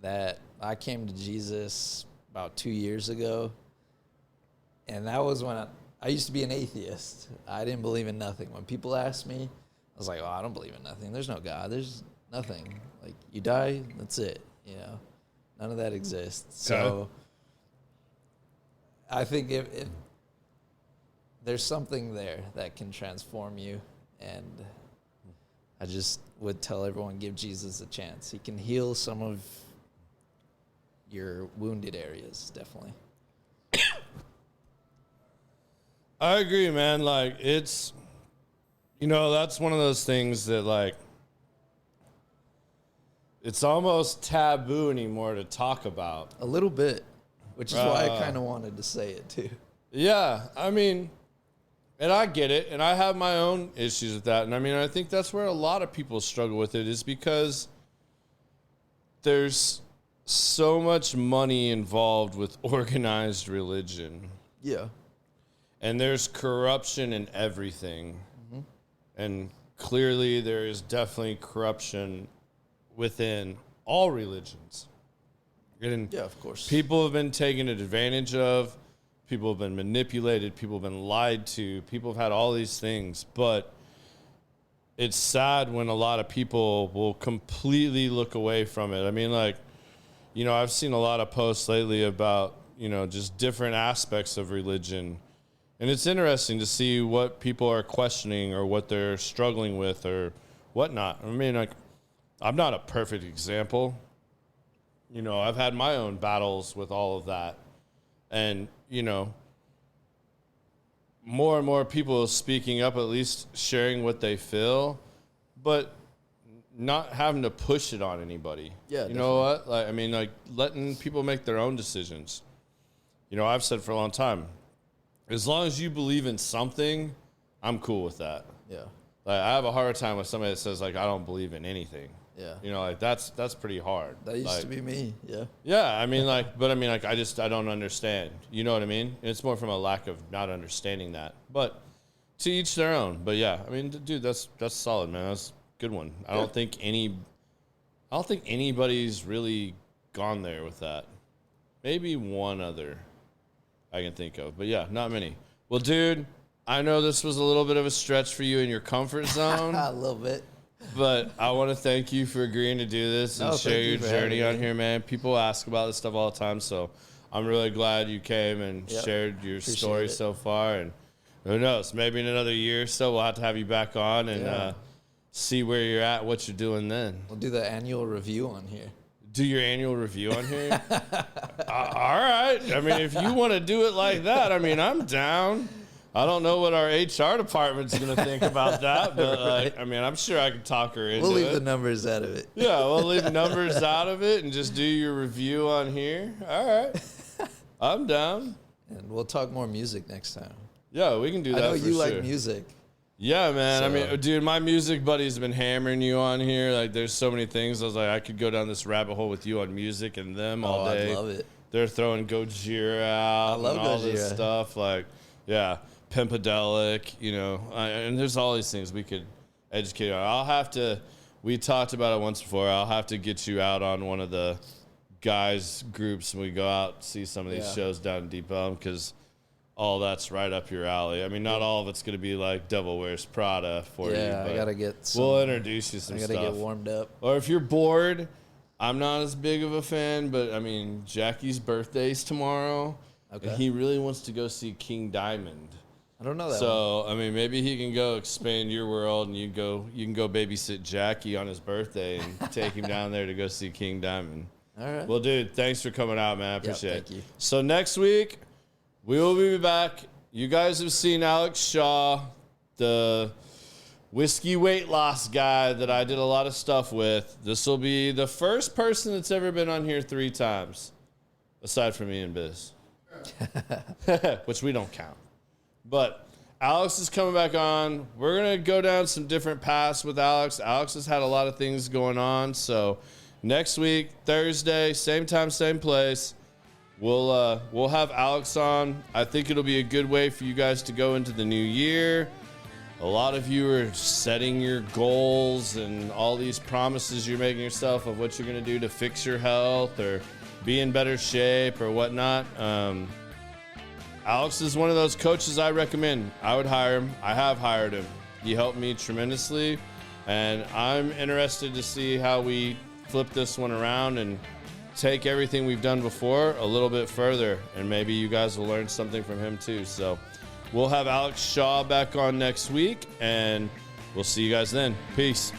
That I came to Jesus about 2 years ago, and that was when I used to be an atheist. I didn't believe in nothing. When people asked me, I was like, oh, I don't believe in nothing. There's no God. There's nothing. Like, you die, that's it. You know, none of that exists. So I think if there's something there that can transform you, and I just would tell everyone, give Jesus a chance. He can heal some of your wounded areas, definitely. I agree, man. Like, it's, that's one of those things that, like, it's almost taboo anymore to talk about. A little bit, which is why I kind of wanted to say it too. Yeah, I mean, and I get it, and I have my own issues with that. And I mean, I think that's where a lot of people struggle with it, is because there's so much money involved with organized religion. Yeah. And there's corruption in everything. Mm-hmm. And clearly there is definitely corruption within all religions. And yeah, of course. People have been taken advantage of. People have been manipulated. People have been lied to. People have had all these things. But it's sad when a lot of people will completely look away from it. I mean, like, I've seen a lot of posts lately about, just different aspects of religion. And it's interesting to see what people are questioning or what they're struggling with or whatnot. I mean, like, I'm not a perfect example. I've had my own battles with all of that. And, more and more people speaking up, at least sharing what they feel, but not having to push it on anybody. Yeah. You know what? Like, I mean, like, letting people make their own decisions. I've said for a long time, as long as you believe in something, I'm cool with that. Yeah. Like, I have a hard time with somebody that says, like, I don't believe in anything. Yeah. Like, that's pretty hard. That used to be me. Yeah. Yeah. I mean, like, but I mean, like, I don't understand. You know what I mean? It's more from a lack of not understanding that. But to each their own. But yeah, I mean, dude, that's solid, man. That's a good one. I don't think anybody's really gone there with that. Maybe one other I can think of. But yeah, not many. Well, dude, I know this was a little bit of a stretch for you in your comfort zone. A little bit. But I want to thank you for agreeing to do this and share your journey on here, man. People ask about this stuff all the time, so I'm really glad you came and shared your story so far. And who knows, maybe in another year or so we'll have to have you back on and see where you're at, what you're doing then. We'll do the annual review on here. Do your annual review on here? All right. I mean, if you want to do it like that, I mean, I'm down. I don't know what our HR department's going to think about that, but I mean, I'm sure I can talk her into it. We'll leave the numbers out of it. Yeah, we'll leave numbers out of it and just do your review on here. All right. I'm down. And we'll talk more music next time. Yeah, we can do that. I know you sure. like music. Yeah, man. So. I mean, dude, my music buddy's been hammering you on here. Like, there's so many things. I was like, I could go down this rabbit hole with you on music and them all day. I love it. They're throwing Gojira out. I love and all Gojira. This stuff. Like, yeah. Pimpedelic, you know, and there's all these things we could educate on. I'll have to, we talked about it once before, I'll have to get you out on one of the guys groups when we go out see some of these shows down in Deep Elm, because all that's right up your alley. I mean, not all of it's going to be like Devil Wears Prada for you. Yeah, I got to get some. We'll introduce you some stuff. I got to get warmed up. Or if you're bored, I'm not as big of a fan, but I mean, Jackie's birthday's tomorrow. Okay. And he really wants to go see King Diamond. I don't know that. So, I mean, maybe he can go expand your world, and you can go babysit Jackie on his birthday and take him down there to go see King Diamond. All right. Well, dude, thanks for coming out, man. I appreciate it. Thank you. So next week, we will be back. You guys have seen Alex Shaw, the whiskey weight loss guy that I did a lot of stuff with. This will be the first person that's ever been on here 3 times, aside from me and Biz, which we don't count. But Alex is coming back on. We're going to go down some different paths with Alex. Alex has had a lot of things going on. So next week, Thursday, same time, same place, we'll have Alex on. I think it'll be a good way for you guys to go into the new year. A lot of you are setting your goals and all these promises you're making yourself of what you're going to do to fix your health or be in better shape or whatnot. Alex is one of those coaches I recommend. I would hire him. I have hired him. He helped me tremendously, and I'm interested to see how we flip this one around and take everything we've done before a little bit further, and maybe you guys will learn something from him too. So we'll have Alex Shaw back on next week, and we'll see you guys then. Peace.